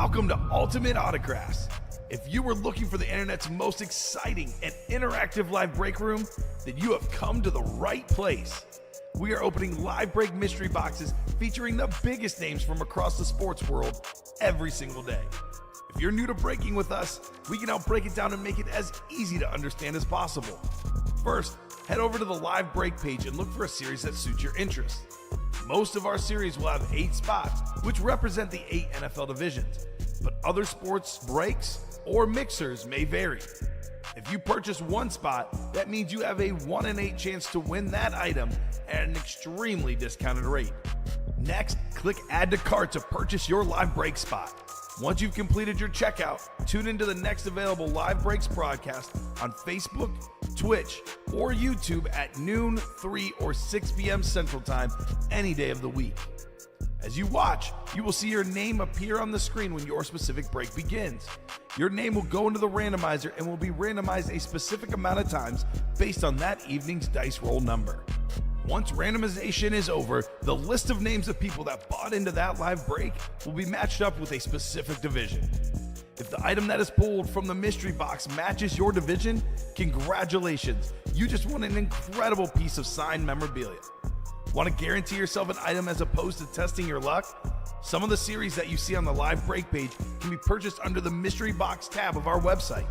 Welcome to Ultimate Autographs. If you were looking for the internet's most exciting and interactive live break room, then you have come to the right place. We are opening live break mystery boxes featuring the biggest names from across the sports world every single day. If you're new to breaking with us, we can help break it down and make it as easy to understand as possible. First, head over to the live break page and look for a series that suits your interest. Most of our series will have 8 spots, which represent the 8 NFL divisions, but other sports breaks or mixers may vary. If you purchase one spot, that means you have a 1 in 8 chance to win that item at an extremely discounted rate. Next, click Add to Cart to purchase your live break spot. Once you've completed your checkout, tune into the next available live breaks broadcast on Facebook, Twitch, or YouTube at noon, 3, or 6 p.m. Central Time any day of the week. As you watch, you will see your name appear on the screen when your specific break begins. Your name will go into the randomizer and will be randomized a specific amount of times based on that evening's dice roll number. Once randomization is over, the list of names of people that bought into that live break will be matched up with a specific division. If the item that is pulled from the mystery box matches your division, congratulations, you just won an incredible piece of signed memorabilia. Want to guarantee yourself an item as opposed to testing your luck? Some of the series that you see on the live break page can be purchased under the mystery box tab of our website.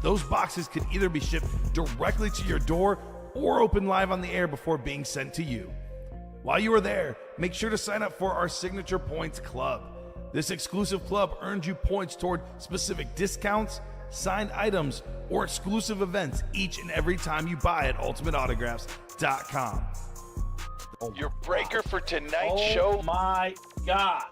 Those boxes can either be shipped directly to your door or open live on the air before being sent to you. While you are there, make sure to sign up for our Signature Points Club. This exclusive club earns you points toward specific discounts, signed items, or exclusive events each and every time you buy at ultimateautographs.com. Your breaker for tonight's show. Oh my God.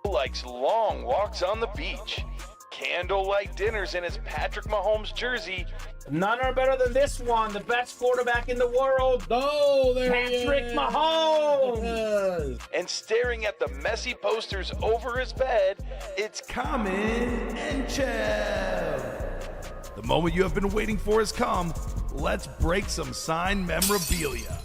Likes long walks on the beach, candlelight dinners in his Patrick Mahomes jersey. None are better than this one, the best quarterback in the world. Oh, there Patrick Mahomes. Yes. And staring at the messy posters over his bed, it's Kamen Entchev. The moment you have been waiting for has come. Let's break some signed memorabilia.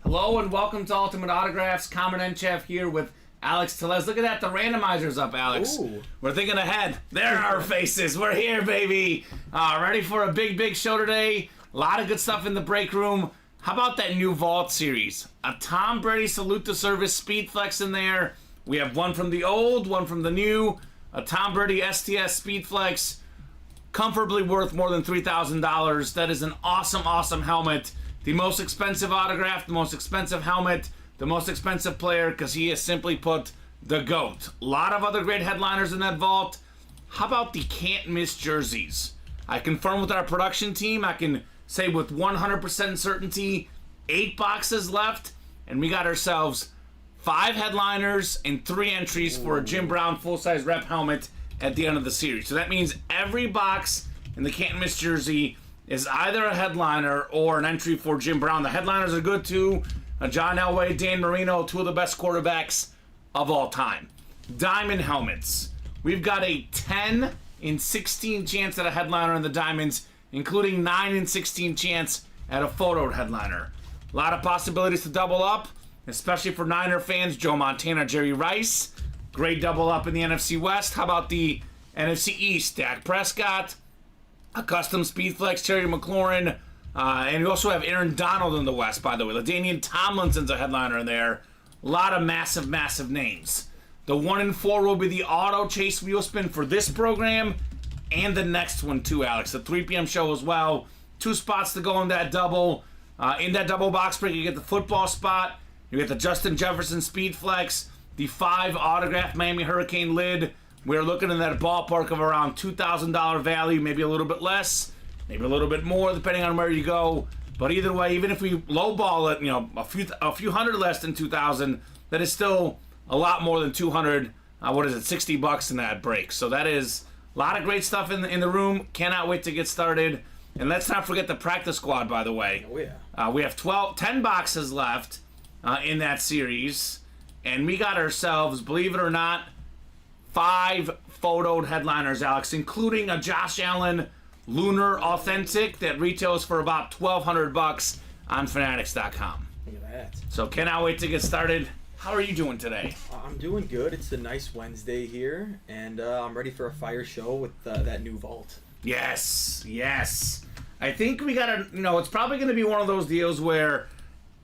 Hello and welcome to Ultimate Autographs. Kamen Entchev here with Alex Tellez. Look at that, the randomizer's up, Alex. Ooh. We're thinking ahead. There are our faces. We're here, baby. Ready for a big show today. A lot of good stuff in the break room. How about that new Vault series? A Tom Brady Salute to Service Speed Flex in there. We have one from the old, one from the new. A Tom Brady STS Speed Flex. Comfortably worth more than $3,000. That is an awesome helmet. The most expensive autograph, the most expensive helmet, the most expensive player, because he is simply put the GOAT. A lot of other great headliners in that vault. How about the can't miss jerseys? I confirm with our production team, I can say with 100% certainty, 8 boxes left, and we got ourselves 5 headliners and 3 entries for a Jim Brown full-size rep helmet at the end of the series. So that means every box in the can't miss jersey is either a headliner or an entry for Jim Brown. The headliners are good too. John Elway, Dan Marino, 2 of the best quarterbacks of all time. Diamond helmets. We've got a 10 in 16 chance at a headliner in the diamonds, including 9 in 16 chance at a photoed headliner. A lot of possibilities to double up, especially for Niner fans. Joe Montana, Jerry Rice. Great double up in the NFC West. How about the NFC East? Dak Prescott, a custom Speedflex, Terry McLaurin, and we also have Aaron Donald in the West, by the way. LaDainian Tomlinson's a headliner in there. A lot of massive names. The 1 in 4 will be the auto chase wheel spin for this program and the next one too, Alex. The 3 p.m. show as well. 2 spots to go in that double. In that double box break, you get the football spot. You get the Justin Jefferson Speedflex, the 5 autographed Miami Hurricane lid. We're looking in that ballpark of around $2,000 value, maybe a little bit less, maybe a little bit more, depending on where you go. But either way, even if we lowball it, a few hundred less than 2,000, that is still a lot more than 200. $60 in that break. So that is a lot of great stuff in the room. Cannot wait to get started. And let's not forget the practice squad, by the way. Oh yeah. We have 10 boxes left in that series, and we got ourselves, believe it or not, 5 photoed headliners, Alex, including a Josh Allen Lunar Authentic that retails for about $1,200 on Fanatics.com. Look at that. So cannot wait to get started. How are you doing today? I'm doing good. It's a nice Wednesday here, and I'm ready for a fire show with that new vault. Yes. I think we gotta, it's probably gonna be one of those deals where,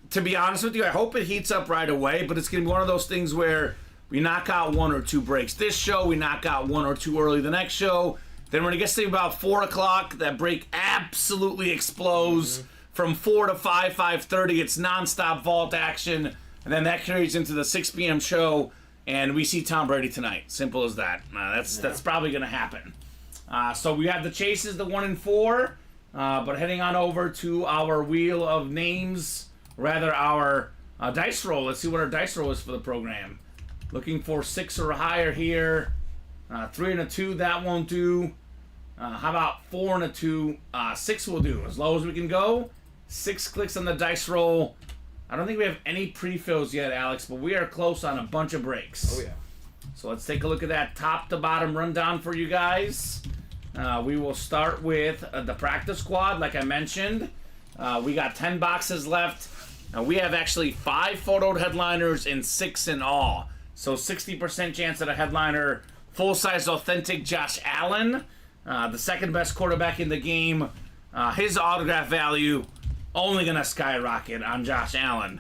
to be honest with you, I hope it heats up right away, but it's gonna be one of those things where we knock out 1 or 2 breaks this show, we knock out 1 or 2 early the next show, then when it gets to about 4 o'clock, that break absolutely explodes. From 4 to 5:30, it's nonstop vault action. And then that carries into the 6 p.m. show, and we see Tom Brady tonight. Simple as that. That's probably going to happen. So we have the chases, the 1 and 4, but heading on over to our wheel of names, rather our dice roll. Let's see what our dice roll is for the program. Looking for 6 or higher here. 3 and a 2, that won't do. How about 4 and a 2? 6 will do. As low as we can go. 6 clicks on the dice roll. I don't think we have any pre-fills yet, Alex, but we are close on a bunch of breaks. Oh, yeah. So let's take a look at that top to bottom rundown for you guys. We will start with the practice squad, like I mentioned. We got 10 boxes left. We have actually 5 photoed headliners and 6 in all. So 60% chance at a headliner. Full-size authentic Josh Allen, the second best quarterback in the game. His autograph value only going to skyrocket on Josh Allen.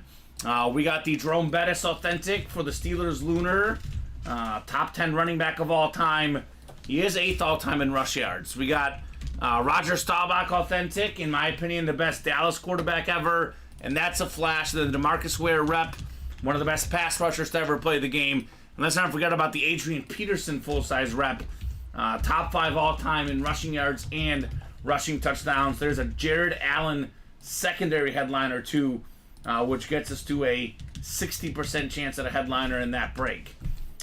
We got the Jerome Bettis authentic for the Steelers Lunar. Top 10 running back of all time. He is 8th all time in rush yards. We got Roger Staubach authentic, in my opinion, the best Dallas quarterback ever. And that's a flash. The DeMarcus Ware rep, one of the best pass rushers to ever play the game. And let's not forget about the Adrian Peterson full-size rep. Top 5 all time in rushing yards and rushing touchdowns. There's a Jared Allen secondary headliner too, which gets us to a 60% chance at a headliner in that break.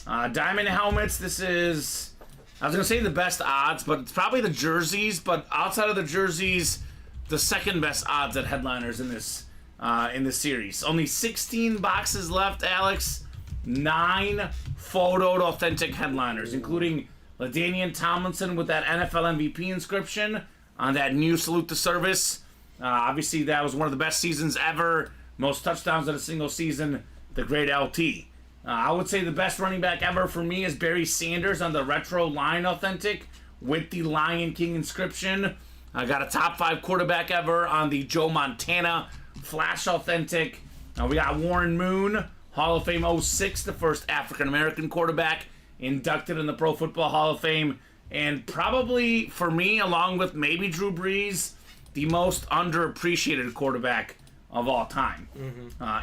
Diamond helmets, this is, I was going to say the best odds, but it's probably the jerseys, but outside of the jerseys, the second best odds at headliners in this series. Only 16 boxes left, Alex. 9 photoed authentic headliners, including LaDainian Tomlinson with that NFL MVP inscription on that new Salute to Service. Obviously, that was one of the best seasons ever. Most touchdowns in a single season. The great LT. I would say the best running back ever for me is Barry Sanders on the Retro Line Authentic with the Lion King inscription. I got a top 5 quarterback ever on the Joe Montana Flash Authentic. We got Warren Moon, Hall of Fame 06, the first African-American quarterback inducted in the Pro Football Hall of Fame. And probably, for me, along with maybe Drew Brees, the most underappreciated quarterback of all time.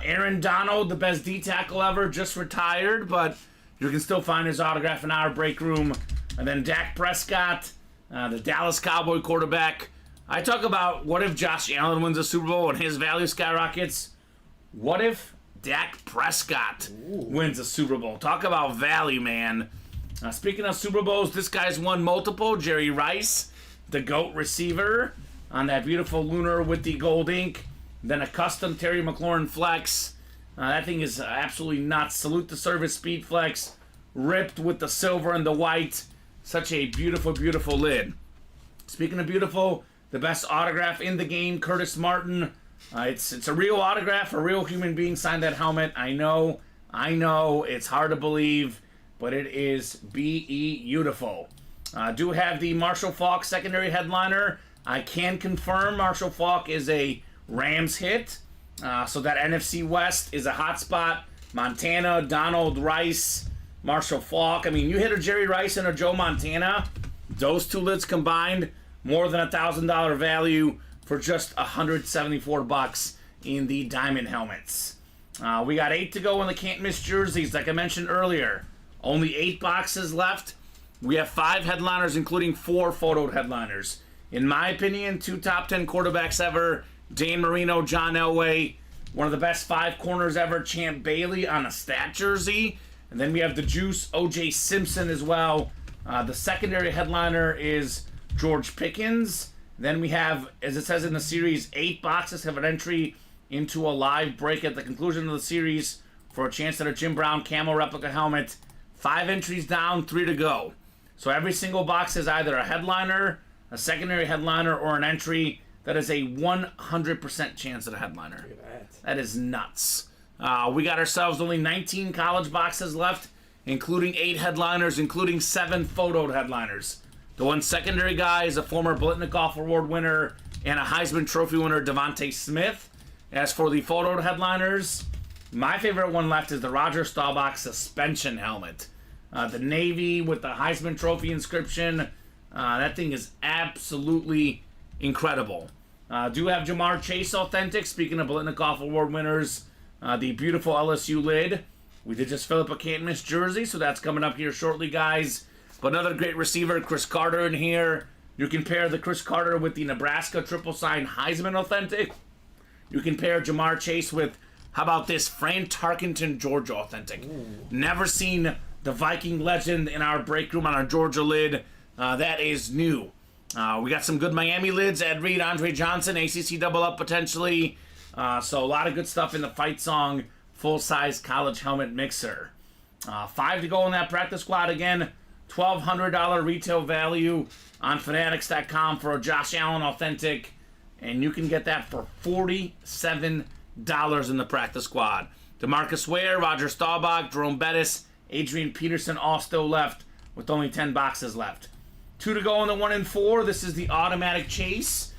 Aaron Donald, the best D-tackle ever, just retired, but you can still find his autograph in our break room. And then Dak Prescott, the Dallas Cowboy quarterback. I talk about what if Josh Allen wins a Super Bowl and his value skyrockets. What if Dak Prescott wins a Super Bowl? Talk about value, man. Speaking of Super Bowls, this guy's won multiple. Jerry Rice, the GOAT receiver, on that beautiful Lunar with the gold ink. Then a custom Terry McLaurin Flex. That thing is absolutely nuts. Salute to Service Speed Flex, ripped with the silver and the white. Such a beautiful, beautiful lid. Speaking of beautiful, the best autograph in the game, Curtis Martin. It's a real autograph. A real human being signed that helmet. I know. It's hard to believe, but it is beautiful. Do have the Marshall Faulk secondary headliner. I can confirm Marshall Faulk is a Rams hit. So that NFC West is a hot spot. Montana, Donald Rice, Marshall Faulk. I mean, you hit a Jerry Rice and a Joe Montana. Those 2 lids combined, more than $1,000 value for just $174 in the diamond helmets. We got 8 to go in the can't miss jerseys, like I mentioned earlier. Only 8 boxes left. We have 5 headliners, including 4 photoed headliners. In my opinion, 2 top 10 quarterbacks ever. Dan Marino, John Elway, one of the best 5 corners ever. Champ Bailey on a stat jersey. And then we have the Juice, O.J. Simpson as well. The secondary headliner is George Pickens. Then we have, as it says in the series, 8 boxes have an entry into a live break at the conclusion of the series for a chance at a Jim Brown camo replica helmet. 5 entries down, 3 to go. So every single box is either a headliner, a secondary headliner, or an entry. That is a 100% chance at a headliner. Look at that. That is nuts. We got ourselves only 19 college boxes left, including 8 headliners, including 7 photoed headliners. The one secondary guy is a former Blitnikoff Award winner and a Heisman Trophy winner, Devontae Smith. As for the photoed headliners, my favorite one left is the Roger Staubach suspension helmet. The navy with the Heisman Trophy inscription. That thing is absolutely incredible. Do have Jamar Chase authentic. Speaking of Blitnikoff Award winners, the beautiful LSU lid. We did just fill up a can't miss jersey, so that's coming up here shortly, guys. But another great receiver, Chris Carter, in here. You can pair the Chris Carter with the Nebraska triple sign Heisman authentic. You can pair Jamar Chase with, how about this, Fran Tarkenton Georgia authentic. Ooh. Never seen the Viking legend in our break room on our Georgia lid. That is new. We got some good Miami lids. Ed Reed, Andre Johnson, ACC double up potentially. So a lot of good stuff in the Fight Song full-size college helmet mixer. 5 to go in that practice squad again. $1,200 retail value on Fanatics.com for a Josh Allen authentic. And you can get that for $47 in the practice squad. DeMarcus Ware, Roger Staubach, Jerome Bettis, Adrian Peterson all still left with only 10 boxes left. 2 to go in the 1 and 4. This is the automatic chase.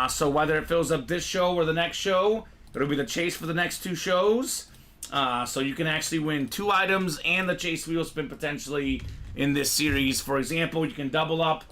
So whether it fills up this show or the next show, it'll be the chase for the next 2 shows. So you can actually win 2 items and the chase wheel spin potentially in this series. For example, you can double up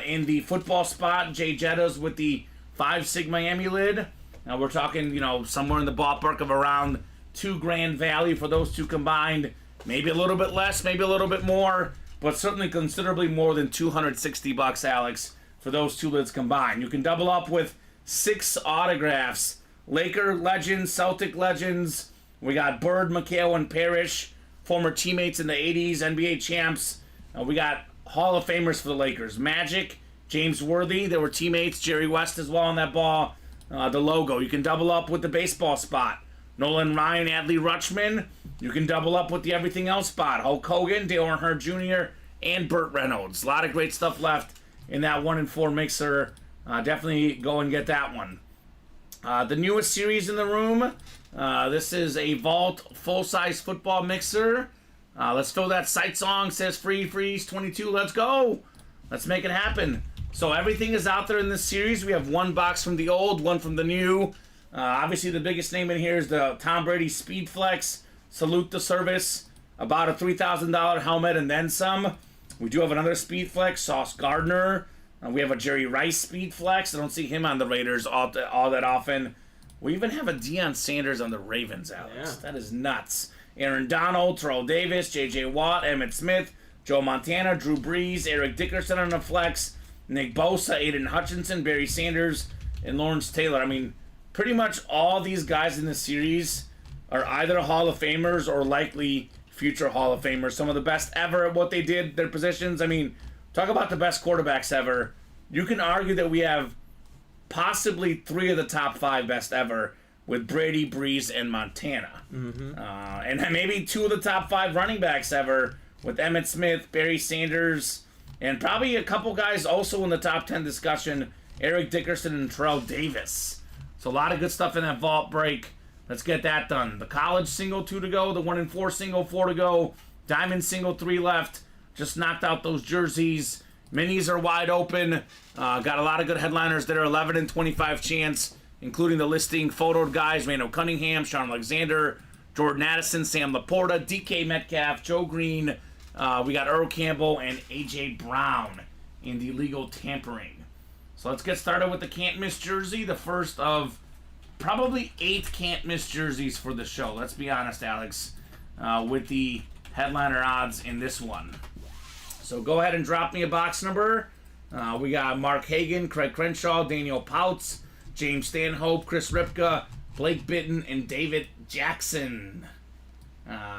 in the football spot, Jay Jettas with the 5 Sig Miami lid. Now we're talking, somewhere in the ballpark of around $2,000 value for those 2 combined. Maybe a little bit less, maybe a little bit more, but certainly considerably more than $260, Alex, for those 2 lids combined. You can double up with 6 autographs. Laker legends, Celtic legends. We got Bird, McHale, and Parrish, former teammates in the 80s, NBA champs. We got Hall of Famers for the Lakers. Magic, James Worthy, there were teammates, Jerry West as well on that ball. The logo, you can double up with the baseball spot. Nolan Ryan, Adley Rutschman. You can double up with the everything else spot. Hulk Hogan, Dale Earnhardt Jr., and Burt Reynolds. A lot of great stuff left in that 1 and 4 mixer. Definitely go and get that one. The newest series in the room. This is a Vault full-size football mixer. Let's fill that sight song. Says free, freeze, 22. Let's go. Let's make it happen. So everything is out there in this series. We have 1 box from the old, 1 from the new. Obviously, the biggest name in here is the Tom Brady Speed Flex Salute the Service. About a $3,000 helmet and then some. We do have another Speed Flex, Sauce Gardner. We have a Jerry Rice Speed Flex. I don't see him on the Raiders all that often. We even have a Deion Sanders on the Ravens, Alex. Yeah. That is nuts. Aaron Donald, Terrell Davis, J.J. Watt, Emmitt Smith, Joe Montana, Drew Brees, Eric Dickerson on the flex, Nick Bosa, Aiden Hutchinson, Barry Sanders, and Lawrence Taylor. I mean, pretty much all these guys in this series are either Hall of Famers or likely future Hall of Famers. Some of the best ever at what they did, their positions. I mean, talk about the best quarterbacks ever. You can argue that we have possibly 3 of the top 5 best ever with Brady, Brees, and Montana. Mm-hmm. And maybe 2 of the top 5 running backs ever with Emmitt Smith, Barry Sanders, and probably a couple guys also in the top 10 discussion, Eric Dickerson and Terrell Davis. So a lot of good stuff in that vault break. Let's get that done. The college single 2 to go, the 1 and 4 single 4 to go, diamond single 3 left. Just knocked out those jerseys. Minis are wide open. Got a lot of good headliners that are 11 and 25 chance, including the listing photoed guys, Mano Cunningham, Sean Alexander, Jordan Addison, Sam Laporta, DK Metcalf, Joe Green. We got Earl Campbell and A.J. Brown in the legal tampering. So let's get started with the can't miss jersey. The first of probably 8 can't miss jerseys for the show. Let's be honest, Alex, with the headliner odds in this one. So go ahead and drop me a box number. We got Mark Hagan, Craig Crenshaw, Daniel Pouts, James Stanhope, Chris Ripka, Blake Bitton, and David Jackson.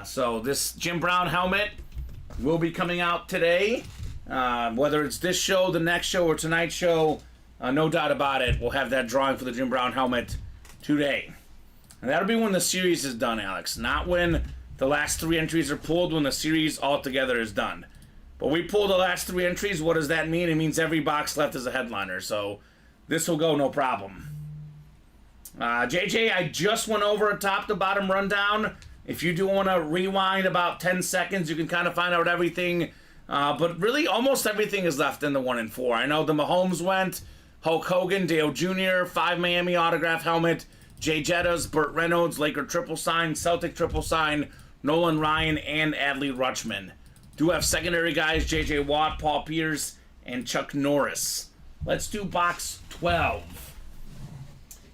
So this Jim Brown helmet will be coming out today. Whether it's this show, the next show, or tonight's show, no doubt about it, we'll have that drawing for the Jim Brown helmet today. And that'll be when the series is done, Alex. Not when the last 3 entries are pulled, when the series altogether is done. But we pull the last 3 entries. What does that mean? It means every box left is a headliner. So this will go no problem. JJ, I just went over a top to bottom rundown. If you do want to rewind about 10 seconds, you can kind of find out everything. But really, almost everything is left in the 1 and 4. I know the Mahomes went, Hulk Hogan, Dale Jr., 5 Miami autograph helmet, Jay Jettas, Burt Reynolds, Laker triple sign, Celtic triple sign, Nolan Ryan, and Adley Rutschman. Do have secondary guys, J.J. Watt, Paul Pierce, and Chuck Norris. Let's do box 12.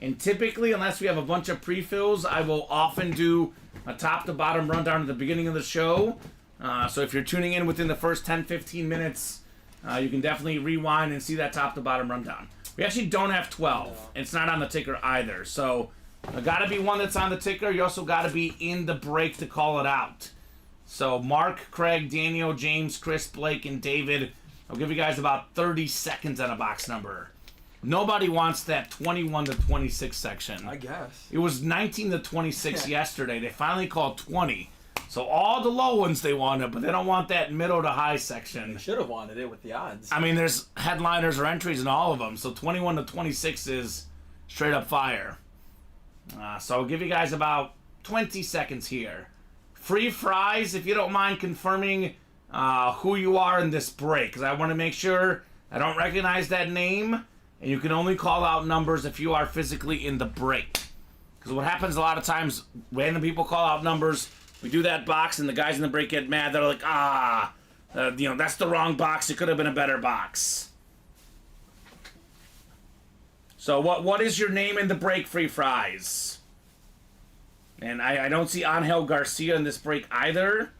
And typically, unless we have a bunch of pre-fills, I will often do a top-to-bottom rundown at the beginning of the show. So if you're tuning in within the first 10-15 minutes, you can definitely rewind and see that top-to-bottom rundown. We actually don't have 12. It's not on the ticker either. So got to be one that's on the ticker. You also got to be in the break to call it out. So Mark, Craig, Daniel, James, Chris, Blake, and David. I'll give you guys about 30 seconds on a box number. Nobody wants that 21 to 26 section. I guess. It was 19 to 26 yesterday. They finally called 20. So all the low ones they wanted, but they don't want that middle to high section. They should have wanted it with the odds. I mean, there's headliners or entries in all of them. So 21 to 26 is straight up fire. So I'll give you guys about 20 seconds here. Free fries, if you don't mind confirming who you are in this break, because I want to make sure I don't recognize that name, and you can only call out numbers if you are physically in the break. Because what happens a lot of times, random people call out numbers, we do that box, and the guys in the break get mad. They're like, that's the wrong box. It could have been a better box. So what is your name in the break, Free Fries? And I don't see Angel Garcia in this break either.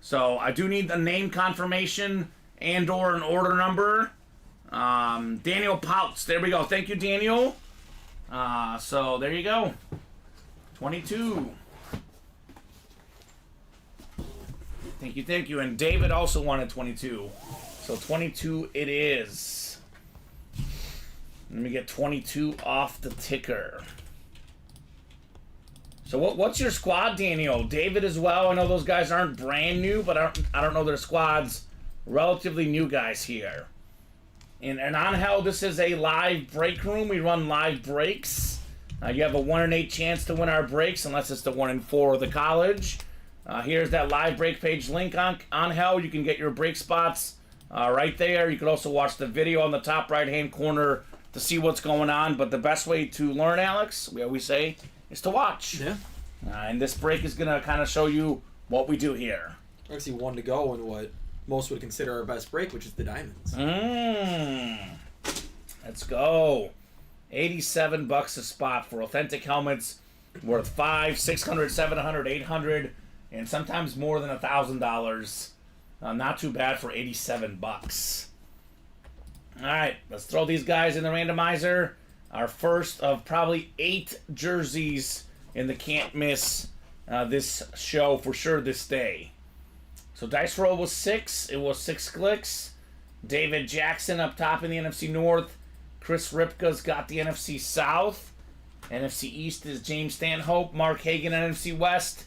So I do need a name confirmation and or an order number. Daniel Pouts. There we go. Thank you, Daniel. So there you go. 22. Thank you. And David also wanted 22. So 22 it is. Let me get 22 off the ticker. So what's your squad, Daniel? David as well. I know those guys aren't brand new, but I don't know their squads. Relatively new guys here. And Angel, this is a live break room. We run live breaks. You have a 1 in 8 chance to win our breaks, unless it's the 1 in 4 of the college. Here's that live break page link on Angel. You can get your break spots right there. You can also watch the video on the top right-hand corner to see what's going on. But the best way to learn, Alex, we always say, is to watch. Yeah. And this break is going to kind of show you what we do here. Actually, 1 to go in what most would consider our best break, which is the diamonds. Let's go. $87 a spot for authentic helmets worth $500, $600, $700, $800, and sometimes more than $1,000. Not too bad for $87. All right, let's throw these guys in the randomizer. Our first of probably 8 jerseys in the can't miss this show for sure this day. So dice roll was 6. It was 6 clicks. David Jackson up top in the NFC North. Chris Ripka's got the NFC South. NFC East is James Stanhope. Mark Hagan, NFC West.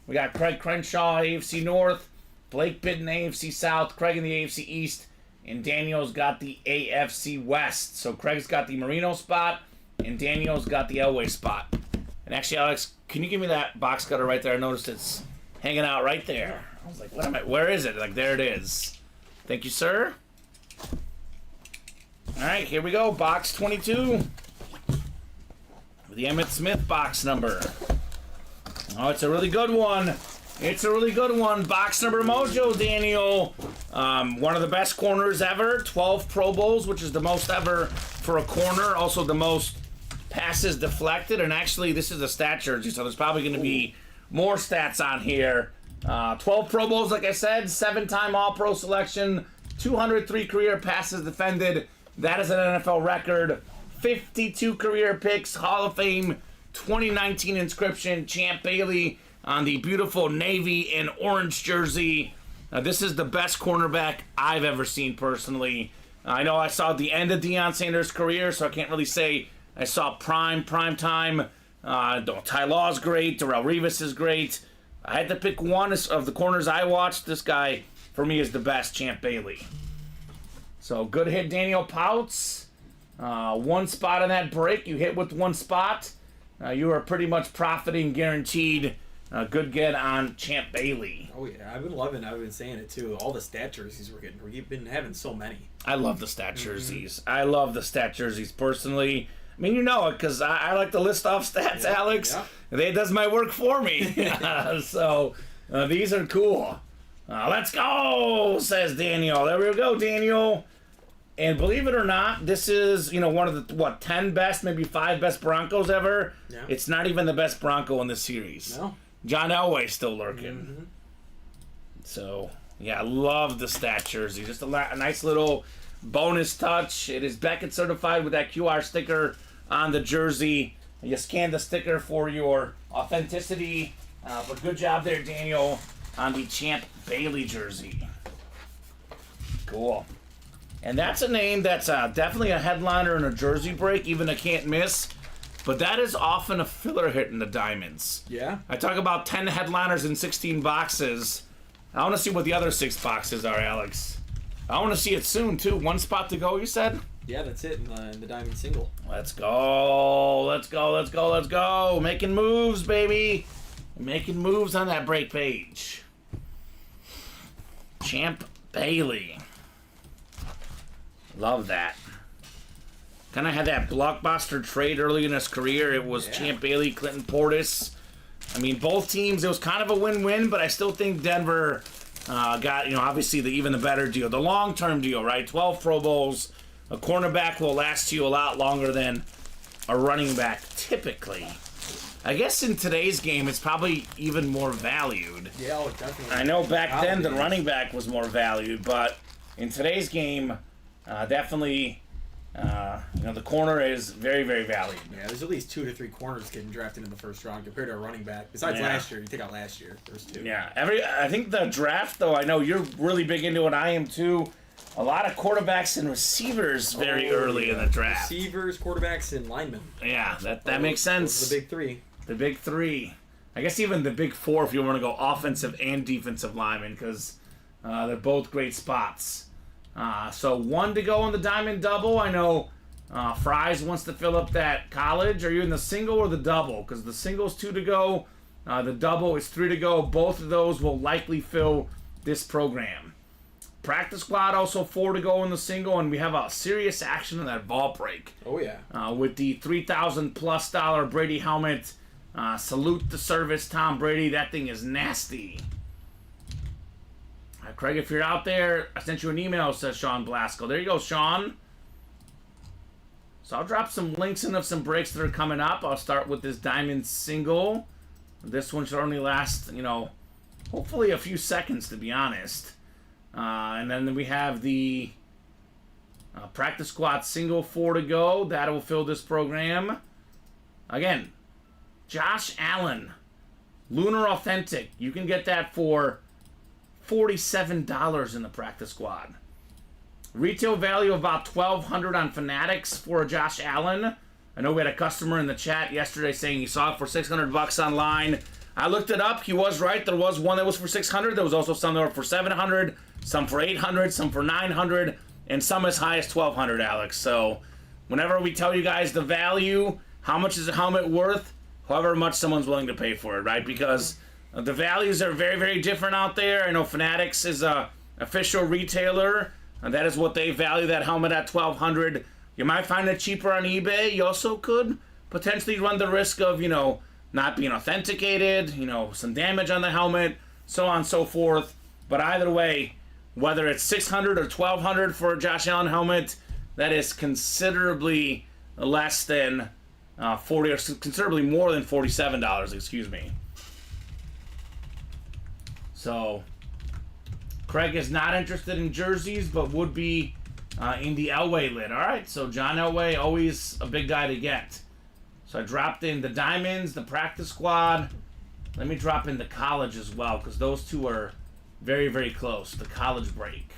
We got Craig Crenshaw, AFC North. Blake Bidden, AFC South. Craig in the AFC East. And Daniel's got the AFC West. So Craig's got the Marino spot. And Daniel's got the Elway spot. And actually, Alex, can you give me that box cutter right there? I noticed it's hanging out right there. I was like, where is it? Like, there it is. Thank you, sir. All right, here we go. Box 22. The Emmitt Smith box number. Oh, it's a really good one. It's a really good one. Box number mojo, Daniel. One of the best corners ever. 12 Pro Bowls, which is the most ever for a corner. Also the most passes deflected. And actually, this is a stat jersey, so there's probably going to be more stats on here. 12 Pro Bowls, like I said. 7-time All-Pro selection. 203 career passes defended. That is an NFL record. 52 career picks. Hall of Fame 2019 inscription. Champ Bailey on the beautiful navy and orange jersey. This is the best cornerback I've ever seen personally. I know I saw the end of Deion Sanders' career, so I can't really say I saw prime time. Ty Law's great. Darrelle Revis is great. I had to pick one of the corners I watched. This guy, for me, is the best, Champ Bailey. So, good hit, Daniel Pouts. One spot on that break, you hit with one spot, you are pretty much profiting guaranteed. Good get on Champ Bailey. Oh yeah, I've been saying it too. All the stat jerseys we're getting. We've been having so many. I love the stat jerseys. I love the stat jerseys personally. I mean, you know it because I like to list off stats, Alex. Yeah. It does my work for me. So these are cool. Let's go, says Daniel. There we go, Daniel. And believe it or not, this is, one of the, 10 best, maybe 5 best Broncos ever. Yeah. It's not even the best Bronco in this series. No. John Elway's still lurking. So, yeah, I love the stat jersey. Just a nice little bonus touch. It is Beckett certified with that QR sticker on the jersey. You scan the sticker for your authenticity. But good job there, Daniel, on the Champ Bailey jersey. Cool. And that's a name that's definitely a headliner in a jersey break, even a can't miss. But that is often a filler hit in the diamonds. Yeah. I talk about 10 headliners in 16 boxes. I want to see what the other 6 boxes are, Alex. I want to see it soon, too. 1 spot to go, you said? Yeah, that's it in the diamond single. Let's go. Let's go. Let's go. Let's go. Making moves, baby. Making moves on that break page. Champ Bailey. Love that. Kind of had that blockbuster trade early in his career. It was Champ Bailey, Clinton Portis. I mean, both teams, it was kind of a win-win, but I still think Denver got, obviously even the better deal. The long-term deal, right? 12 Pro Bowls. A cornerback will last you a lot longer than a running back, typically. I guess in today's game, it's probably even more valued. Yeah, oh, definitely. I know back then the running back was more valued, but in today's game, definitely, the corner is very, very valued. Yeah, there's at least 2 to 3 corners getting drafted in the first round compared to a running back. Besides last year, you take out last year, first 2. Yeah, I think the draft, though, I know you're really big into it. I am too. A lot of quarterbacks and receivers very early in the draft. Receivers, quarterbacks, and linemen. Yeah, that makes sense. Those are the big 3. The big 3. I guess even the big 4 if you want to go offensive and defensive linemen because they're both great spots. So 1 to go on the diamond double. I know Fries wants to fill up that college. Are you in the single or the double? Because the single's 2 to go. The double is 3 to go. Both of those will likely fill this program. Practice squad also 4 to go in the single, and we have a serious action in that vault break. Oh yeah. With the $3,000+ Brady helmet. Salute the service, Tom Brady. That thing is nasty. Craig, if you're out there, I sent you an email, says Sean Blasco. There you go, Sean. So I'll drop some links in of some breaks that are coming up. I'll start with this diamond single. This one should only last, hopefully a few seconds, to be honest. And then we have the practice squad single 4 to go. That will fill this program. Again, Josh Allen, Lunar Authentic. You can get that for $47 in the practice squad. Retail value of about $1,200 on Fanatics for a Josh Allen. I know we had a customer in the chat yesterday saying he saw it for $600 online. I looked it up. He was right. There was one that was for $600. There was also some that were for $700, some for $800, some for $900, and some as high as $1,200, Alex. So whenever we tell you guys the value, how much is a helmet worth, however much someone's willing to pay for it, right? Because the values are very, very different out there. I know Fanatics is a official retailer, and that is what they value that helmet at $1,200. You might find it cheaper on eBay. You also could potentially run the risk of, not being authenticated, some damage on the helmet, so on and so forth. But either way, whether it's $600 or $1,200 for a Josh Allen helmet, that is considerably less than 40 or considerably more than $47, excuse me. So, Craig is not interested in jerseys, but would be in the Elway lid. All right, so John Elway, always a big guy to get. So I dropped in the diamonds, the practice squad. Let me drop in the college as well, because those two are very, very close. The college break.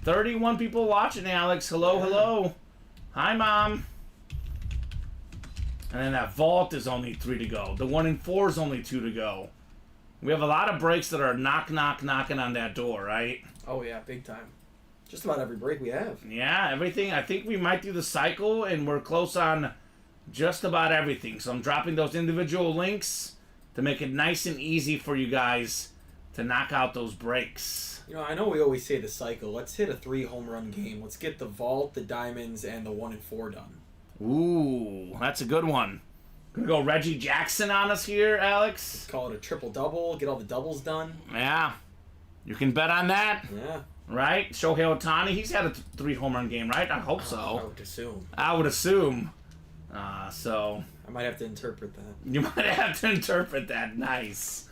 31 people watching, Alex. Hello, hello. Hi, Mom. And then that vault is only 3 to go. The 1 in 4 is only 2 to go. We have a lot of breaks that are knocking on that door, right? Oh yeah, big time. Just about every break we have. Yeah, everything. I think we might do the cycle, and we're close on just about everything. So I'm dropping those individual links to make it nice and easy for you guys to knock out those breaks. You know, I know we always say the cycle. Let's hit a 3 home run game. Let's get the vault, the diamonds, and the 1 and 4 done. Ooh, that's a good one. Gonna go Reggie Jackson on us here, Alex. Call it a triple-double. Get all the doubles done. Yeah, you can bet on that. Yeah. Right? Shohei Ohtani, he's had a 3 home run game, right? I hope I so. would assume. I would assume. So I might have to interpret that. you might have to interpret that. Nice.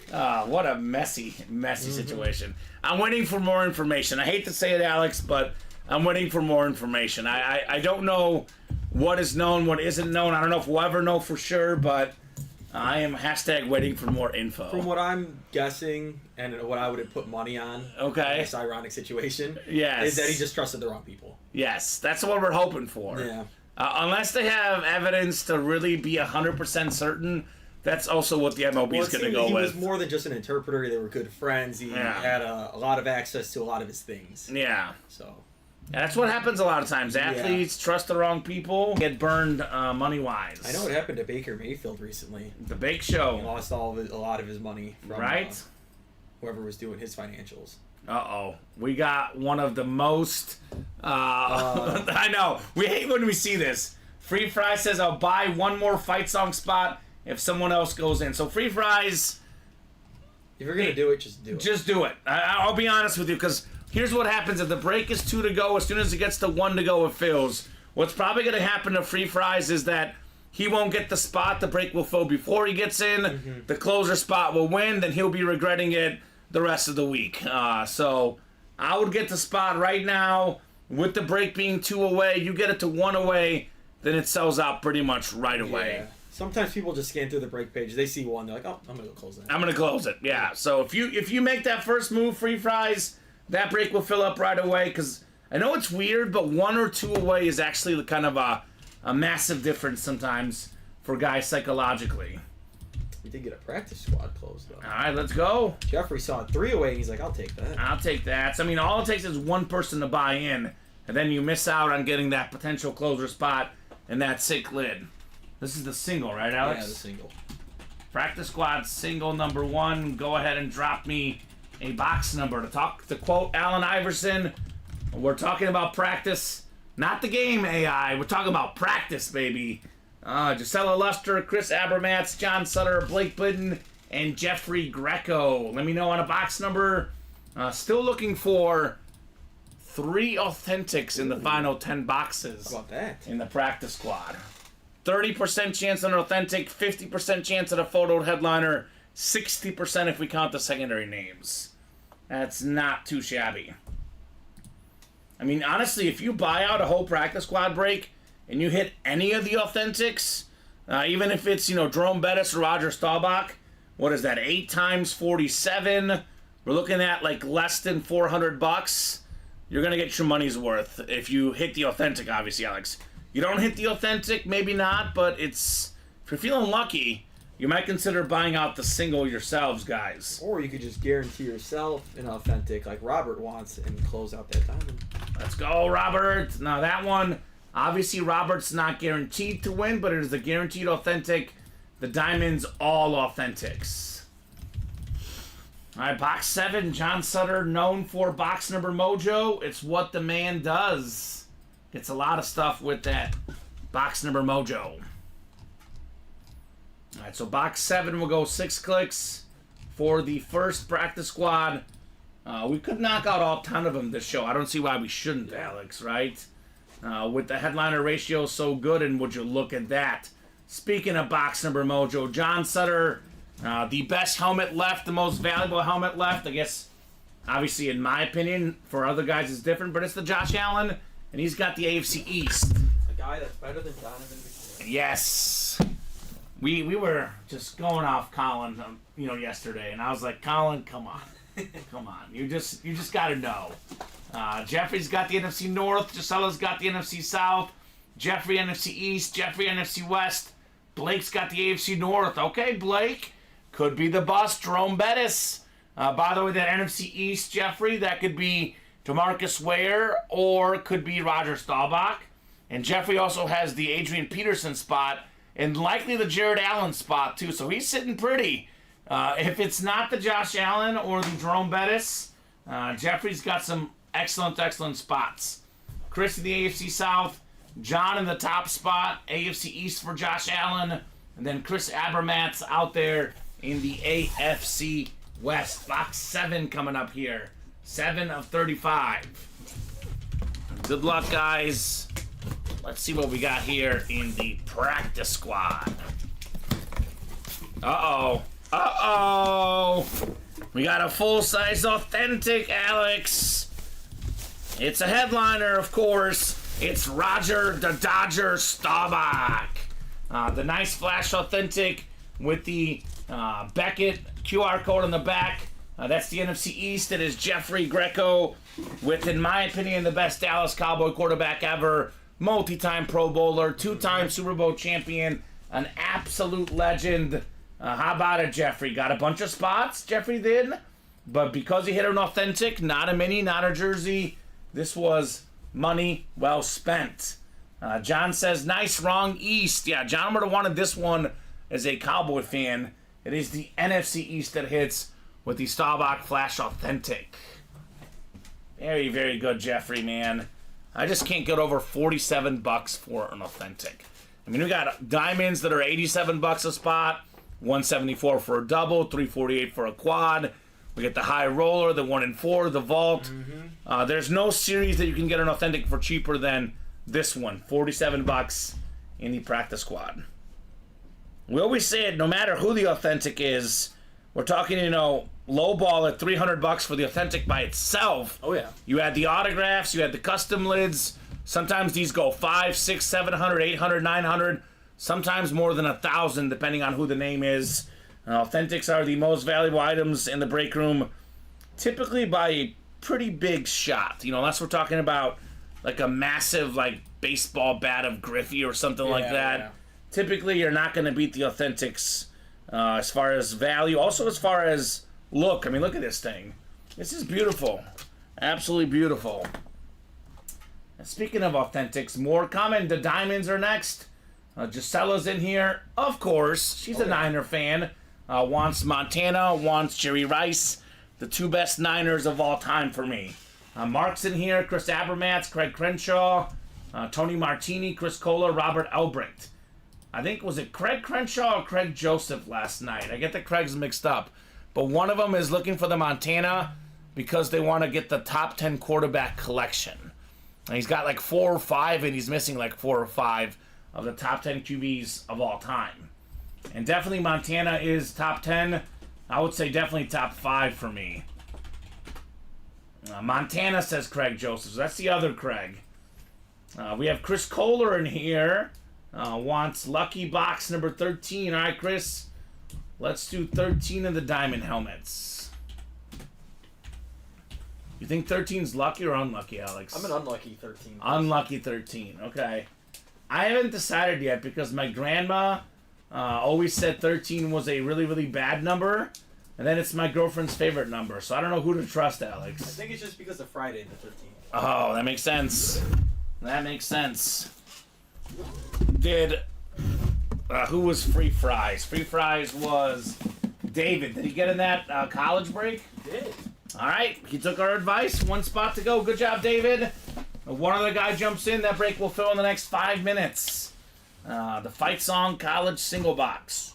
What a messy situation. I'm waiting for more information. I hate to say it, Alex, but I'm waiting for more information. I don't know what is known, what isn't known. I don't know if we'll ever know for sure, but I am #waiting for more info. From what I'm guessing, and what I would have put money on Okay. in this ironic situation, Yes. is that he just trusted the wrong people. Yes, that's what we're hoping for. Yeah. Unless they have evidence to really be 100% certain, that's also what the MLB is going to go he with. was more than just an interpreter. They were good friends. He Yeah. had a lot of access to a lot of his things. Yeah. So Yeah, that's what happens a lot of times. Athletes trust the wrong people, get burned money-wise. I know what happened to Baker Mayfield recently. The Bake He Show. lost a lot of his money from Right? whoever was doing his financials. Uh-oh. We got one of the most... I know. We hate when we see this. Free Fry says, I'll buy one more fight song spot if someone else goes in. So Free Fries, If you're gonna do it, just do it. just do it. I'll be honest with you, because here's what happens. If the break is 2 to go, as soon as it gets to 1 to go, it fills. What's probably going to happen to Free Fries is that he won't get the spot. The break will fill before he gets in. The closer spot will win. Then he'll be regretting it the rest of the week. So I would get the spot right now. With the break being 2 away, you get it to 1 away, then it sells out pretty much right away. Yeah. Sometimes people just scan through the break page. They see 1, they're like, "Oh, I'm gonna go close that." I'm gonna close it. Yeah. So if you make that first move, Free Fries, that break will fill up right away. Because I know it's weird, but 1 or 2 away is actually kind of a massive difference sometimes for guys psychologically. We did get a practice squad closed though. All right, let's go. Jeffrey saw it 3 away, and he's like, "I'll take that." I'll take that. So, I mean, all it takes is one person to buy in, and then you miss out on getting that potential closer spot and that sick lid. This is the single, right, Alex? Yeah, the single. Practice squad single number 1. Go ahead and drop me a box number. To quote Allen Iverson, we're talking about practice, not the game, AI. We're talking about practice, baby. Gisela Luster, Chris Abermatz, John Sutter, Blake Bidden, and Jeffrey Greco. Let me know on a box number. Still looking for 3 authentics in the final 10 boxes How about that? in the practice squad. 30% chance on an authentic, 50% chance at a photo headliner, 60% if we count the secondary names. That's not too shabby. I mean, honestly, if you buy out a whole practice squad break and you hit any of the authentics, even if it's, Jerome Bettis or Roger Staubach, what is that, 8 times 47? We're looking at like less than $400. You're going to get your money's worth if you hit the authentic, obviously, Alex. You don't hit the authentic, maybe not, but if you're feeling lucky, you might consider buying out the single yourselves, guys. Or you could just guarantee yourself an authentic, like Robert wants, and close out that diamond. Let's go, Robert. Now that one, obviously Robert's not guaranteed to win, but it is a guaranteed authentic. The diamond's all authentics. All right, box 7, John Sutter, known for box number mojo. It's what the man does. Gets a lot of stuff with that box number mojo. All right, so box 7 will go 6 clicks for the first practice squad. We could knock out all 10 of them this show. I don't see why we shouldn't, Alex, right? With the headliner ratio so good, and would you look at that? Speaking of box number mojo, John Sutter, the best helmet left, the most valuable helmet left. I guess, obviously, in my opinion, for other guys it's different, but it's the Josh Allen, and he's got the AFC East. A guy that's better than Donovan McNabb. Yes. We were just going off Colin, yesterday, and I was like, Colin, come on. Come on. You just got to know. Jeffrey's got the NFC North. Gisella's got the NFC South. Jeffrey NFC East. Jeffrey NFC West. Blake's got the AFC North. Okay, Blake. Could be the bust. Jerome Bettis. By the way, that NFC East, Jeffrey, that could be DeMarcus Ware or could be Roger Staubach. And Jeffrey also has the Adrian Peterson spot and likely the Jared Allen spot too. So he's sitting pretty. If it's not the Josh Allen or the Jerome Bettis, Jeffrey's got some excellent spots. Chris in the AFC South, John in the top spot, AFC East for Josh Allen, and then Chris Abermatz out there in the AFC West. Box 7 coming up here. 7 of 35. Good luck, guys. Let's see what we got here in the practice squad. Uh-oh. We got a full-size authentic, Alex. It's a headliner, of course. It's Roger the Dodger Staubach. The nice flash authentic with the Beckett QR code on the back. That's the NFC East. It is Jeffrey Greco with, in my opinion, the best Dallas Cowboy quarterback ever. Multi-time Pro Bowler, 2-time Super Bowl champion, an absolute legend. How about it, Jeffrey? Got a bunch of spots, Jeffrey did. But because he hit an authentic, not a mini, not a jersey, this was money well spent. John says, nice, wrong, East. Yeah, John would have wanted this one as a Cowboy fan. It is the NFC East that hits with the Staubach Flash Authentic. Very, very good, Jeffrey, man. I just can't get over $47 for an authentic. I mean, we got diamonds that are $87 a spot, $174 for a double, $348 for a quad. We get the high roller, the 1 in 4, the vault. There's no series that you can get an authentic for cheaper than this one, $47 in the practice squad. We always say it, no matter who the authentic is, we're talking, low ball at $300 for the authentic by itself. Oh yeah. You add the autographs, you add the custom lids. Sometimes these go $500, $600, $700, $800, $900. Sometimes more than $1,000, depending on who the name is. Authentics are the most valuable items in the break room, typically by a pretty big shot. Unless we're talking about like a massive baseball bat of Griffey or something like that. Yeah. Typically, you're not going to beat the authentics as far as value. Also, as far as look. I mean, look at this thing. This is beautiful. Absolutely beautiful. And speaking of authentics, more coming. The diamonds are next. Gisella's in here. Of course. She's a Niner fan. Wants Montana, wants Jerry Rice. The 2 best Niners of all time for me. Mark's in here. Chris Abermatz, Craig Crenshaw, Tony Martini, Chris Kohler, Robert Elbricht. I think, was it Craig Crenshaw or Craig Joseph last night? I get the Craigs mixed up. But one of them is looking for the Montana because they want to get the top 10 quarterback collection. And he's got 4 or 5, and he's missing 4 or 5 of the top 10 QBs of all time. And definitely Montana is top 10. I would say definitely top 5 for me. Montana, says Craig Joseph. So that's the other Craig. We have Chris Kohler in here. Wants lucky box number 13. All right, Chris. Let's do 13 of the diamond helmets. You think 13's lucky or unlucky, Alex? I'm an unlucky 13. Unlucky 13. Okay. I haven't decided yet because my grandma always said 13 was a really, really bad number. And then it's my girlfriend's favorite number. So I don't know who to trust, Alex. I think it's just because of Friday the 13th. Oh, that makes sense. That makes sense. Who was Free Fries? Free Fries was David. Did he get in that college break? He did. All right. He took our advice. 1 spot to go. Good job, David. One other guy jumps in. That break will fill in the next 5 minutes. The Fight Song College Single Box.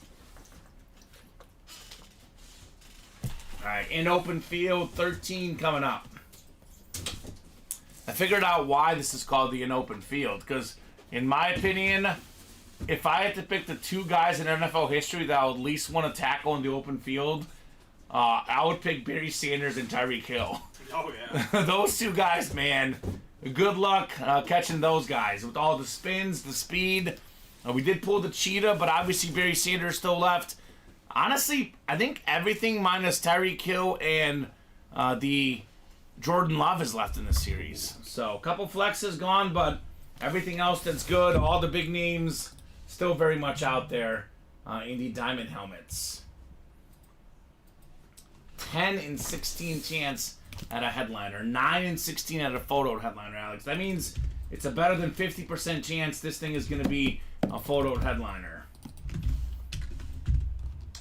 All right. In open field, 13 coming up. I figured out why this is called the in open field. Because, in my opinion, if I had to pick the 2 guys in NFL history that I would least want to tackle in the open field, I would pick Barry Sanders and Tyreek Hill. Oh, yeah. Those 2 guys, man. Good luck catching those guys with all the spins, the speed. We did pull the cheetah, but obviously Barry Sanders still left. Honestly, I think everything minus Tyreek Hill and the Jordan Love is left in this series. So a couple flexes gone, but everything else that's good, all the big names still very much out there in the diamond helmets. 10 in 16 chance at a headliner. 9 in 16 at a photo headliner, Alex. That means it's a better than 50% chance this thing is going to be a photo headliner.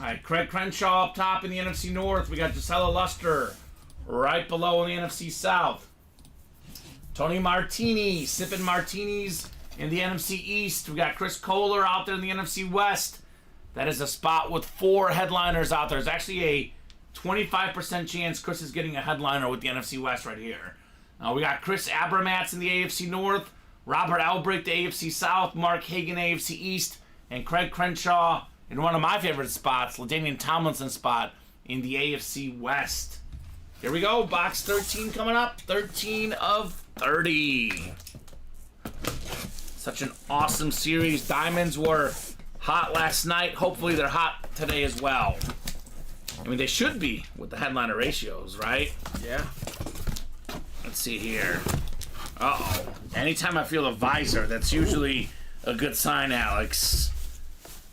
All right, Craig Crenshaw up top in the NFC North. We got Gisela Luster right below in the NFC South. Tony Martini sipping martinis in the NFC East. We got Chris Kohler out there in the NFC West. That is a spot with 4 headliners out there. There's actually a 25% chance Chris is getting a headliner with the NFC West right here. We got Chris Abramatz in the AFC North, Robert Albright, the AFC South, Mark Hagan, AFC East, and Craig Crenshaw in one of my favorite spots, LaDainian Tomlinson's spot in the AFC West. Here we go, box 13 coming up, 13 of 30. Such an awesome series. Diamonds were hot last night. Hopefully they're hot today as well. I mean, they should be with the headliner ratios, right? Yeah. Let's see here. Uh-oh. Anytime I feel a visor, that's usually a good sign, Alex.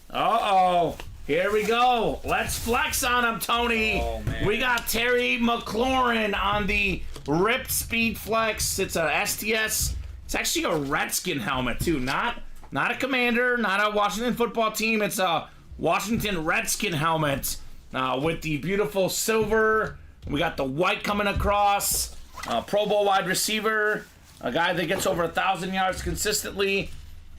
Uh-oh. Here we go. Let's flex on him, Tony. Oh, man. We got Terry McLaurin on the Ripped Speed Flex. It's a STS. It's actually a Redskin helmet, too. Not a Commander, not a Washington football team. It's a Washington Redskin helmet with the beautiful silver. We got the white coming across. Pro Bowl wide receiver. A guy that gets over 1,000 yards consistently.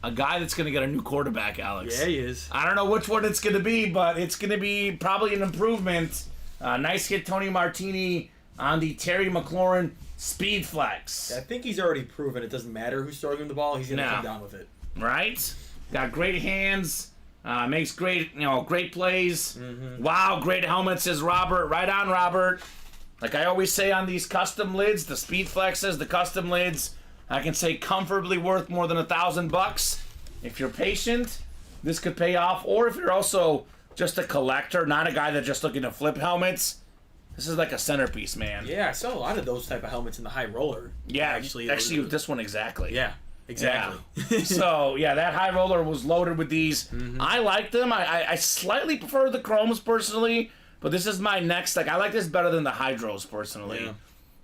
A guy that's going to get a new quarterback, Alex. Yeah, he is. I don't know which one it's going to be, but it's going to be probably an improvement. Nice hit, Tony Martini, on the Terry McLaurin Speed Flex. I think he's already proven it doesn't matter who's throwing him the ball. He's going to come down with it. Right? Got great hands. Makes great, great plays. Mm-hmm. Wow, great helmet, says Robert. Right on, Robert. Like I always say on these custom lids, the Speed Flexes, the custom lids, I can say comfortably worth more than $1,000. If you're patient, this could pay off. Or if you're also just a collector, not a guy that's just looking to flip helmets, this is like a centerpiece, man. Yeah, I saw a lot of those type of helmets in the high roller. Yeah, actually this one exactly. Yeah, exactly. Yeah. So, yeah, that high roller was loaded with these. Mm-hmm. I like them. I slightly prefer the chromes personally, but this is my next. I like this better than the hydros personally. Yeah.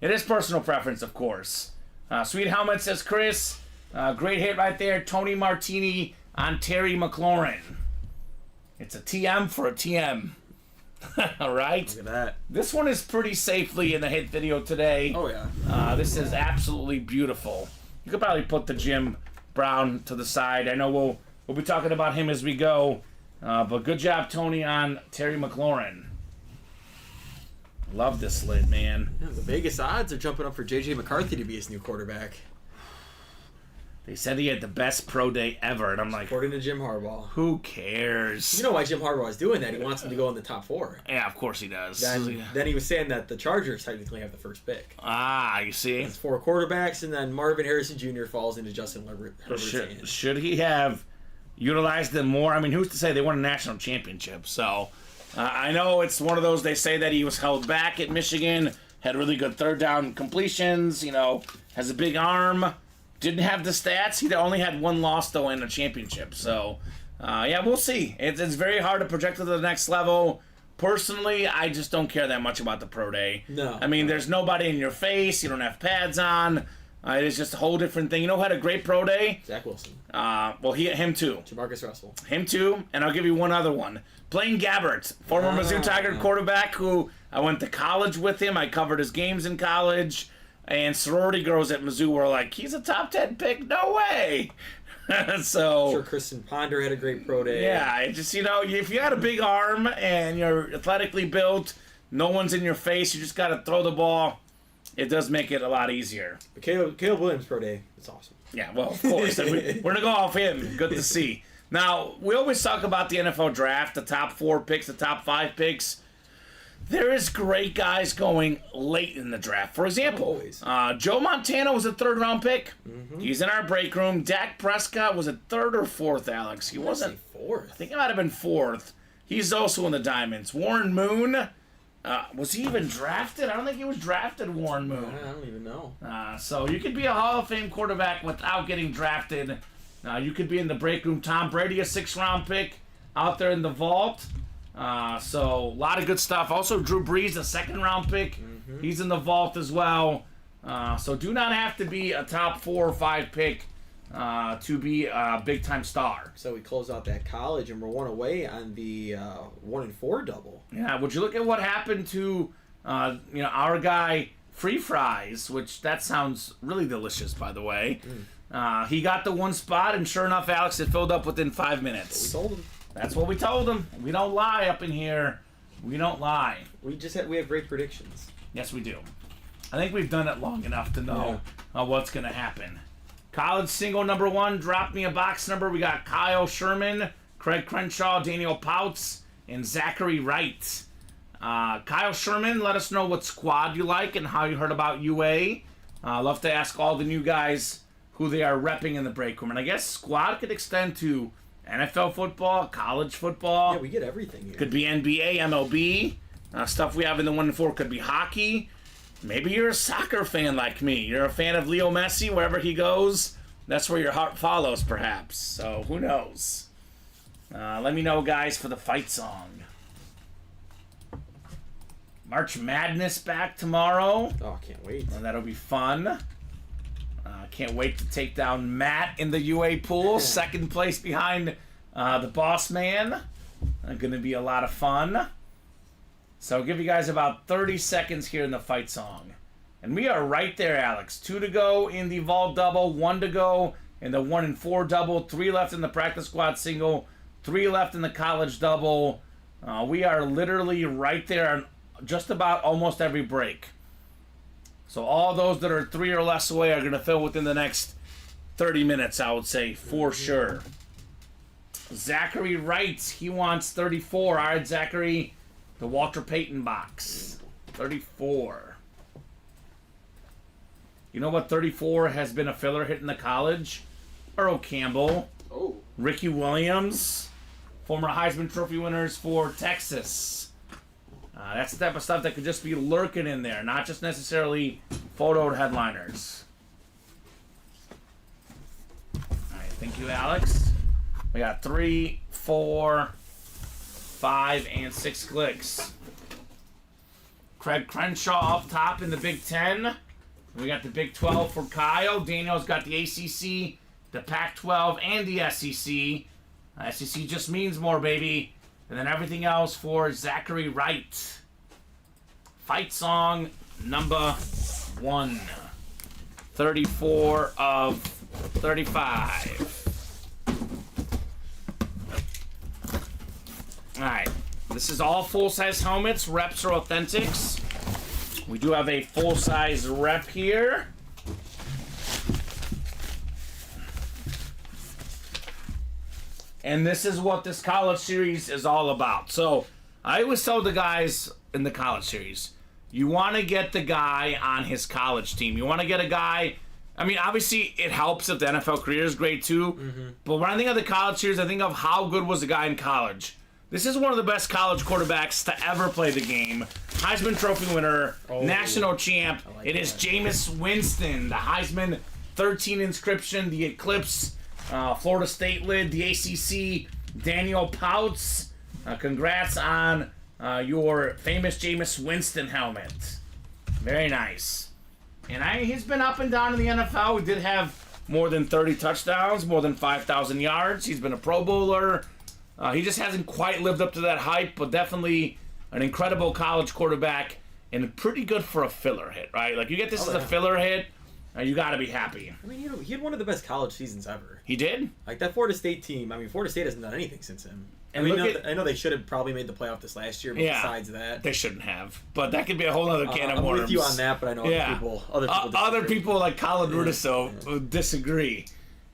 It is personal preference, of course. Sweet helmet, says Chris. Great hit right there. Tony Martini on Terry McLaurin. It's a TM for a TM. All right. Look at that. This one is pretty safely in the hit video today. Oh, yeah. This is absolutely beautiful. You could probably put the Jim Brown to the side. I know we'll be talking about him as we go. But good job, Tony, on Terry McLaurin. Love this lid, man. Yeah, the Vegas odds are jumping up for J.J. McCarthy to be his new quarterback. They said he had the best pro day ever, and I'm like, according to Jim Harbaugh. Who cares? You know why Jim Harbaugh is doing that? He wants him to go in the top 4. Yeah, of course he does. Then he was saying that the Chargers technically have the first pick. Ah, you see? It's 4 quarterbacks, and then Marvin Harrison Jr. falls into Justin Herbert's hands. Should he have utilized them more? I mean, who's to say they won a national championship? So I know it's one of those, they say that he was held back at Michigan, had really good third down completions, has a big arm. Didn't have the stats. He only had 1 loss, though, in a championship. So, yeah, we'll see. It's very hard to project to the next level. Personally, I just don't care that much about the pro day. No. I mean, there's nobody in your face. You don't have pads on. It's just a whole different thing. You know who had a great pro day? Zach Wilson. Well, him too. Jamarcus Russell. Him too. And I'll give you one other one. Blaine Gabbert, former Mizzou Tiger quarterback who I went to college with him. I covered his games in college. And sorority girls at Mizzou were like, he's a top 10 pick? No way. So, I'm sure Kristen Ponder had a great pro day. Yeah, just, if you had a big arm and you're athletically built, no one's in your face, you just got to throw the ball. It does make it a lot easier. But Caleb Williams pro day, it's awesome. Yeah, well, of course. We're going to go off him. Good to see. Now, we always talk about the NFL draft, the top 4 picks, the top 5 picks. There is great guys going late in the draft. For example, Joe Montana was a 3rd-round pick. Mm-hmm. He's in our break room. Dak Prescott was a 3rd or 4th, Alex. He wasn't 4th. I think it might have been 4th. He's also in the Diamonds. Warren Moon, was he even drafted? I don't think he was drafted, Warren Moon. I don't even know. So you could be a Hall of Fame quarterback without getting drafted. You could be in the break room. Tom Brady, a 6th-round pick, out there in the vault. So a lot of good stuff. Also, Drew Brees, a second-round pick. He's in the vault as well. So do not have to be a top 4 or 5 pick to be a big-time star. So we close out that college, and we're one away on the 1 and 4 double. Yeah, would you look at what happened to our guy Free Fries, which that sounds really delicious, by the way. He got the 1 spot, and sure enough, Alex, it filled up within 5 minutes. We told him. That's what we told him. We don't lie up in here. We don't lie. We have great predictions. Yes, we do. I think we've done it long enough to know what's going to happen. College single number 1, drop me a box number. We got Kyle Sherman, Craig Crenshaw, Daniel Pouts, and Zachary Wright. Kyle Sherman, let us know what squad you like and how you heard about UA. Love to ask all the new guys who they are repping in the break room. And I guess squad could extend to NFL football, college football. Yeah, we get everything here. Could be NBA, MLB. Stuff we have in the 1 and 4 could be hockey. Maybe you're a soccer fan like me. You're a fan of Leo Messi. Wherever he goes, that's where your heart follows, perhaps. So who knows? Let me know, guys, for the fight song. March Madness back tomorrow. Oh, I can't wait. That'll be fun. Can't wait to take down Matt in the UA pool. Second place behind the boss man. Going to be a lot of fun. So I'll give you guys about 30 seconds here in the fight song. And we are right there, Alex. 2 to go in the vault double, 1 to go in the 1 and 4 double, 3 left in the practice squad single, 3 left in the college double. We are literally right there on just about almost every break. So all those that are 3 or less away are going to fill within the next 30 minutes, I would say, for sure. Zachary Wright, he wants 34. All right, Zachary, the Walter Payton box. 34. You know what 34 has been a filler hit in the college? Earl Campbell. Oh. Ricky Williams, former Heisman Trophy winners for Texas. That's the type of stuff that could just be lurking in there, not just necessarily photoed headliners. All right, thank you, Alex. We got 3, 4, 5, and 6 clicks. Craig Crenshaw up top in the Big 10. We got the Big 12 for Kyle. Daniel's got the ACC, the Pac-12, and the SEC. SEC just means more, baby. And then everything else for Zachary Wright. Fight song number 1. 34 of 35. Alright. This is all full-size helmets. Reps are authentics. We do have a full-size rep here. And this is what this college series is all about. So I always tell the guys in the college series, you want to get the guy on his college team. You want to get a guy. I mean, obviously it helps if the NFL career is great too. But when I think of the college series, I think of how good was the guy in college. This is one of the best college quarterbacks to ever play the game. Heisman Trophy winner, national champ. It is Jameis Winston, the Heisman 13 inscription, the Eclipse. Florida State lid, the ACC, Daniel Pouts. Congrats on your famous Jameis Winston helmet. Very nice. And he's been up and down in the NFL. We did have more than 30 touchdowns, more than 5,000 yards. He's been a Pro Bowler. He just hasn't quite lived up to that hype, but definitely an incredible college quarterback and pretty good for a filler hit, right? Like, you get this as a filler hit, you got to be happy. I mean, he had one of the best college seasons ever. He did? Like, that Florida State team, I mean, Florida State hasn't done anything since him. And I know they should have probably made the playoff this last year, but besides that, they shouldn't have. But that could be a whole other can of worms. I'm with you on that, but I know other people like Colin Rudiso disagree.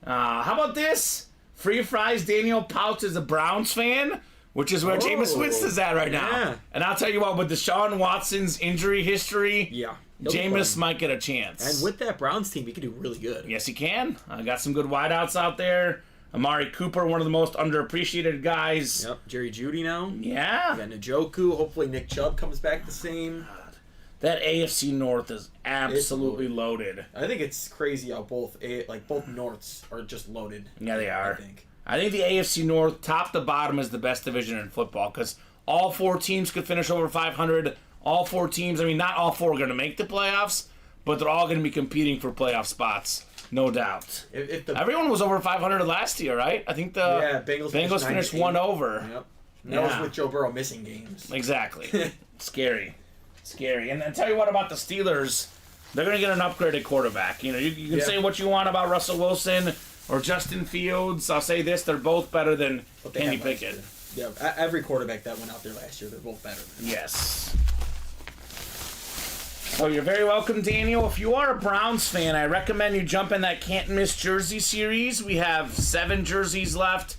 How about this? Free Fries Daniel Pouch is a Browns fan, which is where Jameis Winston's at right now. And I'll tell you what, with Deshaun Watson's injury history, Jameis might get a chance. And with that Browns team, he could do really good. Yes, he can. Got some good wideouts out there. Amari Cooper, one of the most underappreciated guys. Yep, Jerry Jeudy now. Yeah. We got Njoku. Hopefully Nick Chubb comes back the same. That AFC North is absolutely loaded. I think it's crazy how both Norths are just loaded. Yeah, they are. I think the AFC North, top to bottom, is the best division in football because All 4 teams could finish over 500. All 4 teams, I mean, not all 4 are going to make the playoffs, but they're all going to be competing for playoff spots, no doubt. Everyone was over 500 last year, right? I think the Bengals finished 1 over. Yep. That was with Joe Burrow missing games. Exactly. Scary. And then tell you what about the Steelers. They're going to get an upgraded quarterback. You know, you can say what you want about Russell Wilson or Justin Fields. I'll say this, they're both better than Kenny Pickett. Yeah, every quarterback that went out there last year, they're both better than him. Yes. So you're very welcome, Daniel. If you are a Browns fan, I recommend you jump in that Can't Miss Jersey series. We have 7 jerseys left.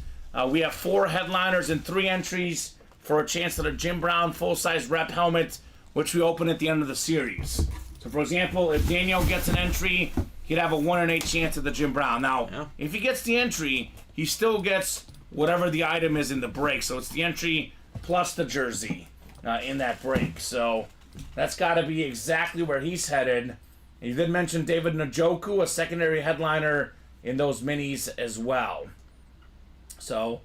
We have 4 headliners and 3 entries for a chance at a Jim Brown full-size rep helmet, which we open at the end of the series. So, for example, if Daniel gets an entry, he'd have a 1 in 8 chance at the Jim Brown. Now, if he gets the entry, he still gets whatever the item is in the break. So it's the entry plus the jersey in that break. So that's got to be exactly where he's headed. And you did mention David Njoku, a secondary headliner in those minis as well. So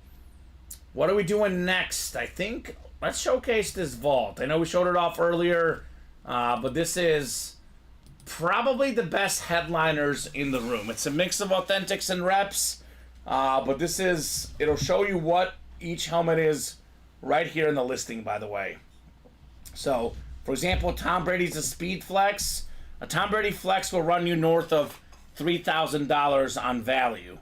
what are we doing next? I think let's showcase this vault. I know we showed it off earlier, but this is probably the best headliners in the room. It's a mix of authentics and reps. But this is, it'll show you what each helmet is right here in the listing, by the way. So, for example, Tom Brady's a Speed Flex. A Tom Brady Flex will run you north of $3,000 on value.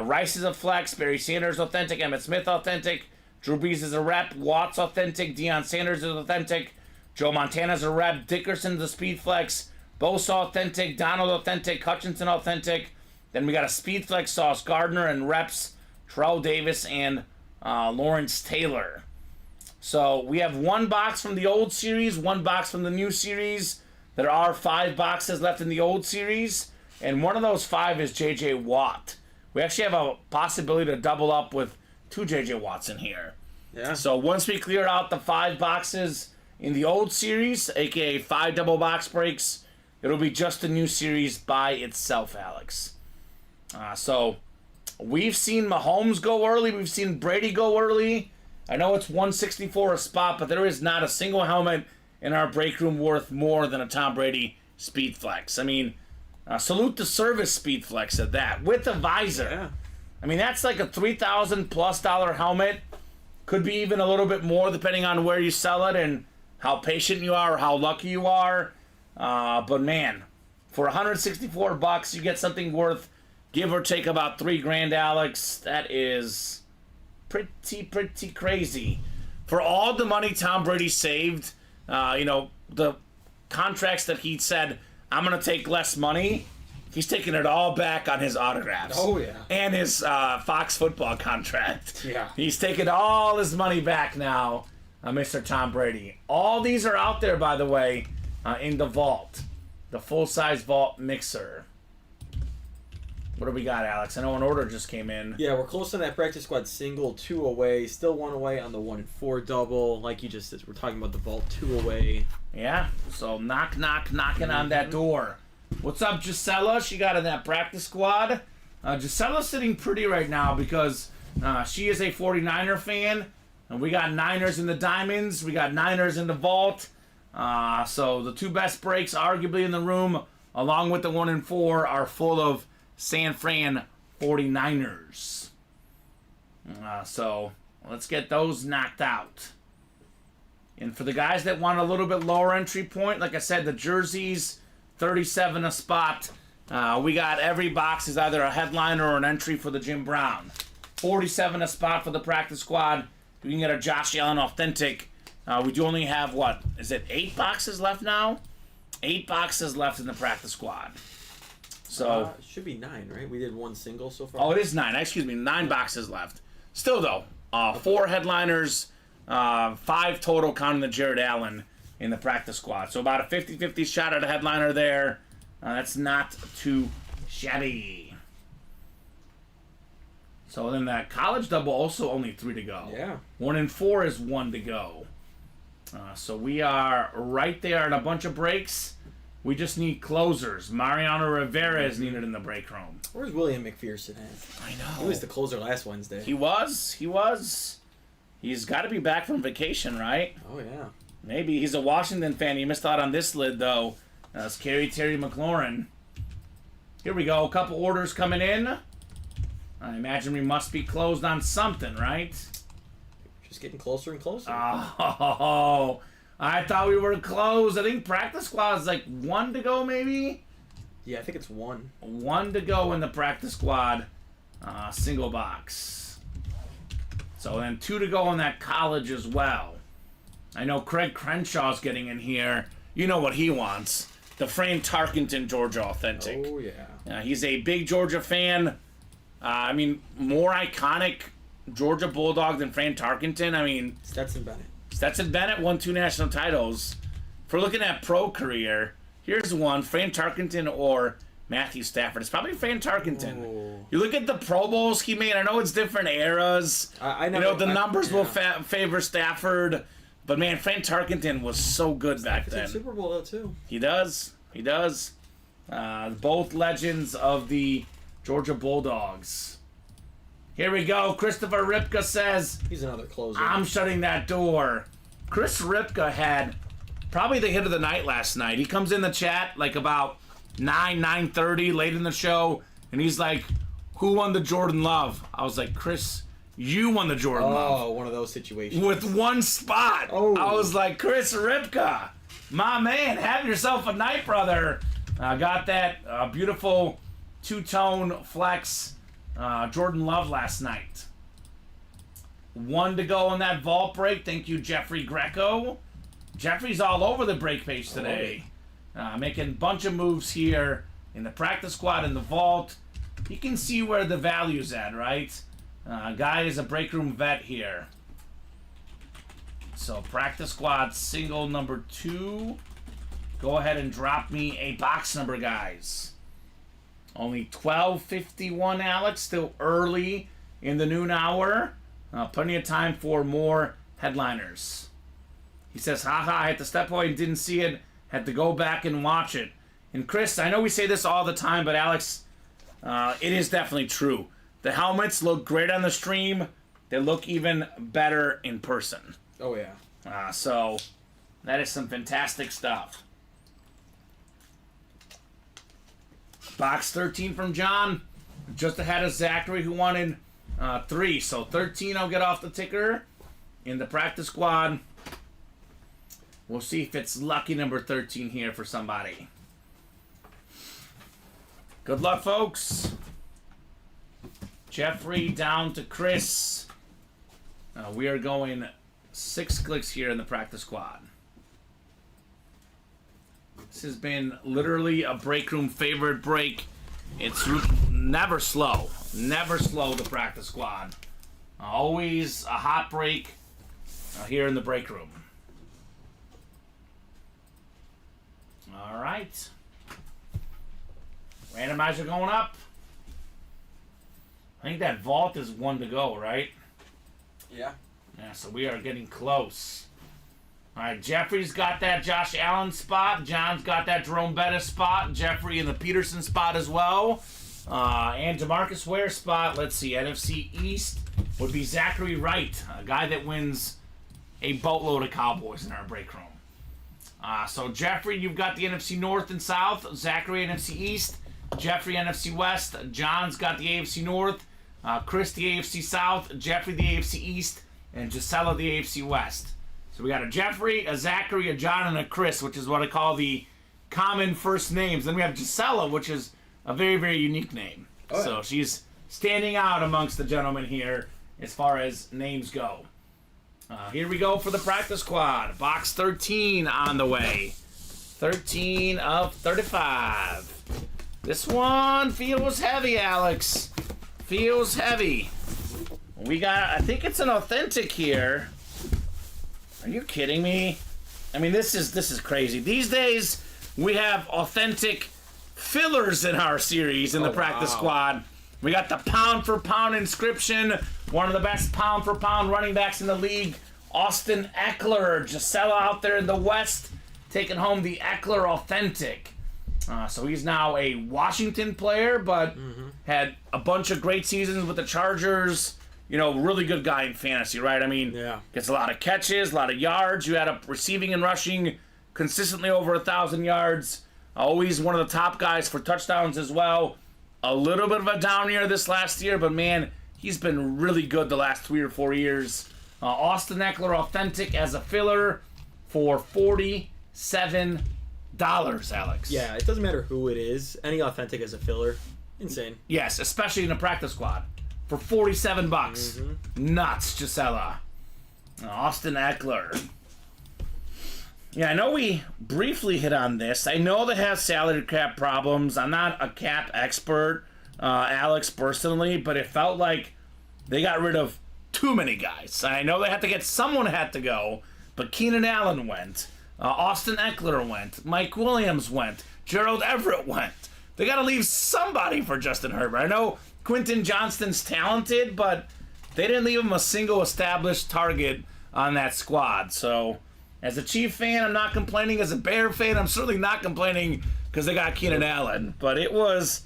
Rice is a Flex, Barry Sanders authentic, Emmitt Smith authentic, Drew Brees is a rep, Watts authentic, Deion Sanders is authentic, Joe Montana's a rep, Dickerson's a Speed Flex, Bosa authentic, Donald authentic, Hutchinson authentic. Then we got a Speed Flex Sauce Gardner and reps Terrell Davis and Lawrence Taylor. So we have 1 box from the old series, 1 box from the new series. There are 5 boxes left in the old series, and one of those 5 is J.J. Watt. We actually have a possibility to double up with 2 J.J. Watts in here. Yeah. So once we clear out the 5 boxes in the old series, aka 5 double box breaks, it'll be just the new series by itself, Alex. So we've seen Mahomes go early. We've seen Brady go early. I know it's 164 a spot, but there is not a single helmet in our break room worth more than a Tom Brady Speed Flex. I mean, salute the service Speed Flex at that with a visor. Yeah. I mean, that's like a $3,000+ helmet. Could be even a little bit more depending on where you sell it and how patient you are or how lucky you are. But man, for $164, you get something worth, give or take, about $3,000, Alex. That is pretty crazy. For all the money Tom Brady saved, the contracts that he said, I'm going to take less money, he's taking it all back on his autographs. Oh, yeah. And his Fox football contract. Yeah. He's taking all his money back now, Mr. Tom Brady. All these are out there, by the way, in the vault. The full-size vault mixer. What do we got, Alex? I know an order just came in. Yeah, we're close on that practice squad single, 2 away. Still 1 away on the 1 and 4 double. Like you just said, we're talking about the vault 2 away. Yeah, so knocking on that door. What's up, Gisela? She got in that practice squad. Gisela's sitting pretty right now because she is a 49er fan. And we got Niners in the diamonds. We got Niners in the vault. So the 2 best breaks arguably in the room, along with the 1 and 4, are full of San Fran 49ers. So let's get those knocked out. And for the guys that want a little bit lower entry point, like I said, the jerseys, 37 a spot. We got every box is either a headliner or an entry for the Jim Brown. 47 a spot for the practice squad. You can get a Josh Allen authentic. We do only have, 8 boxes left now? 8 boxes left in the practice squad. So it should be 9, right? We did 1 single so far. Oh, it is 9. Excuse me, 9 boxes left. Still though, 4 headliners, 5 total counting the Jared Allen in the practice squad. So about a 50-50 shot at a headliner there. That's not too shabby. So then that college double also only 3 to go. Yeah. 1 and 4 is 1 to go. So we are right there in a bunch of breaks. We just need closers. Mariano Rivera is needed in the break room. Where's William McPherson at? I know. He was the closer last Wednesday. He was. He's got to be back from vacation, right? Oh, yeah. Maybe. He's a Washington fan. He missed out on this lid, though. Scary Terry McLaurin. Here we go. A couple orders coming in. I imagine we must be closed on something, right? Just getting closer and closer. Oh, I thought we were closed. I think practice squad's like 1 to go, maybe? Yeah, I think it's 1. 1 to go in the practice squad single box. So then 2 to go in that college as well. I know Craig Crenshaw's getting in here. You know what he wants. The Fran Tarkenton Georgia Authentic. Oh, yeah. He's a big Georgia fan. I mean, more iconic Georgia Bulldog than Fran Tarkenton. I mean, Stetson Bennett. Stetson Bennett won 2 national titles. If we're looking at pro career, here's one, Fran Tarkenton or Matthew Stafford. It's probably Fran Tarkenton. Oh. You look at the Pro Bowls he made. I know it's different eras. I know the numbers will favor Stafford. But, man, Fran Tarkenton was so good back then. Super Bowl, though, too. He does. He does. Both legends of the Georgia Bulldogs. Here we go. Christopher Ripka says, He's another closer. I'm shutting that door. Chris Ripka had probably the hit of the night last night. He comes in the chat like about 9:30 late in the show, and he's like, who won the Jordan Love? I was like, Chris, you won the Jordan Love. Oh, one of those situations. With 1 spot. Oh. I was like, Chris Ripka, my man, have yourself a night, brother. Got that beautiful two-tone flex Jordan Love last night. 1 to go on that vault break. Thank you, Jeffrey Greco. Jeffrey's all over the break page today. Making a bunch of moves here in the practice squad, in the vault. You can see where the value's at, right? Guy is a break room vet here. So practice squad single number 2. Go ahead and drop me a box number, guys. Only 12:51, Alex. Still early in the noon hour. Plenty of time for more headliners. He says, haha, I had to step away and didn't see it. Had to go back and watch it. And Chris, I know we say this all the time, but Alex, it is definitely true. The helmets look great on the stream. They look even better in person. Oh, yeah. So that is some fantastic stuff. Box 13 from John. Just ahead of Zachary, who wanted 3. So 13 I'll get off the ticker in the practice squad. We'll see if it's lucky number 13 here for somebody. Good luck, folks. Jeffrey down to Chris. We are going 6 clicks here in the practice squad. This has been literally a break room favorite break. It's never slow. Never slow, the practice squad. Always a hot break here in the break room. All right. Randomizer going up. I think that vault is 1 to go, right? Yeah. Yeah, so we are getting close. All right, Jeffrey's got that Josh Allen spot. John's got that Jerome Bettis spot. Jeffrey in the Peterson spot as well. And DeMarcus Ware spot. Let's see, NFC East would be Zachary Wright, a guy that wins a boatload of Cowboys in our break room. So Jeffrey, you've got the NFC North and South. Zachary, NFC East. Jeffrey, NFC West. John's got the AFC North. Chris, the AFC South. Jeffrey, the AFC East. And Gisela, the AFC West. So we got a Jeffrey, a Zachary, a John, and a Chris, which is what I call the common first names. Then we have Gisela, which is a very, very unique name. Oh, yeah. So she's standing out amongst the gentlemen here as far as names go. Here we go for the practice squad. Box 13 on the way. 13 of 35. This one feels heavy, Alex. Feels heavy. We got, I think it's an authentic here. Are you kidding me? I mean, this is crazy. These days, we have authentic fillers in our series in the practice squad. We got the pound-for-pound inscription. One of the best pound-for-pound running backs in the league, Austin Eckler. Gisela out there in the West, taking home the Eckler authentic. So he's now a Washington player, but had a bunch of great seasons with the Chargers, really good guy in fantasy, right? I mean, Yeah. gets a lot of catches, a lot of yards. You had up receiving and rushing consistently over 1,000 yards. Always one of the top guys for touchdowns as well. A little bit of a down year this last year, but man, he's been really good the last 3 or 4 years. Austin Eckler, authentic as a filler for $47, Alex. Yeah, it doesn't matter who it is. Any authentic as a filler, insane. Yes, especially in a practice squad. For $47. Nuts, Gisela. Austin Eckler. Yeah, I know we briefly hit on this. I know they have salary cap problems. I'm not a cap expert, Alex, personally, but it felt like they got rid of too many guys. I know they had to get someone had to go, but Keenan Allen went. Austin Eckler went. Mike Williams went. Gerald Everett went. They got to leave somebody for Justin Herbert. I know Quentin Johnston's talented, but they didn't leave him a single established target on that squad. So, as a Chief fan, I'm not complaining. As a Bear fan, I'm certainly not complaining because they got Keenan Allen. But it was,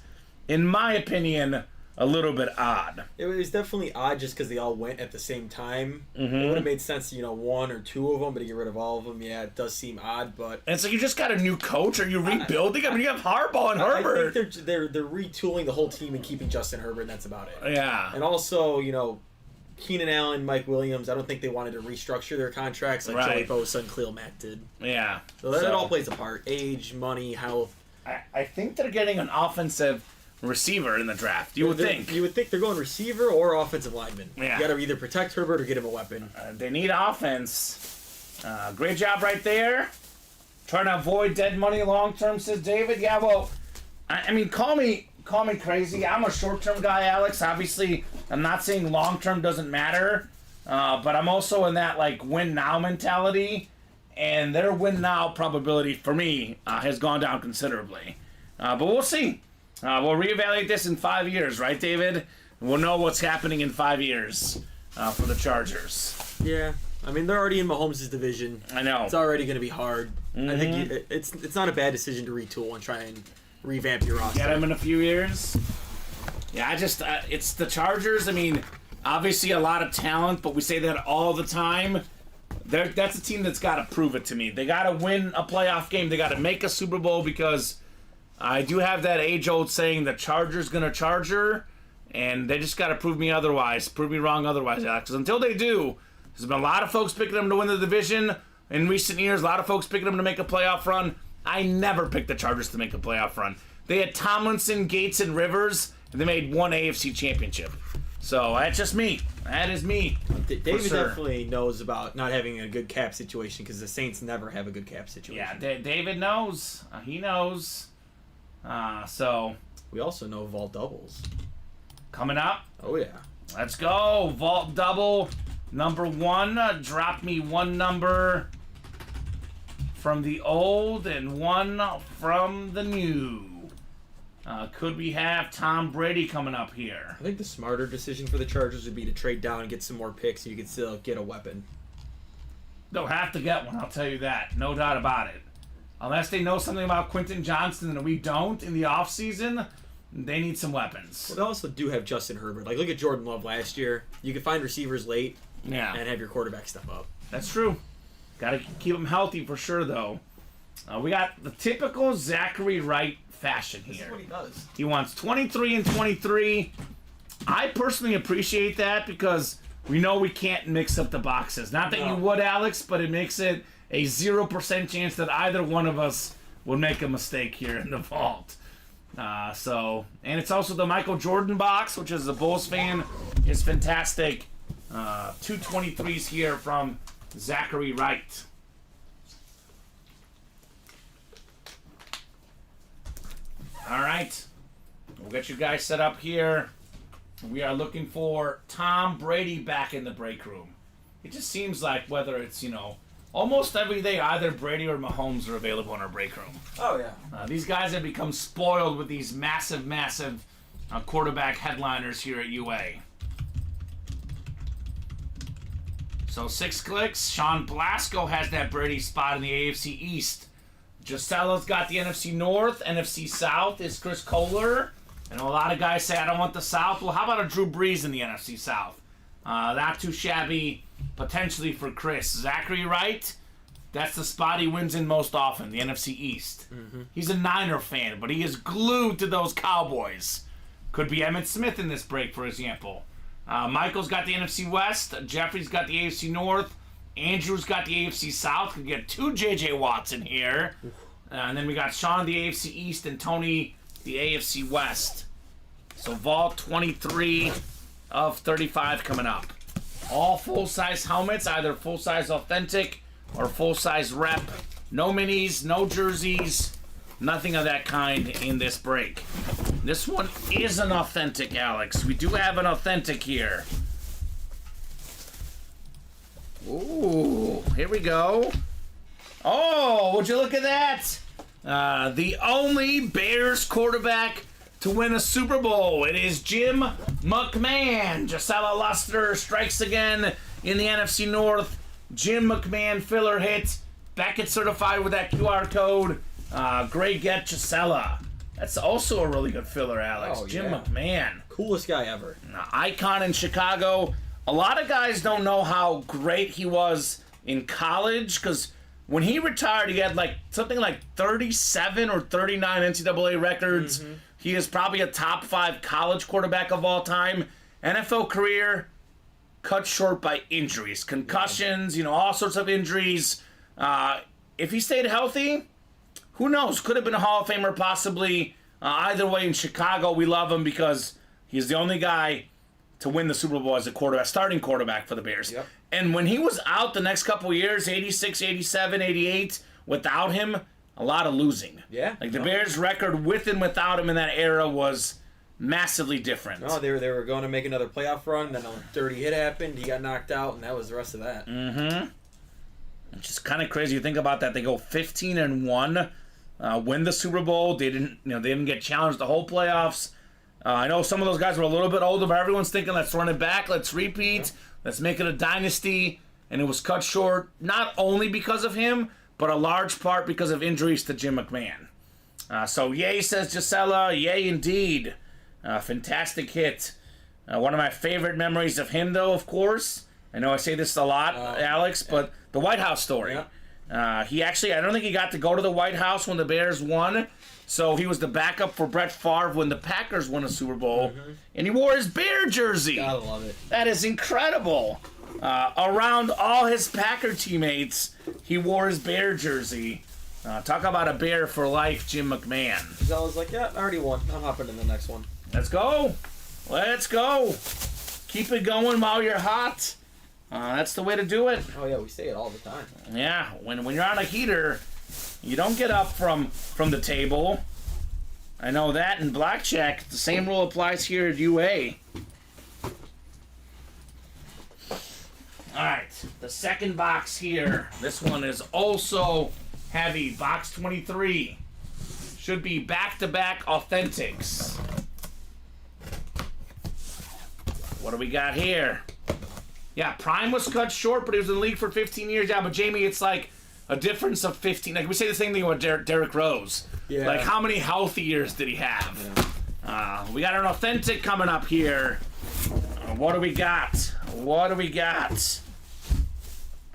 in my opinion, a little bit odd. It was definitely odd just because they all went at the same time. It would have made sense to, one or two of them, but to get rid of all of them, yeah, it does seem odd. But And so you just got a new coach? Are you rebuilding? I mean, you have Harbaugh and Herbert. I think they're retooling the whole team and keeping Justin Herbert, and that's about it. Yeah. And also, Keenan Allen, Mike Williams, I don't think they wanted to restructure their contracts like Right. Joey Bosa and Khalil Mack did. Yeah. So that all plays a part. Age, money, health. I think they're getting an offensive receiver in the draft. You would think. You would think they're going receiver or offensive lineman. Yeah. You got to either protect Herbert or get him a weapon. They need offense. Great job right there. Trying to avoid dead money long term, says David. Yeah, well, I mean, call me crazy. I'm a short term guy, Alex. Obviously, I'm not saying long term doesn't matter, but I'm also in that win now mentality, and their win now probability for me has gone down considerably. But we'll see. We'll reevaluate this in 5 years, right, David? We'll know what's happening in 5 years for the Chargers. Yeah. I mean, they're already in Mahomes' division. I know. It's already going to be hard. I think it's not a bad decision to retool and try and revamp your roster. Get him in a few years. Yeah, it's the Chargers. I mean, obviously a lot of talent, but we say that all the time. That's a team that's got to prove it to me. They got to win a playoff game. They got to make a Super Bowl because I do have that age-old saying, the Charger's going to Charger, and they just got to prove me otherwise. Prove me wrong otherwise, Alex. Because until they do, there's been a lot of folks picking them to win the division in recent years. A lot of folks picking them to make a playoff run. I never picked the Chargers to make a playoff run. They had Tomlinson, Gates, and Rivers, and they made one AFC championship. So that's just me. That is me. David definitely knows about not having a good cap situation because the Saints never have a good cap situation. Yeah, David knows. He knows. So we also know vault doubles. Coming up. Oh, yeah. Let's go. Vault double. Number 1. Drop me one number from the old and one from the new. Could we have Tom Brady coming up here? I think the smarter decision for the Chargers would be to trade down and get some more picks so you could still get a weapon. They'll have to get one, I'll tell you that. No doubt about it. Unless they know something about Quentin Johnston and we don't in the offseason, they need some weapons. Well, they also do have Justin Herbert. Look at Jordan Love last year. You can find receivers late and have your quarterback step up. That's true. Got to keep them healthy for sure, though. We got the typical Zachary Wright fashion here. This is what he does. He wants 23 and 23. I personally appreciate that because we know we can't mix up the boxes. Not that you would, Alex, but it makes it a 0% chance that either one of us would make a mistake here in the vault. And it's also the Michael Jordan box, which as a Bulls fan is fantastic. 2 23s here from Zachary Wright. All right, we'll get you guys set up here. We are looking for Tom Brady back in the break room. It just seems like whether it's, almost every day either Brady or Mahomes are available in our break room. Oh, yeah. These guys have become spoiled with these massive quarterback headliners here at UA. So 6 clicks. Sean Blasco has that Brady spot in the AFC East. Gisela's got the NFC North. NFC South is Chris Kohler. I know a lot of guys say, I don't want the South. Well, how about a Drew Brees in the NFC South? Not too shabby, potentially for Chris. Zachary Wright, that's the spot he wins in most often, the NFC East. He's a Niner fan, but he is glued to those Cowboys. Could be Emmitt Smith in this break, for example. Michael's got the NFC West. Jeffrey's got the AFC North. Andrew's got the AFC South. Could get 2 J.J. Watts in here. And then we got Sean, the AFC East, and Tony, the AFC West. So Vault 23 of 35 coming up. All full-size helmets, either full-size authentic or full-size rep. No minis, no jerseys, nothing of that kind in this break. This one is an authentic, Alex. We do have an authentic here. Ooh, here we go. Oh, would you look at that? The only Bears quarterback to win a Super Bowl. It is Jim McMahon. Gisela Luster strikes again in the NFC North. Jim McMahon filler hit. Beckett certified with that QR code. Great get, Gisela. That's also a really good filler, Alex. Oh, Jim yeah. McMahon. Coolest guy ever. Icon in Chicago. A lot of guys don't know how great he was in college because when he retired, he had something like 37 or 39 NCAA records. He is probably a top 5 college quarterback of all time. NFL career cut short by injuries, concussions, all sorts of injuries. If he stayed healthy, who knows? Could have been a Hall of Famer possibly. Either way, in Chicago, we love him because he's the only guy to win the Super Bowl as a quarterback, starting quarterback for the Bears. Yep. And when he was out the next couple of years, 86, 87, 88, without him, a lot of losing. Yeah. The Bears' record with and without him in that era was massily different. No, they were going to make another playoff run, then a dirty hit happened, he got knocked out, and that was the rest of that. Which is kind of crazy. You think about that. They go 15-1, win the Super Bowl. They didn't get challenged the whole playoffs. I know some of those guys were a little bit older, but everyone's thinking, let's run it back, let's repeat, let's make it a dynasty. And it was cut short, not only because of him, but a large part because of injuries to Jim McMahon. So yay, says Gisela. Yay, indeed. Fantastic hit. One of my favorite memories of him, though, of course. I know I say this a lot, Alex, but the White House story. He actually, I don't think he got to go to the White House when the Bears won. So he was the backup for Brett Favre when the Packers won a Super Bowl. And he wore his Bear jersey. Gotta love it. That is incredible. Around all his Packer teammates, he wore his Bear jersey. Talk about a Bear for life, Jim McMahon. I was like, yeah, I already won. I'm hopping to the next one. Let's go. Let's go. Keep it going while you're hot. That's the way to do it. Oh, yeah, we say it all the time. Yeah, when you're on a heater, you don't get up from the table. I know that in blackjack. The same rule applies here at UA. Alright, the second box here. This one is also heavy. Box 23. Should be back-to-back authentics. What do we got here? Yeah, Prime was cut short, but he was in the league for 15 years. Yeah, but Jamie, it's like a difference of 15. Like we say the same thing about Derrick Rose. Yeah. Like how many healthy years did he have? Yeah. We got an authentic coming up here. What do we got? What do we got?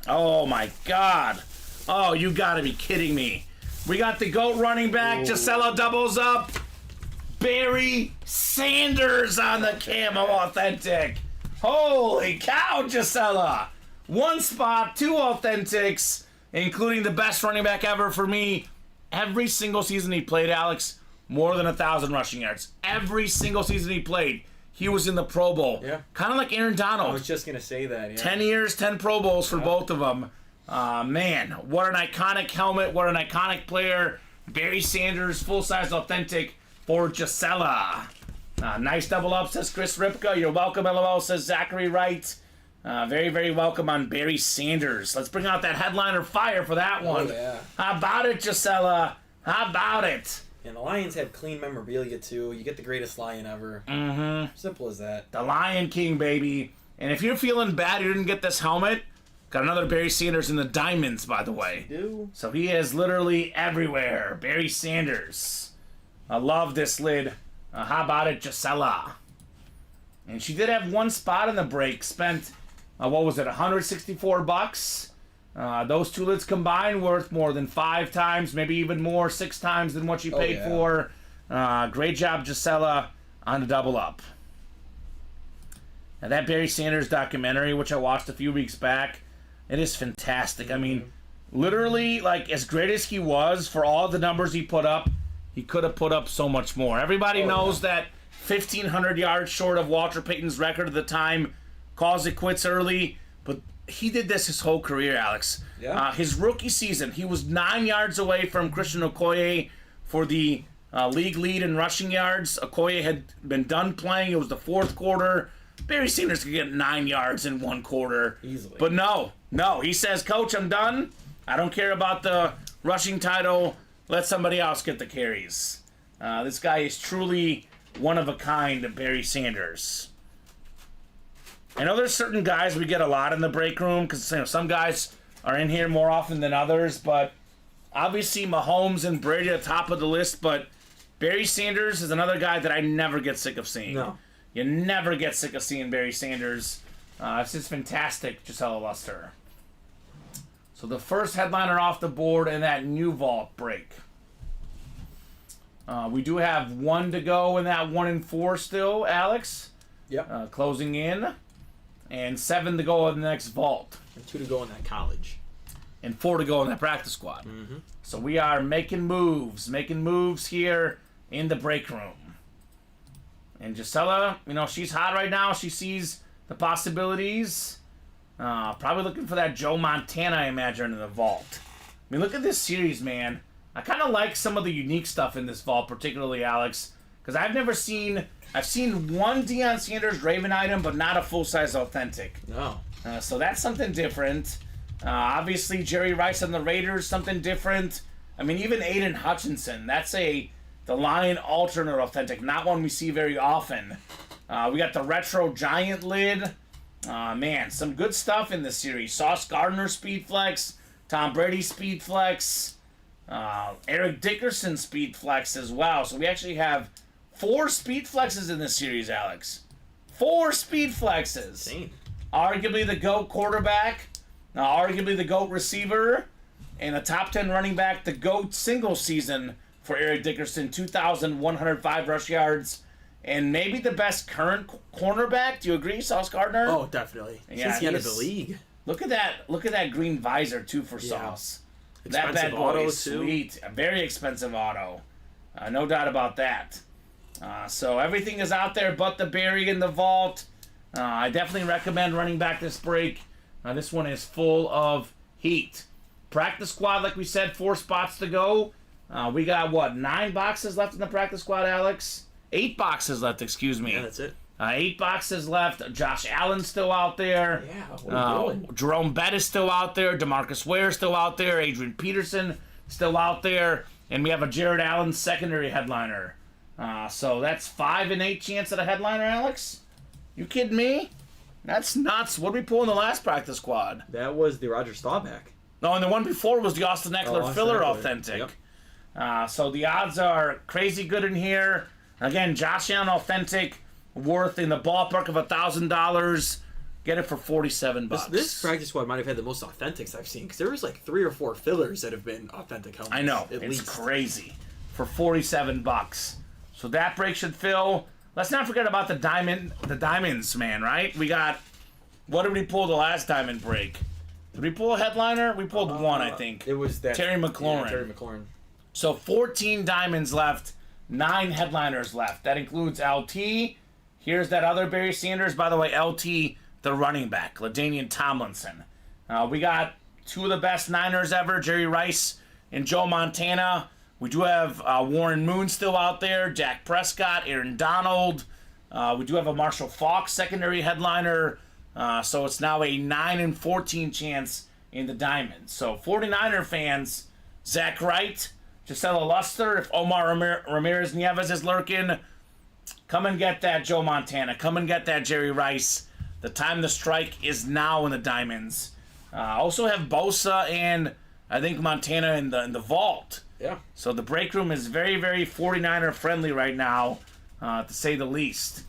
Oh my God. Oh, you gotta be kidding me. We got the GOAT running back. Gisela doubles up. Barry Sanders on the camo authentic. Holy cow, Gisela. One spot, 2 authentics, including the best running back ever for me. Every single season he played, Alex, more than 1,000 rushing yards. Every single season he played, he was in the Pro Bowl. Yeah. Kind of like Aaron Donald. I was just going to say that, yeah. 10 years, 10 Pro Bowls for both of them. Man, what an iconic helmet. What an iconic player. Barry Sanders, full-size authentic for Gisela. Nice double up, says Chris Ripka. You're welcome, LOL, says Zachary Wright. Very, very welcome on Barry Sanders. Let's bring out that headliner fire for that one. Oh, yeah. How about it, Gisela? How about it? And the Lions had clean memorabilia, too. You get the greatest Lion ever. Simple as that. The Lion King, baby. And if you're feeling bad you didn't get this helmet, got another Barry Sanders in the diamonds, by the way. Do. So he is literally everywhere. Barry Sanders. I love this lid. How about it, Gisela? And she did have one spot in the break. Spent, what was it, $164? Those two lids combined worth more than 5 times, maybe even more, 6 times than what she paid for. Great job, Gisela, on the double up. Now that Barry Sanders documentary, which I watched a few weeks back, it is fantastic. I mean, literally, like, as great as he was, for all the numbers he put up, he could have put up so much more. Everybody knows that 1,500 yards short of Walter Payton's record at the time, calls it quits early, but he did this his whole career, Alex. Yeah. His rookie season, he was 9 yards away from Christian Okoye for the league lead in rushing yards. Okoye had been done playing. It was the fourth quarter. Barry Sanders could get 9 yards in one quarter. Easily. But no. He says, Coach, I'm done. I don't care about the rushing title. Let somebody else get the carries. This guy is truly one of a kind, Barry Sanders. I know there's certain guys we get a lot in the break room because some guys are in here more often than others, but obviously Mahomes and Brady are top of the list, but Barry Sanders is another guy that I never get sick of seeing. No. You never get sick of seeing Barry Sanders. It's just fantastic, Gisela Luster. So the first headliner off the board in that new vault break. We do have 1 to go in that 1 and 4 still, Alex. Yep. Closing in. And 7 to go in the next vault. And 2 to go in that college. And 4 to go in that practice squad. So we are making moves here in the break room. And Gisela, she's hot right now. She sees the possibilities. Probably looking for that Joe Montana, I imagine, in the vault. I mean, look at this series, man. I kind of like some of the unique stuff in this vault, particularly, Alex. Because I've seen one Deion Sanders Raven item, but not a full-size authentic. No. So that's something different. Obviously, Jerry Rice on the Raiders, something different. I mean, even Aiden Hutchinson, that's the Lion alternate authentic, not one we see very often. We got the retro Giant lid. Man, some good stuff in this series. Sauce Gardner Speed Flex, Tom Brady Speed Flex, Eric Dickerson Speed Flex as well. So we actually have 4 Speed Flexes in this series, Alex. 4 Speed Flexes. Insane. Arguably the GOAT quarterback, arguably the GOAT receiver, and a top 10 running back, the GOAT single season for Eric Dickerson, 2,105 rush yards, and maybe the best current cornerback. Do you agree, Sauce Gardner? Oh, definitely. Yeah, Since the end of the league. Look at that green visor, too, for Yeah. Sauce. That Expensive bad boy auto, is too. sweet. A very expensive auto. No doubt about that. So everything is out there but the Barry in the vault. I definitely recommend running back this break. This one is full of heat. Practice squad, like we said, 4 spots to go. We got, 9 boxes left in the practice squad, Alex? 8 boxes left, excuse me. Yeah, that's it. 8 boxes left. Josh Allen's still out there. Yeah, what are you doing? Jerome Bettis still out there. DeMarcus Ware still out there. Adrian Peterson still out there. And we have a Jared Allen secondary headliner. So that's 5 and 8 chance at a headliner, Alex? You kidding me? That's nuts. What did we pull in the last practice squad? That was the Roger Staubach. No, and the one before was the Austin Eckler Austin filler Eckler. authentic. Yep. So the odds are crazy good in here. Again, Josh Allen authentic, worth in the ballpark of $1,000. Get it for $47. This practice squad might have had the most authentics I've seen because there was like 3 or 4 fillers that have been authentic helmets. I know, at it's least. crazy for $47. So that break should fill. Let's not forget about the diamonds, man. Right? We got. What did we pull the last diamond break? Did we pull a headliner? We pulled one, I think. It was that Terry McLaurin. Yeah, Terry McLaurin. So 14 diamonds left, 9 headliners left. That includes LT. Here's that other Barry Sanders. By the way, LT, the running back, LaDainian Tomlinson. We got 2 of the best Niners ever, Jerry Rice and Joe Montana. We do have Warren Moon still out there, Dak Prescott, Aaron Donald. We do have a Marshall Faulk secondary headliner. So it's now a 9 and 14 chance in the diamonds. So 49er fans, Zach Wright, Gisela Luster, if Omar Ramirez Nieves is lurking, come and get that Joe Montana. Come and get that Jerry Rice. The time to strike is now in the diamonds. Also have Bosa and I think Montana in the vault. Yeah. So the break room is very, very 49er friendly right now, to say the least.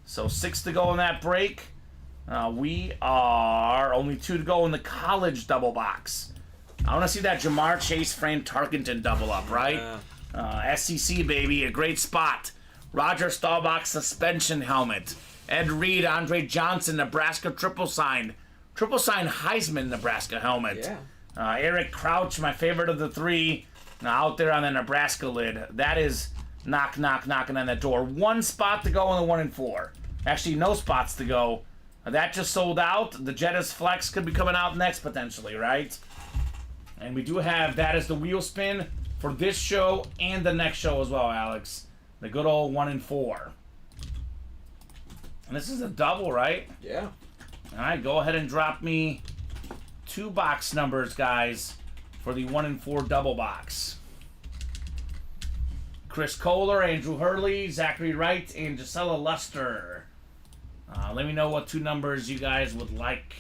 So 6 to go in that break. We are only 2 to go in the college double box. I want to see that Jamar Chase, Fran Tarkenton double up, right? SEC, baby, a great spot. Roger Staubach suspension helmet. Ed Reed, Andre Johnson, Nebraska triple sign Heisman Nebraska helmet. Yeah. Eric Crouch, my favorite of the 3, out there on the Nebraska lid. That is knocking on that door. 1 spot to go in the 1 and 4. Actually, no spots to go. That just sold out. The Jettas Flex could be coming out next potentially, right? And we do have that as the wheel spin for this show and the next show as well, Alex. The good old 1 and 4. And this is a double, right? Yeah. All right, go ahead and drop me 2 box numbers, guys, for the 1 and 4 double box. Chris Kohler, Andrew Hurley, Zachary Wright, and Gisela Luster. Let me know what 2 numbers you guys would like.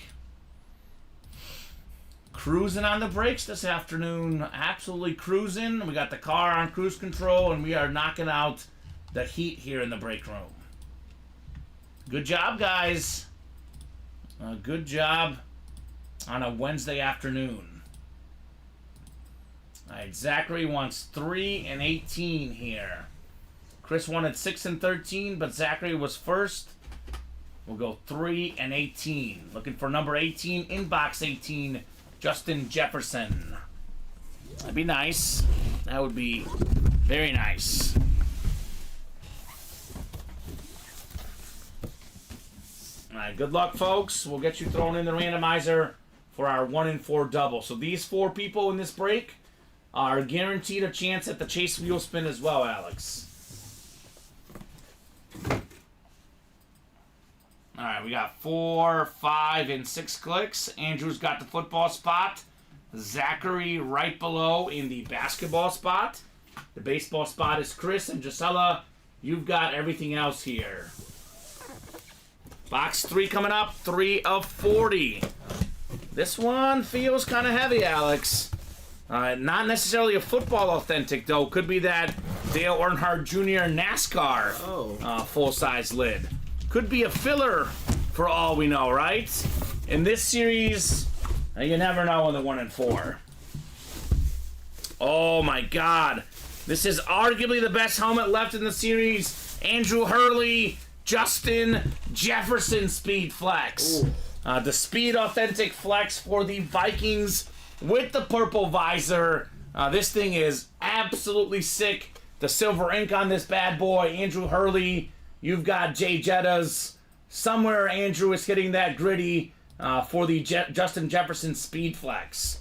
Cruising on the brakes this afternoon. Absolutely cruising. We got the car on cruise control, and we are knocking out the heat here in the break room. Good job, guys. Good job on a Wednesday afternoon. All right, Zachary wants 3 and 18 here. Chris wanted 6 and 13, but Zachary was first. We'll go 3 and 18. Looking for number 18, in box 18, Justin Jefferson. That'd be nice. That would be very nice. All right, good luck, folks. We'll get you thrown in the randomizer for our 1 and 4 double. So these 4 people in this break are guaranteed a chance at the Chase wheel spin as well, Alex. All right, we got 4, 5, and 6 clicks. Andrew's got the football spot. Zachary right below in the basketball spot. The baseball spot is Chris, and Gisela, you've got everything else here. Box 3 coming up, 3 of 40. This one feels kind of heavy, Alex. Not necessarily a football authentic, though. Could be that Dale Earnhardt Jr. NASCAR full-size lid. Could be a filler for all we know, right? In this series, you never know in the 1 and 4. Oh my God. This is arguably the best helmet left in the series. Andrew Hurley, Justin Jefferson Speed Flex. The Speed Authentic Flex for the Vikings with the purple visor. This thing is absolutely sick. The silver ink on this bad boy. Andrew Hurley. You've got Jay Jettas. Somewhere Andrew is hitting that gritty for the Justin Jefferson Speed Flex.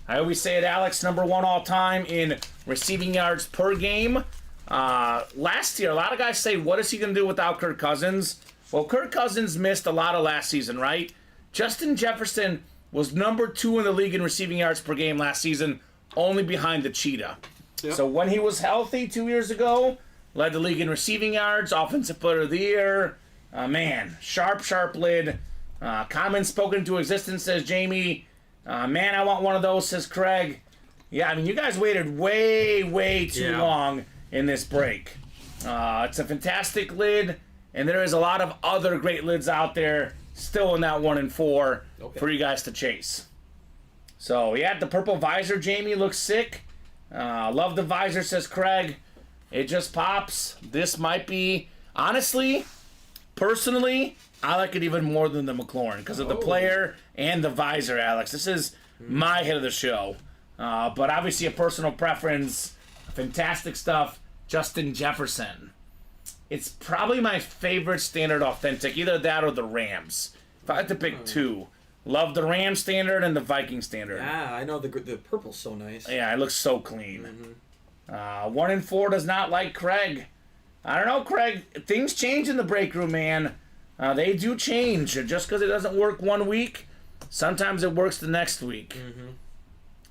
I always say it, Alex, number 1 all time in receiving yards per game. Last year, a lot of guys say, what is he going to do without Kirk Cousins? Well, Kirk Cousins missed a lot of last season, right? Justin Jefferson was number 2 in the league in receiving yards per game last season, only behind the Cheetah. Yep. So when he was healthy 2 years ago, led the league in receiving yards, offensive player of the year. Man, sharp lid. Kamen spoken to existence, says Jamie. Man, I want one of those, says Craig. Yeah, I mean, you guys waited way too long in this break. It's a fantastic lid, and there is a lot of other great lids out there still in that 1 and 4 for you guys to chase. So, yeah, the purple visor, Jamie, looks sick. Love the visor, says Craig. It just pops. This might be, honestly, personally, I like it even more than the McLaurin because of the player and the visor, Alex. This is my hit of the show. But obviously a personal preference. Fantastic stuff. Justin Jefferson. It's probably my favorite standard authentic. Either that or the Rams. If I had to pick 2. Love the Ram standard and the Viking standard. Yeah, I know the purple's so nice. Yeah, it looks so clean. 1 and 4 does not like Craig. I don't know, Craig. Things change in the break room, man. They do change. Just because it doesn't work 1 week, sometimes it works the next week.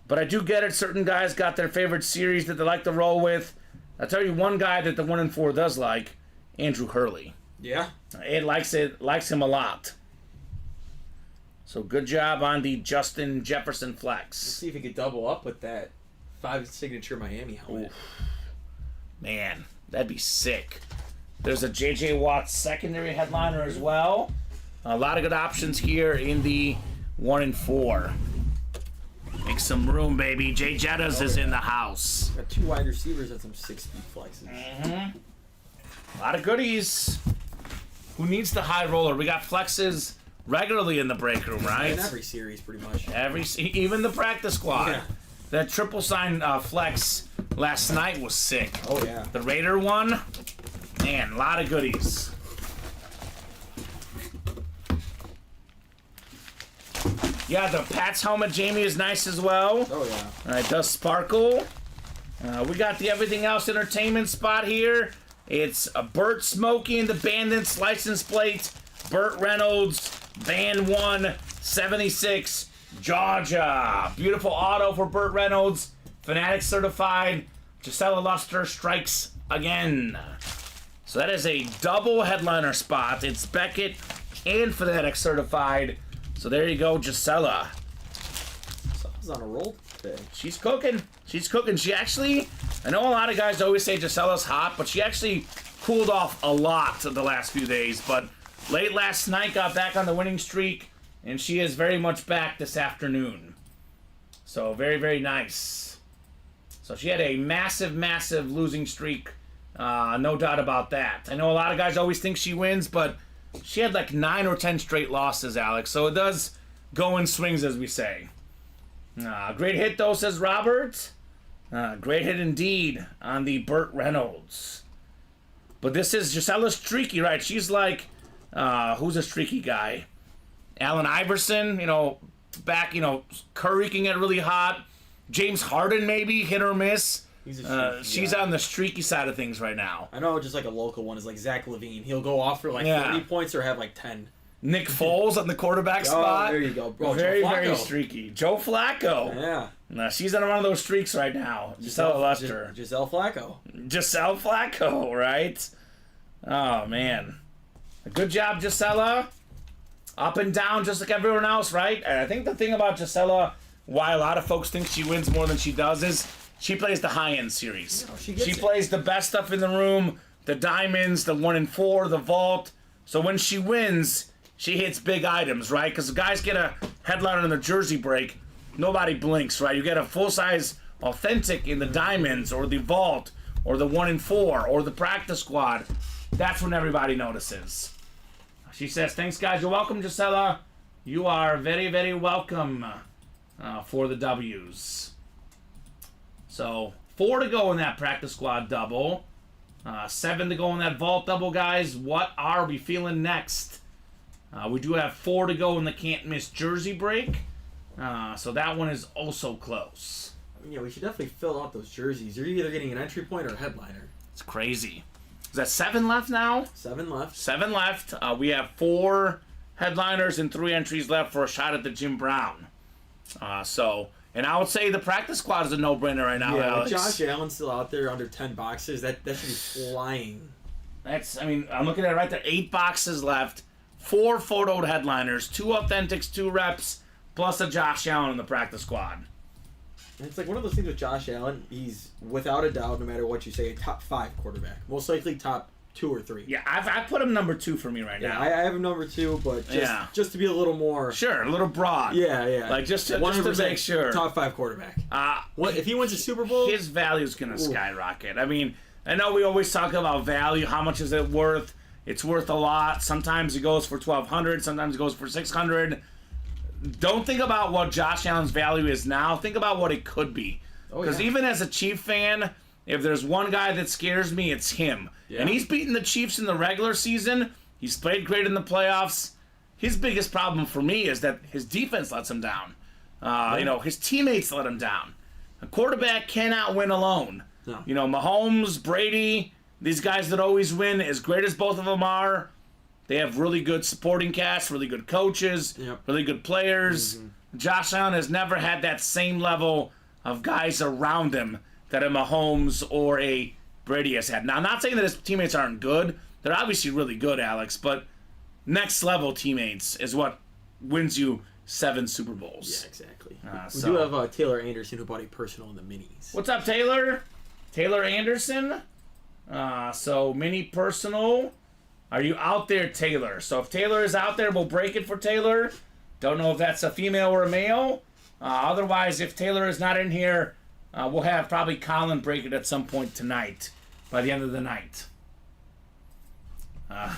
But I do get it. Certain guys got their favorite series that they like to roll with. I'll tell you one guy that the 1 and 4 does like, Andrew Hurley. Yeah. It likes him a lot. So good job on the Justin Jefferson Flex. Let's see if he could double up with that 5 signature Miami helmet. Man, that'd be sick. There's a J.J. Watt secondary headliner as well. A lot of good options here in the 1 and 4. Make some room, baby. Jay Jettas is in the house. Got 2 wide receivers and some 6-speed flexes. A lot of goodies. Who needs the high roller? We got flexes regularly in the break room, right? In every series, pretty much. Even the practice squad. Yeah. That triple sign flex last night was sick. Oh, yeah. The Raider one, man, a lot of goodies. Yeah, the Pat's helmet, Jamie, is nice as well. Oh, yeah. It does sparkle. We got the Everything Else Entertainment spot here. It's Burt Smokey and the Bandits license plate. Burt Reynolds, Band 1, 76, Georgia. Beautiful auto for Burt Reynolds. Fanatic certified. Gisela Luster strikes again. So that is a double headliner spot. It's Beckett and Fanatic certified. So there you go, Gisela. Something's on a roll today. She's cooking. She's cooking. She actually, I know a lot of guys always say Gisela's hot, but she actually cooled off a lot the last few days. But late last night, got back on the winning streak, and she is very much back this afternoon. So very, very nice. So she had a massive, massive losing streak. No doubt about that. I know a lot of guys always think she wins, but she had like 9 or 10 straight losses, Alex. So it does go in swings, as we say. Great hit, though, says Robert. Great hit indeed on the Burt Reynolds. But this is Gisela streaky, right? She's like, who's a streaky guy? Allen Iverson, back, Curry can get really hot. James Harden, maybe, hit or miss. He's a she's guy. on the streaky side of things right now. I know just like a local one is like Zach LaVine. He'll go off for like 30 points or have like 10. Nick Foles on the quarterback spot. Oh, there you go. Bro, very, Joe Flacco. very streaky. Joe Flacco. Yeah. She's on one of those streaks right now. Gisela Luster. Giselle Flacco. Giselle Flacco, right? Oh, man. Good job, Gisela. Up and down just like everyone else, right? And I think the thing about Gisela, why a lot of folks think she wins more than she does, is she plays the high-end series. She plays the best stuff in the room, the diamonds, the 1 and 4, the vault. So when she wins, she hits big items, right? Because the guys get a headliner in the jersey break, nobody blinks, right? You get a full-size authentic in the diamonds or the vault or the 1 and 4 or the practice squad. That's when everybody notices. She says, thanks, guys. You're welcome, Gisela. You are very, very welcome for the W's. So 4 to go in that practice squad double. 7 to go in that vault double, guys. What are we feeling next? We do have 4 to go in the can't miss jersey break. So that one is also close. Yeah, we should definitely fill out those jerseys. You're either getting an entry point or a headliner. It's crazy. Is that 7 left now? 7 left. 7 left. We have 4 headliners and 3 entries left for a shot at the Jim Brown. And I would say the practice squad is a no-brainer right now, Alex. With Josh Allen still out there under 10 boxes, that should be flying. I'm looking at it right there. 8 boxes left. 4 photoed headliners, 2 authentics, 2 reps, plus a Josh Allen in the practice squad. And it's like one of those things with Josh Allen. He's, without a doubt, no matter what you say, a top 5 quarterback. Most likely top 2 or 3. Yeah, I've put him number 2 for me right now. I have him number 2, but just to be a little more... Sure, a little broad. Yeah. Like, just to make sure. Top 5 quarterback. If he wins a Super Bowl... His value's going to skyrocket. I mean, I know we always talk about value. How much is it worth? It's worth a lot. Sometimes it goes for $1,200. Sometimes it goes for $600. Don't think about what Josh Allen's value is now. Think about what it could be. Because even as a Chief fan, if there's one guy that scares me, it's him. Yeah. And he's beaten the Chiefs in the regular season. He's played great in the playoffs. His biggest problem for me is that his defense lets him down. His teammates let him down. A quarterback cannot win alone. No. Mahomes, Brady, these guys that always win, as great as both of them are, they have really good supporting cast, really good coaches, really good players. Mm-hmm. Josh Allen has never had that same level of guys around him that a Mahomes or a Brady has had. Now, I'm not saying that his teammates aren't good. They're obviously really good, Alex, but next level teammates is what wins you 7 Super Bowls. Yeah, exactly. We do have Taylor Anderson who bought a personal in the minis. What's up, Taylor? Taylor Anderson? So mini personal. Are you out there, Taylor? So if Taylor is out there, we'll break it for Taylor. Don't know if that's a female or a male. Otherwise, if Taylor is not in here, we'll have probably Colin break it at some point tonight, by the end of the night.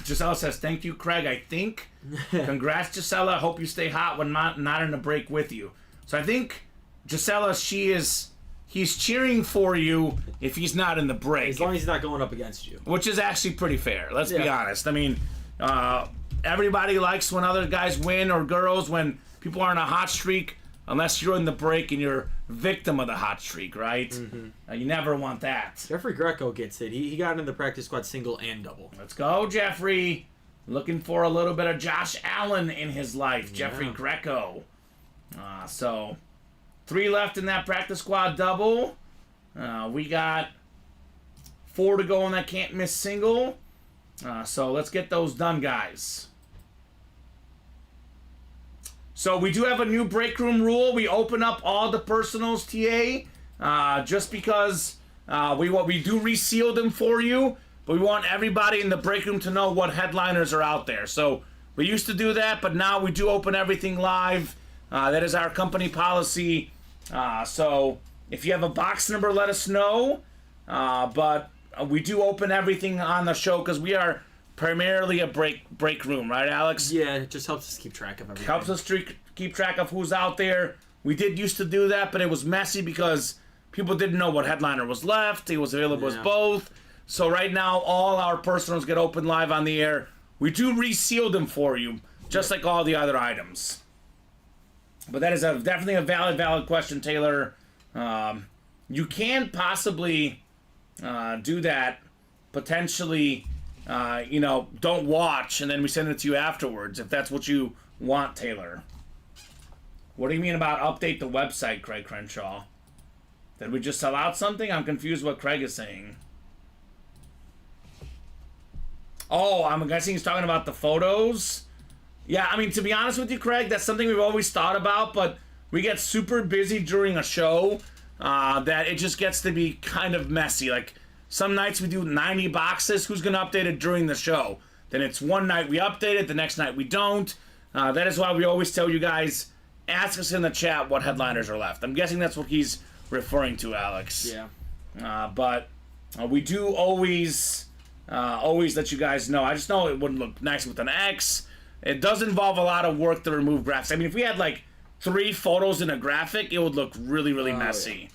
Gisela says, thank you, Craig, I think. Congrats, Gisela. Hope you stay hot when not in the break with you. So I think, Gisela, he's cheering for you if he's not in the break. As long as he's not going up against you. Which is actually pretty fair, let's be honest. I mean, everybody likes when other guys win, or girls, when people are on a hot streak, unless you're in the break and you're victim of the hot streak, right? Mm-hmm. You never want that. Jeffrey Greco gets it. He got into the practice squad single and double. Let's go, Jeffrey. Looking for a little bit of Josh Allen in his life. Jeffrey Greco. So 3 left in that practice squad double. We got 4 to go on that can't miss single. So let's get those done, guys. So we do have a new break room rule. We open up all the personals, TA, just because we do reseal them for you, but we want everybody in the break room to know what headliners are out there. So we used to do that, but now we do open everything live. That is our company policy. So if you have a box number, let us know. But we do open everything on the show because we are primarily a break room, right, Alex? Yeah, it just helps us keep track of everything. Helps us keep track of who's out there. We did used to do that, but it was messy because people didn't know what headliner was left. It was available as both. So right now, all our personals get open live on the air. We do reseal them for you, just like all the other items. But that is definitely a valid question, Taylor. You can possibly do that, potentially. Don't watch, and then we send it to you afterwards, if that's what you want, Taylor. What do you mean about update the website, Craig Crenshaw? Did we just sell out something? I'm confused what Craig is saying. Oh, I'm guessing he's talking about the photos? Yeah, I mean, to be honest with you, Craig, that's something we've always thought about, but we get super busy during a show that it just gets to be kind of messy. Like, some nights we do 90 boxes. Who's going to update it during the show? Then it's one night we update it, the next night we don't. That is why we always tell you guys, ask us in the chat what headliners are left. I'm guessing that's what he's referring to, Alex. Yeah. But we do always let you guys know. I just know it wouldn't look nice with an X. It does involve a lot of work to remove graphics. I mean, if we had like 3 photos in a graphic, it would look really, really messy.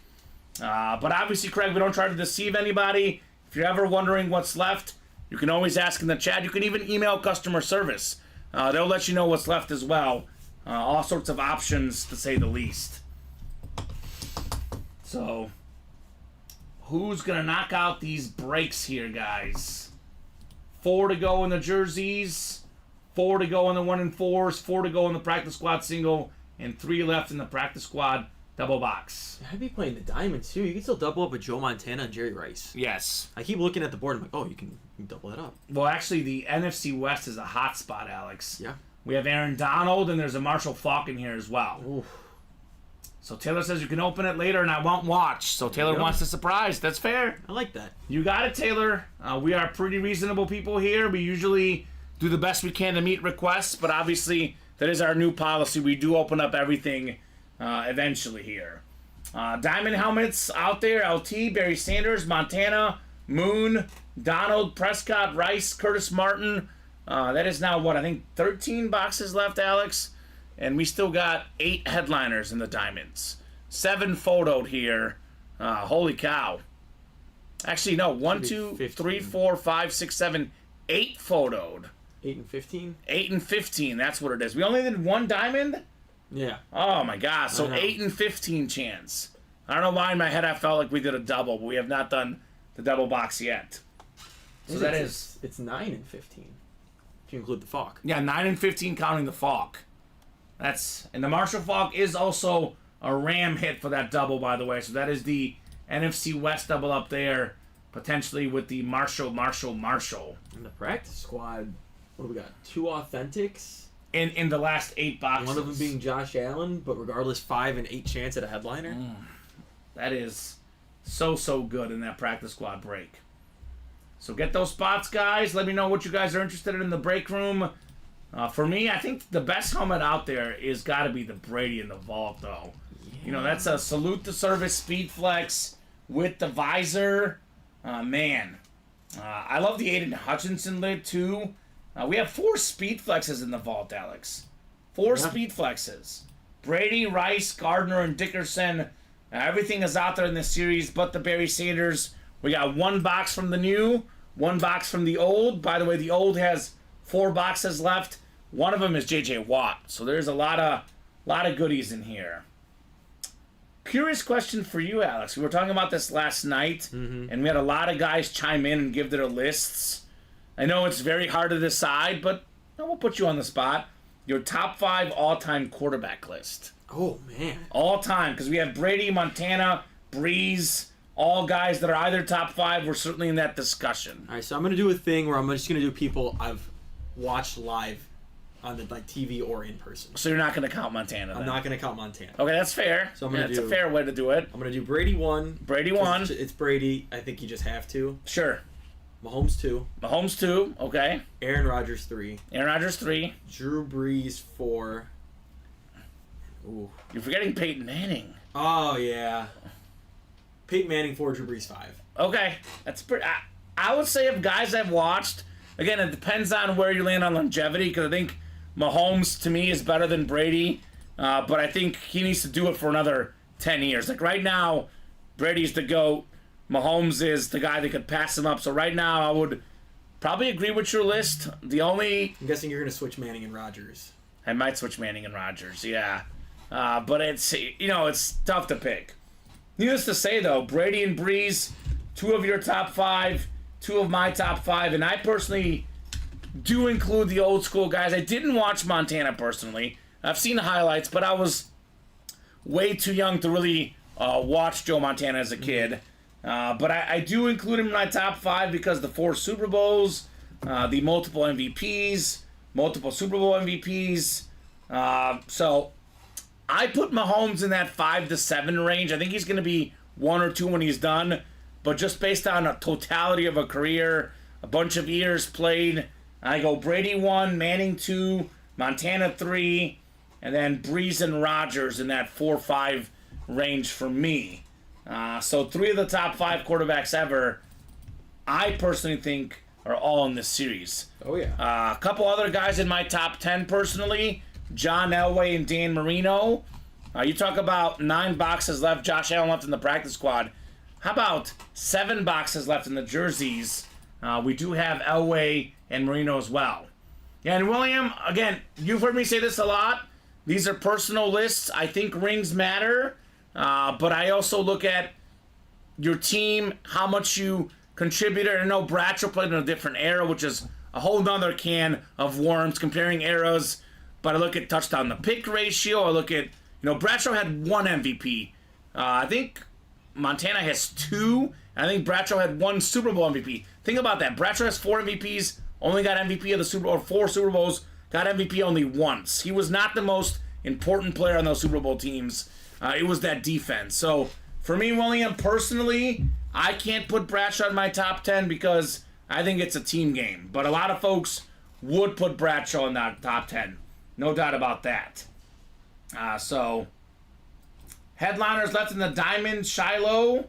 Yeah. But obviously, Craig, we don't try to deceive anybody. If you're ever wondering what's left, you can always ask in the chat. You can even email customer service. They'll let you know what's left as well. All sorts of options, to say the least. So, who's going to knock out these breaks here, guys? 4 to go in the jerseys, 4 to go in the 1 and 4s, 4 to go in the practice squad single, and 3 left in the practice squad double box. I'd be playing the diamonds too. You can still double up with Joe Montana and Jerry Rice. Yes. I keep looking at the board. I'm like, oh, you can double that up. Well, actually, the NFC West is a hot spot, Alex. Yeah. We have Aaron Donald, and there's a Marshall Faulk in here as well. Oof. So Taylor says you can open it later, and I won't watch. So Taylor wants to surprise. That's fair. I like that. You got it, Taylor. We are pretty reasonable people here. We usually do the best we can to meet requests, but obviously that is our new policy. We do open up everything eventually here. Diamond helmets out there. LT, Barry Sanders, Montana, Moon, Donald, Prescott, Rice, Curtis Martin. That is now, I think 13 boxes left, Alex. And we still got 8 headliners in the diamonds. 7 photoed here. Holy cow. Actually, no. 1, 2, 3, 4, 5, 6, 7, 8 photoed. 8 and 15? 8 and 15. That's what it is. We only did 1 diamond? Yeah. Oh, my gosh. So 8 and 15 chance. I don't know why in my head I felt like we did a double, but we have not done the double box yet. So that is... It's 9 and 15. If you include the Falk. Yeah, 9 and 15 counting the Falk. And the Marshall Faulk is also a Ram hit for that double, by the way. So that is the NFC West double up there, potentially with the Marshall. In the practice squad, what do we got? 2 authentics. In the last 8 boxes. One of them being Josh Allen, but regardless, 5 and 8 chance at a headliner. That is so good in that practice squad break. So get those spots, guys. Let me know what you guys are interested in the break room. For me, I think the best helmet out there is got to be the Brady in the Vault, though. Yeah. You know, that's a Salute the Service Speed Flex with the visor. Man. I love the Aiden Hutchinson lid, too. We have 4 Speed Flexes in the Vault, Alex. 4 Speed Flexes. Brady, Rice, Gardner, and Dickerson. Everything is out there in this series but the Barry Sanders. We got 1 box from the new, 1 box from the old. By the way, the old has 4 boxes left. One of them is J.J. Watt. So there's a lot of goodies in here. Curious question for you, Alex. We were talking about this last night, and we had a lot of guys chime in and give their lists. I know it's very hard to decide, but we'll put you on the spot. Your top 5 all-time quarterback list. Oh, man. All-time, because we have Brady, Montana, Breeze, all guys that are either top 5 or certainly in that discussion. All right, so I'm going to do a thing where I'm just going to do people I've watched live on the TV or in person. So you're not going to count Montana, then? I'm not going to count Montana. Okay, that's fair. So I'm gonna It's a fair way to do it. I'm going to do Brady 1. Brady 1. It's Brady. I think you just have to. Sure. Mahomes 2. Mahomes 2. Okay. Aaron Rodgers 3. Aaron Rodgers 3. Drew Brees 4. Ooh. You're forgetting Peyton Manning. Oh, yeah. Peyton Manning 4, Drew Brees 5. Okay. That's pretty... I would say of guys I've watched, again, it depends on where you land on longevity, because I think Mahomes, to me, is better than Brady, but I think he needs to do it for another 10 years. Like, right now, Brady's the GOAT. Mahomes is the guy that could pass him up. So right now, I would probably agree with your list. I'm guessing you're going to switch Manning and Rodgers. I might switch Manning and Rodgers, yeah. But it's, it's tough to pick. Needless to say, though, Brady and Breeze, 2 of your top 5, 2 of my top 5, and I personally do include the old school guys. I didn't watch Montana personally. I've seen the highlights, but I was way too young to really watch Joe Montana as a kid. But I do include him in my top 5 because the 4 Super Bowls, the multiple MVPs, multiple Super Bowl MVPs. So I put Mahomes in that 5 to 7 range. I think he's going to be 1 or 2 when he's done. But just based on a totality of a career, a bunch of years played, I go Brady 1, Manning 2, Montana 3, and then Breeze and Rodgers in that 4-5 range for me. So 3 of the top 5 quarterbacks ever, I personally think, are all in this series. Oh, yeah. A couple other guys in my top 10 personally, John Elway and Dan Marino. You talk about 9 boxes left, Josh Allen left in the practice squad. How about 7 boxes left in the jerseys? We do have Elway and Marino as well. Yeah, and William, again, you've heard me say this a lot. These are personal lists. I think rings matter. But I also look at your team, how much you contributed. I know Bradshaw played in a different era, which is a whole nother can of worms comparing eras. But I look at touchdown to pick ratio. I look at, Bradshaw had 1 MVP. I think Montana has 2. And I think Bradshaw had 1 Super Bowl MVP. Think about that. Bradshaw has 4 MVPs, only got MVP of the Super Bowl, or 4 Super Bowls, got MVP only once. He was not the most important player on those Super Bowl teams. It was that defense. So, for me, William, personally, I can't put Bradshaw in my top 10 because I think it's a team game. But a lot of folks would put Bradshaw in that top 10. No doubt about that. So, headliners left in the Diamond, Shiloh.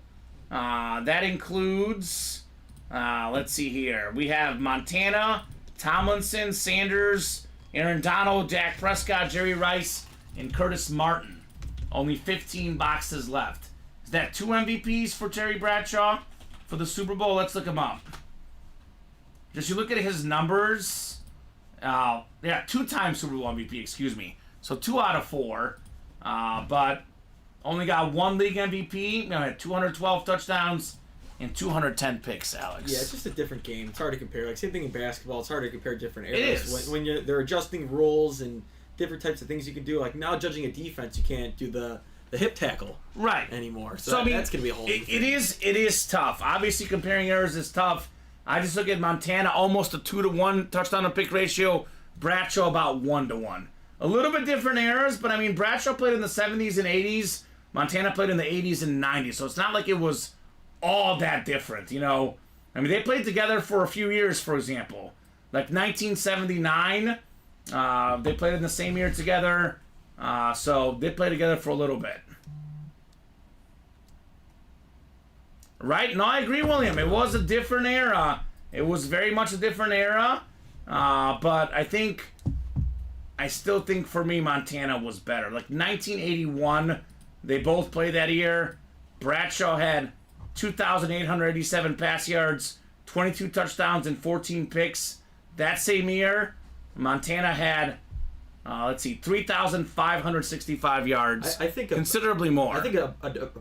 That includes, let's see here. We have Montana, Tomlinson, Sanders, Aaron Donald, Dak Prescott, Jerry Rice, and Curtis Martin. Only 15 boxes left. Is that 2 MVPs for Terry Bradshaw for the Super Bowl? Let's look him up. Just you look at his numbers. 2-time Super Bowl MVP, excuse me. So 2 out of 4. But only got 1 league MVP. Had 212 touchdowns and 210 picks, Alex. Yeah, it's just a different game. It's hard to compare. Like, same thing in basketball. It's hard to compare different eras. It is. When they're adjusting rules and different types of things you can do. Like, now judging a defense, you can't do the hip tackle anymore. So I mean, that's going to be a whole it is tough. Obviously, comparing eras is tough. I just look at Montana, almost a 2-to-1 touchdown to pick ratio. Bradshaw about 1-to-1. A little bit different eras, but I mean, Bradshaw played in the 70s and 80s. Montana played in the 80s and 90s. So it's not like it was all that different, I mean, they played together for a few years, for example. Like 1979, they played in the same year together. So they played together for a little bit. Right? No, I agree, William. It was a different era. It was very much a different era. But I still think for me, Montana was better. Like 1981, they both played that year. Bradshaw had 2,887 pass yards, 22 touchdowns, and 14 picks. That same year, Montana had, 3,565 yards. I think considerably more. I think a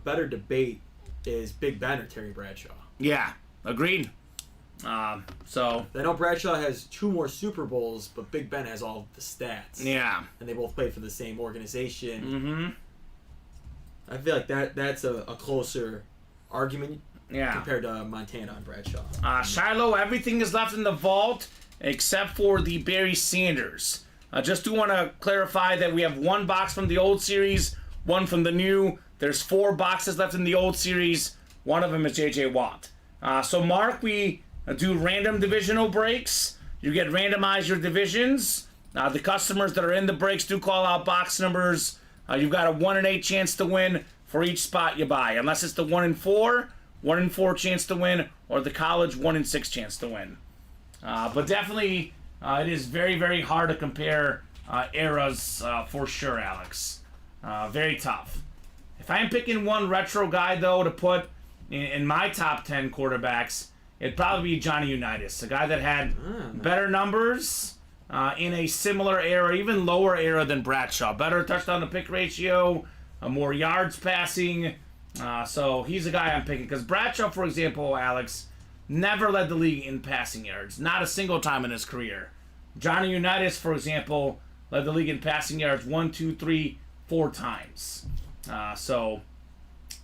better debate is Big Ben or Terry Bradshaw. Yeah, agreed. So I know Bradshaw has 2 more Super Bowls, but Big Ben has all the stats. Yeah, and they both played for the same organization. Mm-hmm. I feel like that's a closer argument. Yeah. Compared to Montana and Bradshaw. Shiloh, everything is left in the vault except for the Barry Sanders. Just do want to clarify that we have 1 box from the old series, 1 from the new. There's 4 boxes left in the old series. 1 of them is J.J. Watt. So, Mark, we do random divisional breaks. You get randomized your divisions. The customers that are in the breaks do call out box numbers. You've got a 1 in 8 chance to win for each spot you buy, unless it's the 1 in 4, 1 in 4 chance to win, or the college 1 in 6 chance to win. But definitely, it is very, very hard to compare eras for sure, Alex. Very tough. If I'm picking one retro guy, though, to put in my top 10 quarterbacks, it'd probably be Johnny Unitas, a guy that had better numbers in a similar era, even lower era than Bradshaw. Better touchdown-to-pick ratio, more yards passing. So he's a guy I'm picking. Because Bradshaw, for example, Alex, never led the league in passing yards. Not a single time in his career. Johnny Unitas, for example, led the league in passing yards 1, 2, 3, 4 times. So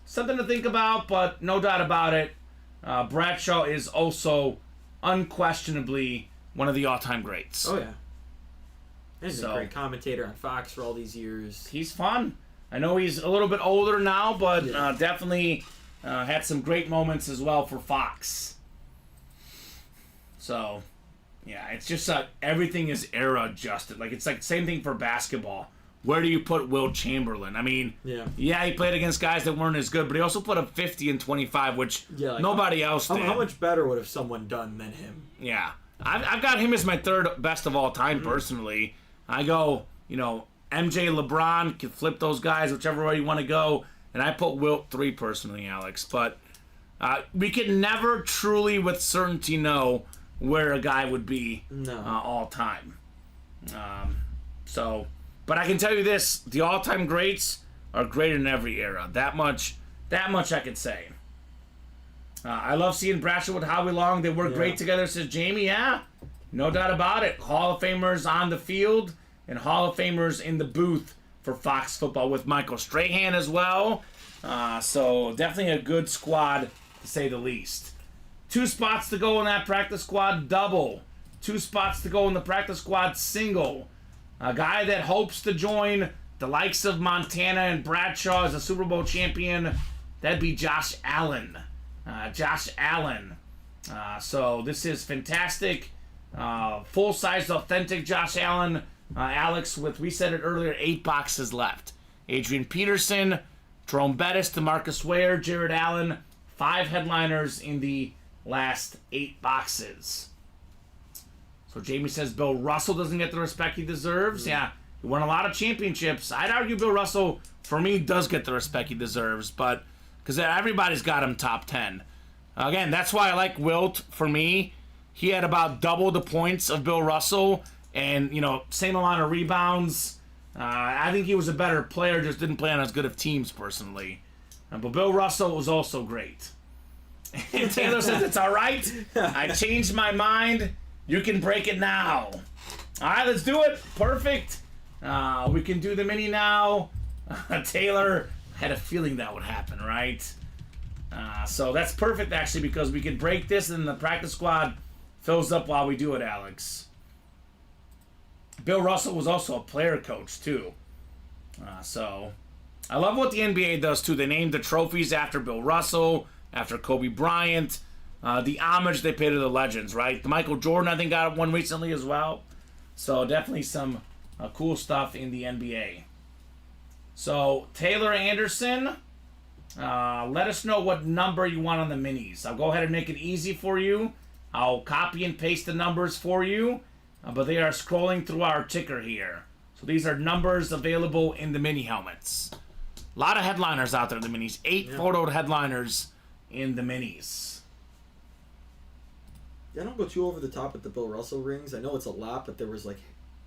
something to think about, but no doubt about it, Bradshaw is also unquestionably one of the all-time greats. Oh, yeah. He's a great commentator on Fox for all these years. He's fun. I know he's a little bit older now, but definitely had some great moments as well for Fox. So, yeah, it's just everything is era adjusted. Like, it's like the same thing for basketball. Where do you put Wilt Chamberlain? I mean, yeah, he played against guys that weren't as good, but he also put up 50 and 25, which nobody else did. How much better would have someone done than him? Yeah. I've got him as my 3rd best of all time, personally. I go, MJ, LeBron, can flip those guys whichever way you want to go, and I put Wilt 3 personally, Alex. But we can never truly with certainty know where a guy would be all time. But I can tell you this, the all-time greats are great in every era. That much I can say. I love seeing Bradshaw with Howie Long. They work great together, says Jamie. Yeah, no doubt about it. Hall of Famers on the field and Hall of Famers in the booth for Fox Football with Michael Strahan as well. So definitely a good squad, to say the least. 2 spots to go in that practice squad double. 2 spots to go in the practice squad single. A guy that hopes to join the likes of Montana and Bradshaw as a Super Bowl champion, that'd be Josh Allen. So this is fantastic. Full-sized, authentic Josh Allen. Alex, we said it earlier, 8 boxes left. Adrian Peterson, Jerome Bettis, DeMarcus Ware, Jared Allen. 5 headliners in the last 8 boxes. So Jamie says Bill Russell doesn't get the respect he deserves. Yeah, he won a lot of championships. I'd argue Bill Russell, for me, does get the respect he deserves, but because everybody's got him top 10. Again, that's why I like Wilt. For me, he had about double the points of Bill Russell, and same amount of rebounds. I think he was a better player, just didn't play on as good of teams personally. But Bill Russell was also great. And Taylor says it's all right. I changed my mind. You can break it now. All right, let's do it. Perfect. We can do the mini now. Taylor had a feeling that would happen, right? So that's perfect, actually, because we can break this and the practice squad fills up while we do it, Alex. Bill Russell was also a player coach, too. So I love what the NBA does, too. They named the trophies after Bill Russell, after Kobe Bryant. the homage they pay to the legends, right? The Michael Jordan, I think, got one recently as well. So definitely some cool stuff in the NBA. So Taylor Anderson, let us know what number you want on the minis. I'll go ahead and make it easy for you. I'll copy and paste the numbers for you, but they are scrolling through our ticker here. So these are numbers available in the mini helmets. A lot of headliners out there in the minis. 8 photoed headliners in the minis. Yeah, I don't go too over the top with the Bill Russell rings. I know it's a lot, but there was like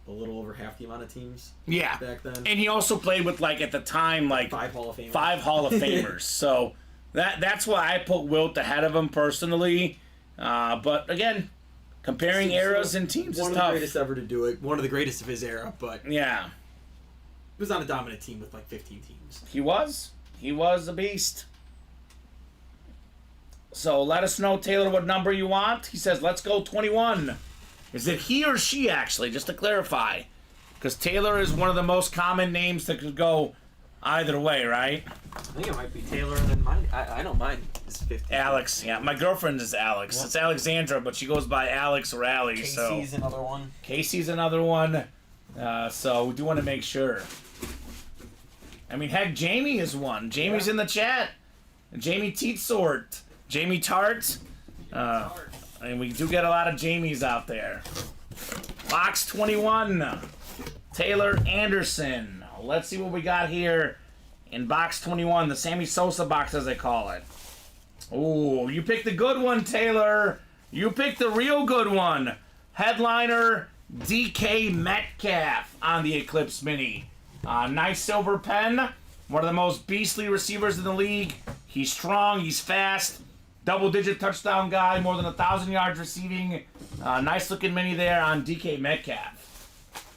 a little over half the amount of teams back then. And he also played with, like, at the time, like 5 Hall of Famers. 5 Hall of Famers. So that's why I put Wilt ahead of him personally. But again, comparing eras and teams is tough. One of the greatest ever to do it. One of the greatest of his era, but yeah, he was on a dominant team with like 15 teams. He was a beast. So let us know, Taylor, what number you want. He says, let's go 21. Is it he or she, actually, just to clarify? Because Taylor is one of the most common names that could go either way, right? I think it might be Taylor, and then mine. I know mine is 15. Alex, yeah. My girlfriend is Alex. Yep. It's Alexandra, but she goes by Alex or Allie. Casey's another one. Casey's another one. So we do want to make sure. I mean, heck, Jamie is one. Jamie's in the chat. Jamie Teetsort. Jamie Tart. And we do get a lot of Jamies out there. Box 21. Taylor Anderson. Let's see what we got here in box 21. The Sammy Sosa box, as they call it. Ooh, you picked the good one, Taylor. You picked the real good one. Headliner DK Metcalf on the Eclipse Mini. Nice silver pen. One of the most beastly receivers in the league. He's strong. He's fast. Double-digit touchdown guy. More than 1,000 yards receiving. Nice-looking mini there on DK Metcalf.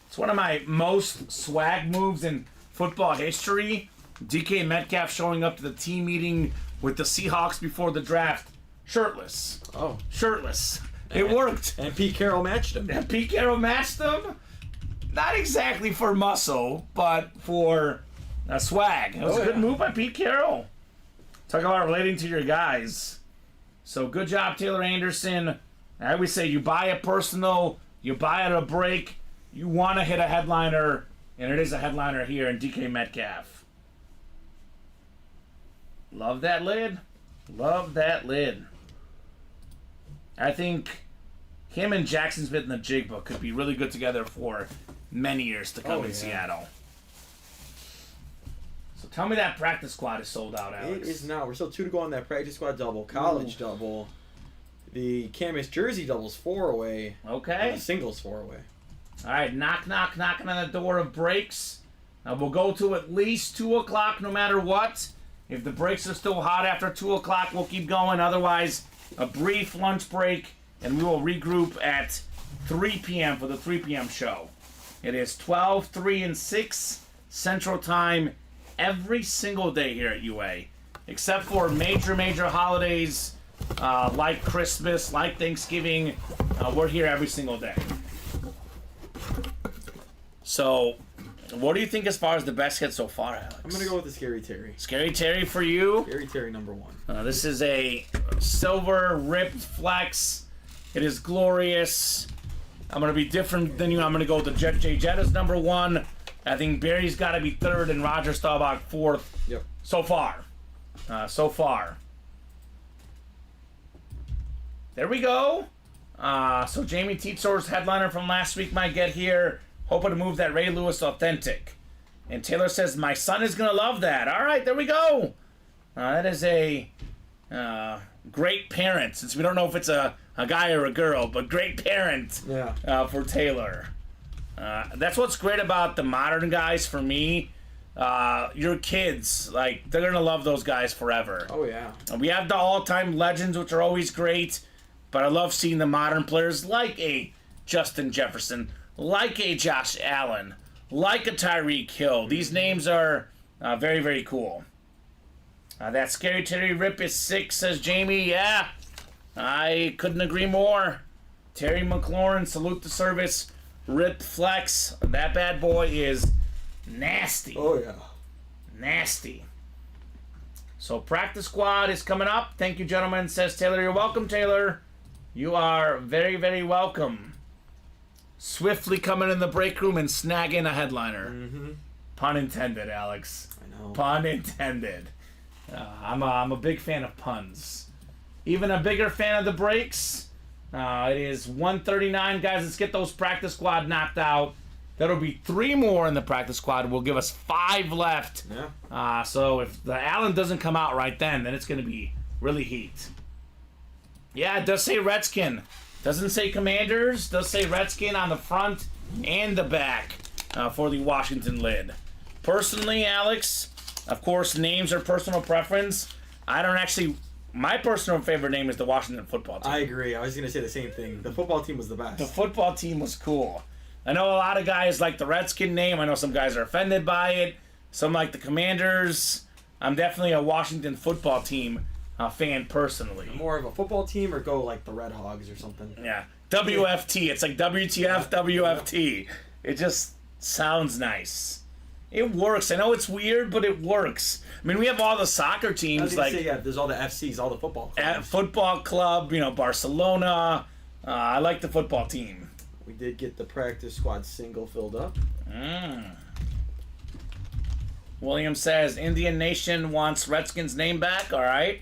It's one of my most swag moves in football history. DK Metcalf showing up to the team meeting with the Seahawks before the draft shirtless. Oh. Shirtless. It worked. And Pete Carroll matched him. And Pete Carroll matched him? Not exactly for muscle, but for swag. It was a good move by Pete Carroll. Talk about relating to your guys. So good job, Taylor Anderson. I always say you buy a personal, you buy at a break, you want to hit a headliner, and it is a headliner here in DK Metcalf. Love that lid. Love that lid. I think him and Jackson Smith and the Jigba could be really good together for many years to come in Seattle. So tell me that practice squad is sold out, Alex. It is now. We're still 2 to go on that practice squad double, college double. The Camus jersey doubles 4 away. Okay. Singles 4 away. All right, knock, knocking on the door of breaks. We'll go to at least 2 o'clock no matter what. If the breaks are still hot after 2 o'clock, we'll keep going. Otherwise, a brief lunch break, and we will regroup at 3 p.m. for the 3 p.m. show. It is 12, 3, and 6 Central Time every single day here at UA. Except for major holidays like Christmas, like Thanksgiving. We're here every single day. So, what do you think as far as the best hit so far, Alex? I'm going to go with the Scary Terry. Scary Terry for you. Scary Terry number 1. This is a silver ripped flex. It is glorious. I'm going to be different than you. I'm going to go with the Jet J. Jet as number 1. I think Barry's got to be 3rd and Roger Staubach 4th. Yep. So far. There we go. So Jamie Teetsor's headliner from last week might get here. Hoping to move that Ray Lewis Authentic. And Taylor says, my son is going to love that. All right, there we go. That is a great parent, since we don't know if it's a guy or a girl, but great parent for Taylor. That's what's great about the modern guys for me. Your kids, like, they're going to love those guys forever. Oh, yeah. We have the all-time legends, which are always great, but I love seeing the modern players like a Justin Jefferson, like a Josh Allen, like a Tyreek Hill. These names are very, very cool. That Scary Terry rip is 6, says Jamie. Yeah, I couldn't agree more. Terry McLaurin, salute the service. Rip flex. That bad boy is nasty. Oh, yeah. Nasty. So practice squad is coming up. Thank you, gentlemen, says Taylor. You're welcome, Taylor. You are very, very welcome. Swiftly coming in the break room and snagging a headliner. Mm-hmm. Pun intended, Alex. I know. Pun intended. I'm a big fan of puns. Even a bigger fan of the breaks. It is 1:39, guys. Let's get those practice squad knocked out. That'll be 3 more in the practice squad. Will give us 5 left. Yeah. So if the Allen doesn't come out right then it's going to be really heat. Yeah, it does say Redskin. Doesn't say Commanders. Does say Redskin on the front and the back for the Washington lid. Personally, Alex, of course, names are personal preference. I don't actually... My personal favorite name is the Washington football team. I agree. I was going to say the same thing. The football team was the best. The football team was cool. I know a lot of guys like the Redskin name. I know some guys are offended by it. Some like the Commanders. I'm definitely a Washington football team fan personally. More of a football team or go like the Red Hogs or something? Yeah. WFT. It's like WTF, WFT. It just sounds nice. It works. I know it's weird, but it works. I mean, we have all the soccer teams. I was gonna say, there's all the FCs, all the football clubs. Football club, Barcelona. I like the football team. We did get the practice squad single filled up. William says Indian Nation wants Redskins name back. All right.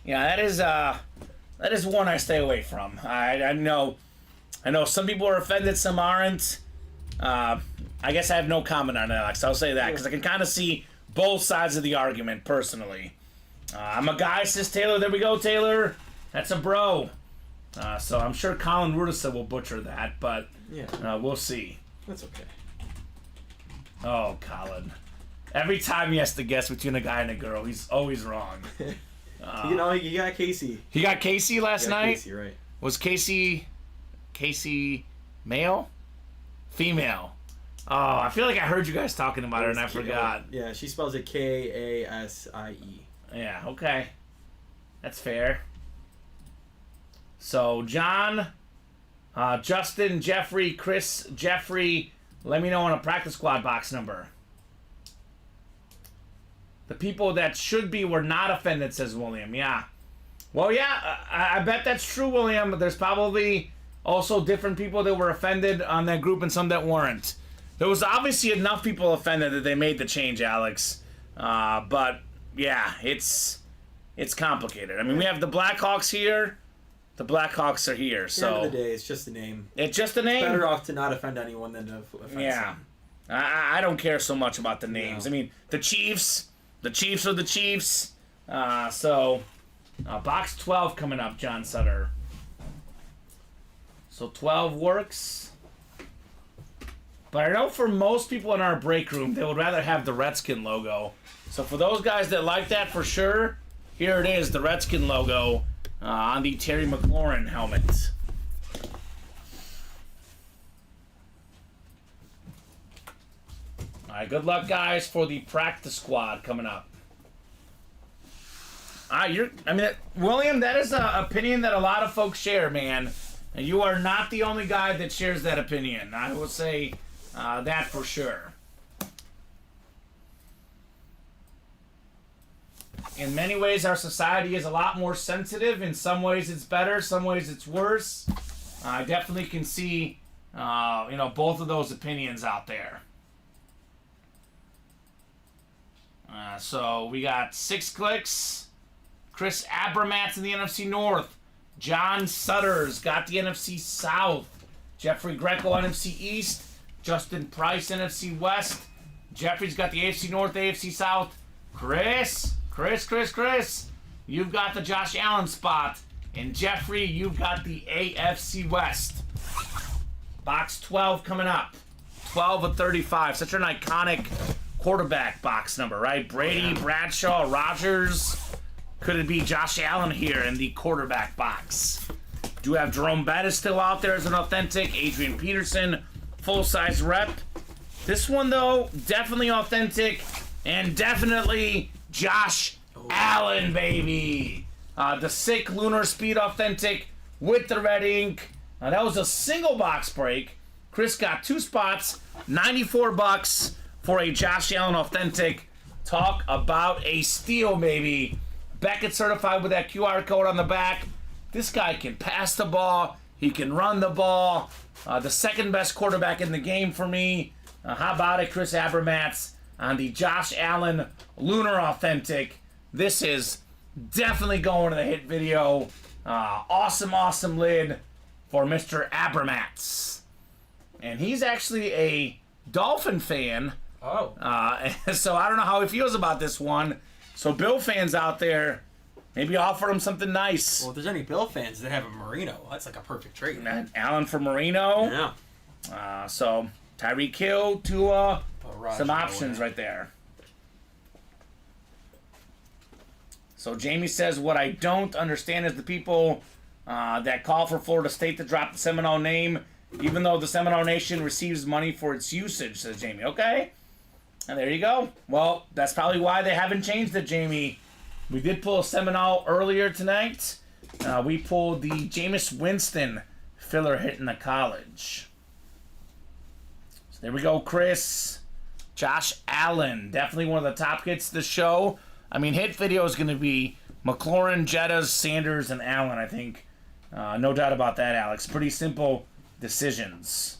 Yeah, that is one I stay away from. I know some people are offended, some aren't. I guess I have no comment on it, Alex. I'll say that because I can kind of see both sides of the argument personally. I'm a guy, says Taylor. There we go, Taylor. That's a bro. So I'm sure Colin Rudisa will butcher that, but we'll see. That's okay. Oh, Colin. Every time he has to guess between a guy and a girl, he's always wrong. You got Casey. He got Casey last night? Casey, right. Was Casey male? Female? Oh, I feel like I heard you guys talking about her and I forgot. Yeah, she spells it Kasie. Yeah, okay. That's fair. So, John, Justin, Jeffrey, Chris, Jeffrey, let me know on a practice squad box number. The people that should be were not offended, says William. Yeah. Well, yeah, I bet that's true, William. But there's probably also different people that were offended on that group and some that weren't. There was obviously enough people offended that they made the change, Alex. But, yeah, it's complicated. I mean, we have the Blackhawks here. The Blackhawks are here, so... At the end of the day, it's just a name. It's just a name? It's better off to not offend anyone than to offend some. I don't care so much about the names. No. I mean, the Chiefs are the Chiefs. So, box 12 coming up, John Sutter. So 12 works. But I know for most people in our break room, they would rather have the Redskin logo. So for those guys that like that for sure, here it is, the Redskin logo on the Terry McLaurin helmet. All right, good luck, guys, for the practice squad coming up. William, that is an opinion that a lot of folks share, man. And you are not the only guy that shares that opinion. I will say that for sure. In many ways, our society is a lot more sensitive. In some ways, it's better. Some ways, it's worse. I definitely can see, both of those opinions out there. So we got 6 clicks. Chris Abramat's in the NFC North. John Sutter's got the NFC South. Jeffrey Greco, NFC East. Justin Price, NFC West. Jeffrey's got the AFC North, AFC South. Chris, you've got the Josh Allen spot. And Jeffrey, you've got the AFC West. Box 12 coming up. 12 of 35. Such an iconic quarterback box number, right? Brady, Bradshaw, Rodgers. Could it be Josh Allen here in the quarterback box? Do have Jerome Bettis still out there as an authentic. Adrian Peterson, full-size rep. This one, though, definitely authentic. And definitely Josh Allen, baby. The sick Lunar Speed authentic with the red ink. That was a single box break. Chris got 2 spots, $94 for a Josh Allen authentic Talk about a steal, baby. Beckett certified with that QR code on the back. This guy can pass the ball. He can run the ball. The second best quarterback in the game for me. How about it, Chris Abramatz on the Josh Allen Lunar Authentic. This is definitely going to the hit video. Awesome lid for Mr. Abramatz. And he's actually a Dolphin fan. Oh. So I don't know how he feels about this one. So Bill fans out there, maybe offer him something nice. Well, if there's any Bill fans that have a Marino, that's like a perfect trade. And Allen for Marino. Yeah. So Tyreek Hill to some options right there. So Jamie says, what I don't understand is the people that call for Florida State to drop the Seminole name, even though the Seminole Nation receives money for its usage, says Jamie. Okay. And there you go. Well, that's probably why they haven't changed it, Jamie. We did pull a Seminole earlier tonight. We pulled the Jameis Winston filler hit in the college. So there we go, Chris. Josh Allen, definitely one of the top hits of the show. I mean, hit video is going to be McLaurin, Jettas, Sanders, and Allen, I think. No doubt about that, Alex. Pretty simple decisions.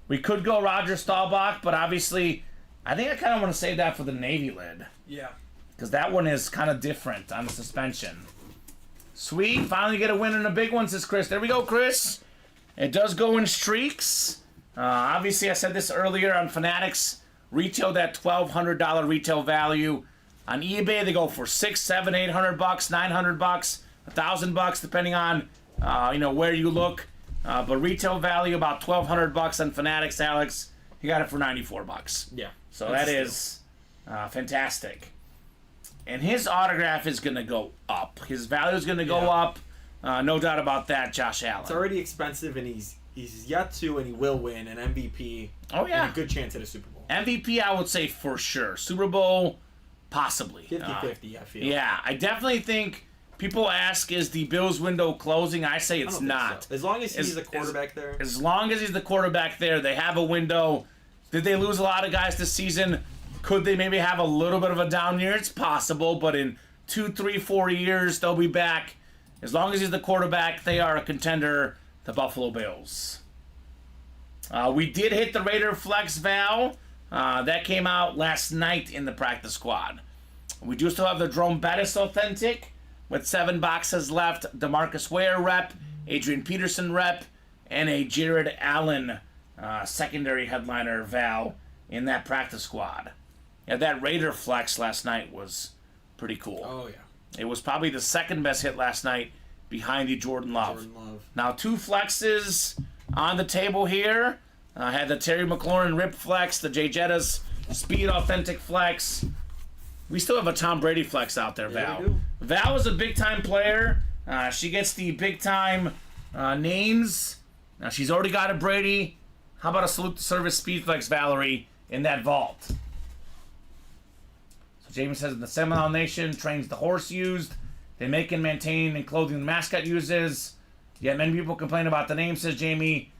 We could go Roger Staubach, but obviously, I think I kind of want to save that for the Navy lid. Yeah. Because that one is kind of different on the suspension. Sweet. Finally get a win in the big one, says Chris. There we go, Chris. It does go in streaks. Obviously, I said this earlier on Fanatics. Retailed at $1,200 retail value. On eBay, they go for $600, $700, $800, $900, $1,000, depending on where you look. But retail value about $1,200 on Fanatics, Alex. You got it for $94. Yeah. So that is fantastic. And his autograph is going to go up. His value is going to go up. No doubt about that, Josh Allen. It's already expensive, and he's yet to, and he will win an MVP. Oh, yeah. And a good chance at a Super Bowl. MVP, I would say for sure. Super Bowl, possibly. 50-50, I feel. Yeah, I definitely think people ask, is the Bills window closing? I say it's not. So. As long as he's the quarterback there. As long as he's the quarterback there, they have a window. Did they lose a lot of guys this season? Could they maybe have a little bit of a down year? It's possible, but in 2, 3, 4 years, they'll be back. As long as he's the quarterback, they are a contender, the Buffalo Bills. We did hit the Raider Flex Val. That came out last night in the practice squad. We do still have the Jerome Bettis Authentic with 7 boxes left. DeMarcus Ware rep, Adrian Peterson rep, and a Jared Allen secondary headliner Val in that practice squad. Yeah, that Raider Flex last night was pretty cool. Oh, yeah. It was probably the second best hit last night behind the Jordan Love. Now, 2 flexes on the table here. I had the Terry McLaurin Rip Flex, the Jay Jettas Speed Authentic Flex. We still have a Tom Brady Flex out there, Val. We do. Val is a big-time player. She gets the big-time names. Now, she's already got a Brady. How about a Salute to Service Speed Flex Valerie in that vault? Jamie says the Seminole Nation trains the horse used. They make and maintain and clothing the mascot uses. Yet many people complain about the name, says Jamie,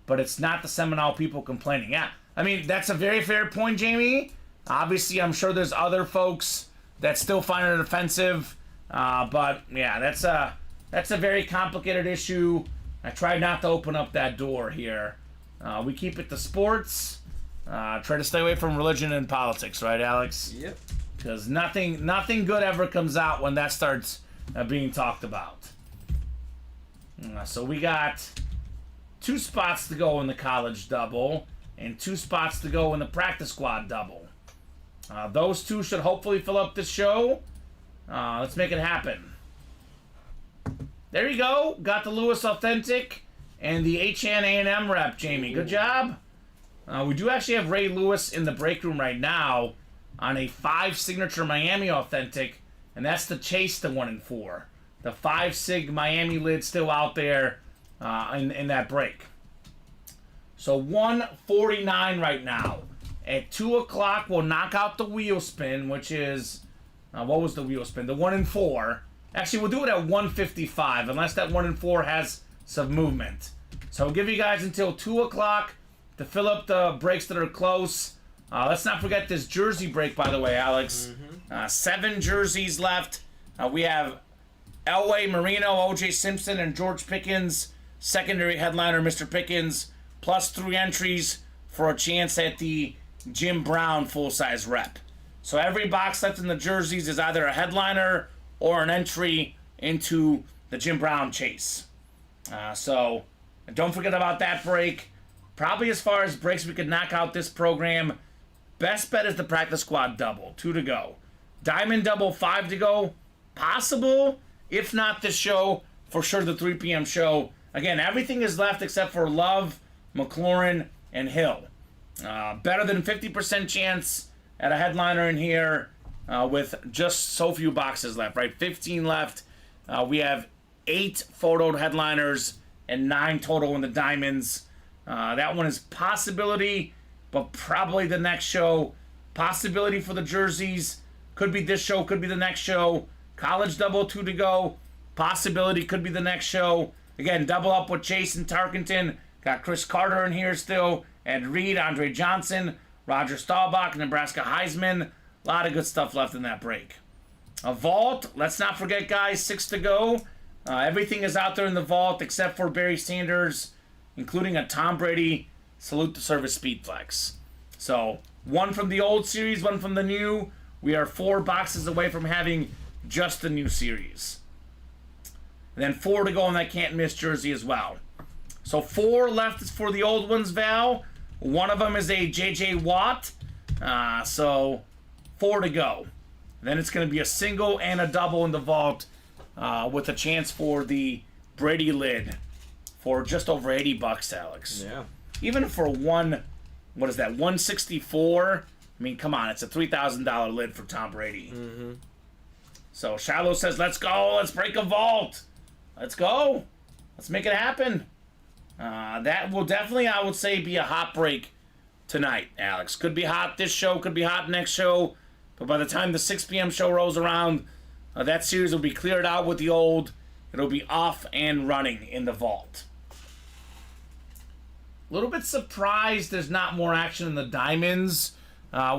but it's not the Seminole people complaining. Yeah, I mean, that's a very fair point, Jamie. Obviously, I'm sure there's other folks that still find it offensive. But, yeah, that's a very complicated issue. I try not to open up that door here. We keep it to sports. Try to stay away from religion and politics, right, Alex? Yep. Because nothing good ever comes out when that starts being talked about. So we got 2 spots to go in the college double and 2 spots to go in the practice squad double. Those 2 should hopefully fill up the show. Let's make it happen. There you go. Got the Lewis Authentic and the HN A&M rep, Jamie. Good job. We do actually have Ray Lewis in the break room right now on a 5 signature Miami Authentic, and that's the Chase to 1 and 4. The 5 sig Miami lid still out there in that break. So 149 right now. At 2 o'clock, we'll knock out the wheel spin, which is, what was the wheel spin? The 1 and 4. Actually, we'll do it at 155, unless that 1 and 4 has some movement. So we'll give you guys until 2 o'clock to fill up the breaks that are close. Let's not forget this jersey break, by the way, Alex. 7 jerseys left. We have Elway, Marino, O.J. Simpson, and George Pickens. Secondary headliner, Mr. Pickens, plus 3 entries for a chance at the Jim Brown full-size rep. So every box left in the jerseys is either a headliner or an entry into the Jim Brown chase. So don't forget about that break. Probably as far as breaks we could knock out this program, best bet is the practice squad double, 2 to go. Diamond double, 5 to go. Possible, if not this show, for sure the 3 p.m. show. Again, everything is left except for Love, McLaurin, and Hill. Better than 50% chance at a headliner in here with just so few boxes left, right? 15 left. We have 8 photoed headliners and 9 total in the diamonds. That one is possibility, but probably the next show. Possibility for the jerseys. Could be this show, could be the next show. College double, 2 to go. Possibility could be the next show. Again, double up with Jason Tarkenton. Got Chris Carter in here still. Ed Reed, Andre Johnson, Roger Staubach, Nebraska Heisman. A lot of good stuff left in that break. A vault, let's not forget, guys, 6 to go. Everything is out there in the vault except for Barry Sanders, including a Tom Brady Salute to Service Speed Flex. So, 1 from the old series, 1 from the new. We are 4 boxes away from having just the new series. And then 4 to go in that can't miss jersey as well. So 4 left is for the old ones, Val. 1 of them is a J.J. Watt. So 4 to go. Then it's going to be a single and a double in the vault with a chance for the Brady lid for just over $80, Alex. Yeah. Even for one, what is that, 164? I mean, come on, it's a $3,000 lid for Tom Brady. Mm-hmm. So Shallow says, let's go, let's break a vault. Let's go. Let's make it happen. That will definitely, I would say, be a hot break tonight, Alex. Could be hot this show, could be hot next show. But by the time the 6 p.m. show rolls around, that series will be cleared out with the old. It'll be off and running in the vault. A little bit surprised there's not more action in the diamonds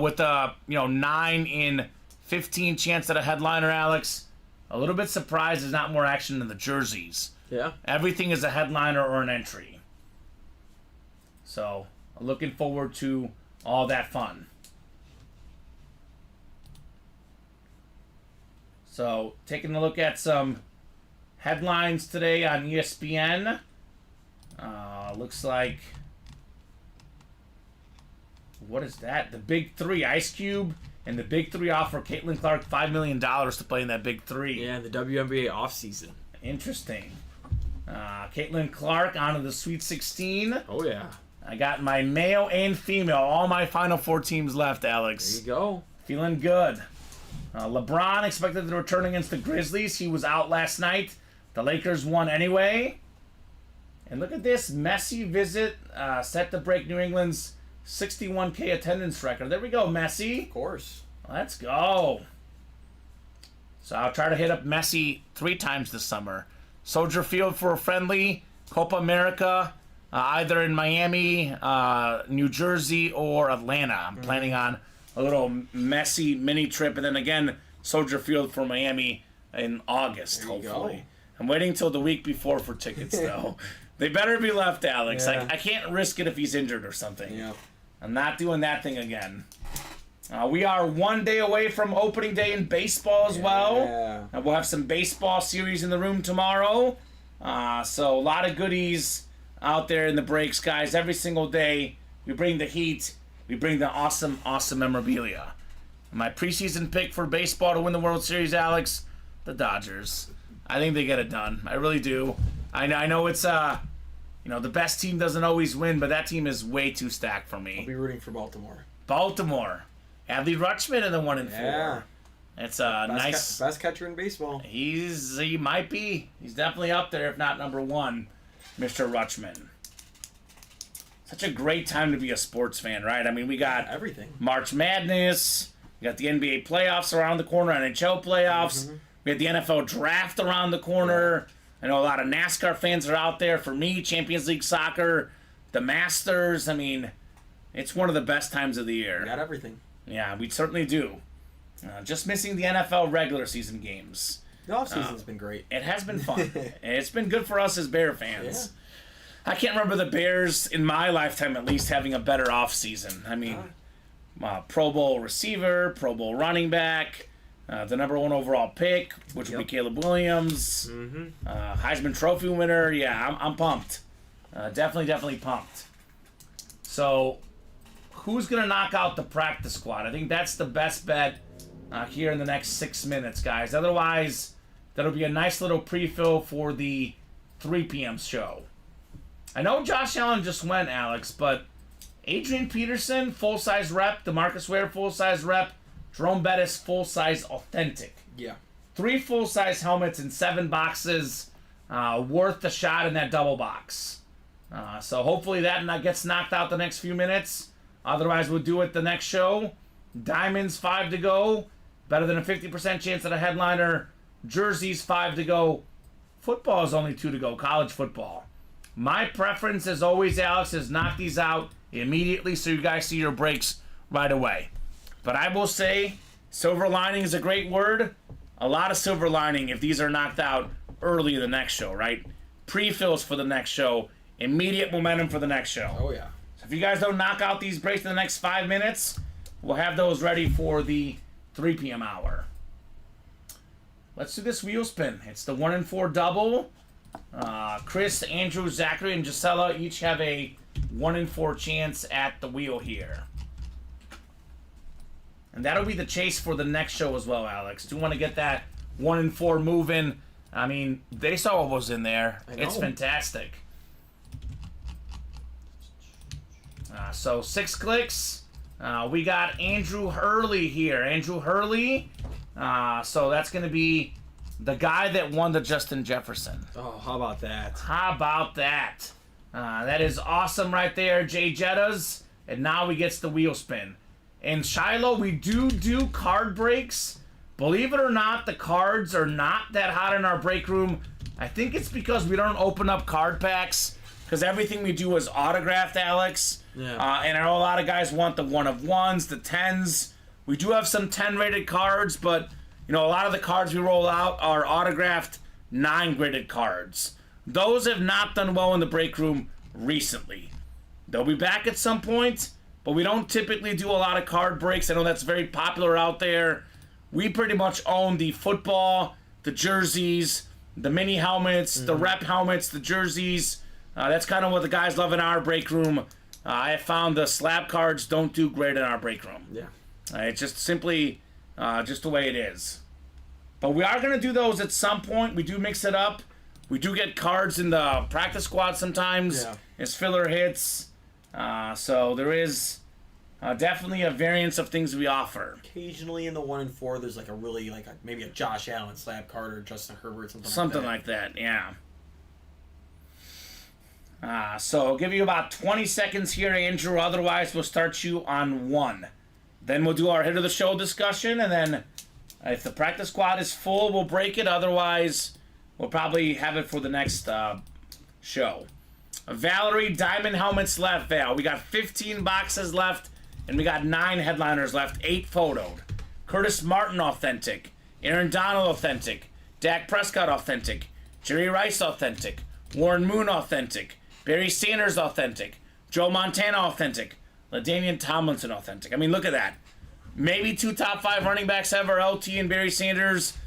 with a 9 in 15 chance at a headliner, Alex. A little bit surprised there's not more action in the jerseys. Yeah. Everything is a headliner or an entry. So, I'm looking forward to all that fun. So, taking a look at some headlines today on ESPN. Looks like... What is that? The Big Three. Ice Cube and the Big Three offer Caitlin Clark $5 million to play in that Big Three. Yeah, the WNBA offseason. Interesting. Caitlin Clark on to the Sweet 16. Oh, yeah. I got my male and female, all my Final Four teams left, Alex. There you go. Feeling good. LeBron expected to return against the Grizzlies. He was out last night. The Lakers won anyway. And look at this. Messi visit set to break New England's 61K attendance record. There we go, Messi. Of course. Let's go. So I'll try to hit up Messi 3 times this summer. Soldier Field for a friendly. Copa America, either in Miami, New Jersey, or Atlanta. I'm planning on a little Messi mini trip. And then again, Soldier Field for Miami in August, hopefully. Go. I'm waiting till the week before for tickets, though. They better be left, Alex. Yeah. I can't risk it if he's injured or something. Yeah. I'm not doing that thing again. We are 1 day away from opening day in baseball as well. And we'll have some baseball series in the room tomorrow. So a lot of goodies out there in the breaks, guys. Every single day, we bring the heat. We bring the awesome, awesome memorabilia. My preseason pick for baseball to win the World Series, Alex, the Dodgers. I think they get it done. I really do. I know it's the best team doesn't always win, but that team is way too stacked for me. I'll be rooting for Baltimore. Baltimore. Adley Rutschman in the 1-4. It's a nice best catcher in baseball. He might be. He's definitely up there, if not number 1, Mr. Rutschman. Such a great time to be a sports fan, right? I mean, we got everything. March Madness. We got the NBA playoffs around the corner, NHL playoffs. Mm-hmm. We had the NFL draft around the corner. Yeah. I know a lot of NASCAR fans are out there. For me, Champions League soccer, the Masters. I mean, it's one of the best times of the year. We got everything. Yeah, we certainly do. Just missing the NFL regular season games. The offseason's been great. It has been fun. It's been good for us as Bear fans. Yeah. I can't remember the Bears, in my lifetime at least, having a better offseason. I mean, Pro Bowl receiver, Pro Bowl running back, the number 1 overall pick, which would be Caleb Williams, Heisman Trophy winner. Yeah, I'm pumped. Definitely pumped. So, who's going to knock out the practice squad? I think that's the best bet here in the next 6 minutes, guys. Otherwise, that'll be a nice little pre-fill for the 3 p.m. show. I know Josh Allen just went, Alex, but Adrian Peterson, full-size rep. DeMarcus Ware, full-size rep. Jerome Bettis, full-size authentic. Yeah. 3 full-size helmets in 7 boxes, worth the shot in that double box. So hopefully that gets knocked out the next few minutes. Otherwise, we'll do it the next show. Diamonds, 5 to go. Better than a 50% chance at a headliner. Jerseys, 5 to go. Football is only 2 to go. College football. My preference, as always, Alex, is knock these out immediately so you guys see your breaks right away. But I will say, silver lining is a great word. A lot of silver lining if these are knocked out early in the next show, right? Pre-fills for the next show. Immediate momentum for the next show. Oh, yeah. So if you guys don't knock out these breaks in the next 5 minutes, we'll have those ready for the 3 p.m. hour. Let's do this wheel spin. It's the 1 in 4 double. Chris, Andrew, Zachary, and Gisela each have a 1 in 4 chance at the wheel here. And that'll be the chase for the next show as well, Alex. Do you want to get that 1 in 4 moving? I mean, they saw what was in there. It's fantastic. So 6 clicks. We got Andrew Hurley here. Andrew Hurley. So that's going to be the guy that won the Justin Jefferson. Oh, how about that? How about that? That is awesome right there, Jay Jettas. And now he gets the wheel spin. And Shiloh, we do card breaks. Believe it or not, the cards are not that hot in our break room. I think it's because we don't open up card packs. Because everything we do is autographed, Alex. Yeah. And I know a lot of guys want the 1 of 1s, the 10s. We do have some 10-rated cards, but a lot of the cards we roll out are autographed 9-graded cards. Those have not done well in the break room recently. They'll be back at some point, but we don't typically do a lot of card breaks. I know that's very popular out there. We pretty much own the football, the jerseys, the mini helmets, the rep helmets, the jerseys. That's kind of what the guys love in our break room. I have found the slab cards don't do great in our break room. Yeah. It's just simply just the way it is. But we are going to do those at some point. We do mix it up. We do get cards in the practice squad sometimes as filler hits. So there is definitely a variance of things we offer. Occasionally in the 1 in 4, there's maybe a Josh Allen slab card or Justin Herbert, something like that. Yeah. So I'll give you about 20 seconds here, Andrew. Otherwise, we'll start you on 1. Then we'll do our hit of the show discussion, and then if the practice squad is full, we'll break it. Otherwise, we'll probably have it for the next show. Valerie, diamond helmets left, Val. We got 15 boxes left, and we got 9 headliners left, 8 photoed. Curtis Martin, authentic. Aaron Donald, authentic. Dak Prescott, authentic. Jerry Rice, authentic. Warren Moon, authentic. Barry Sanders, authentic. Joe Montana, authentic. LaDainian Tomlinson, authentic. I mean, look at that. Maybe 2 top 5 running backs ever, LT and Barry Sanders.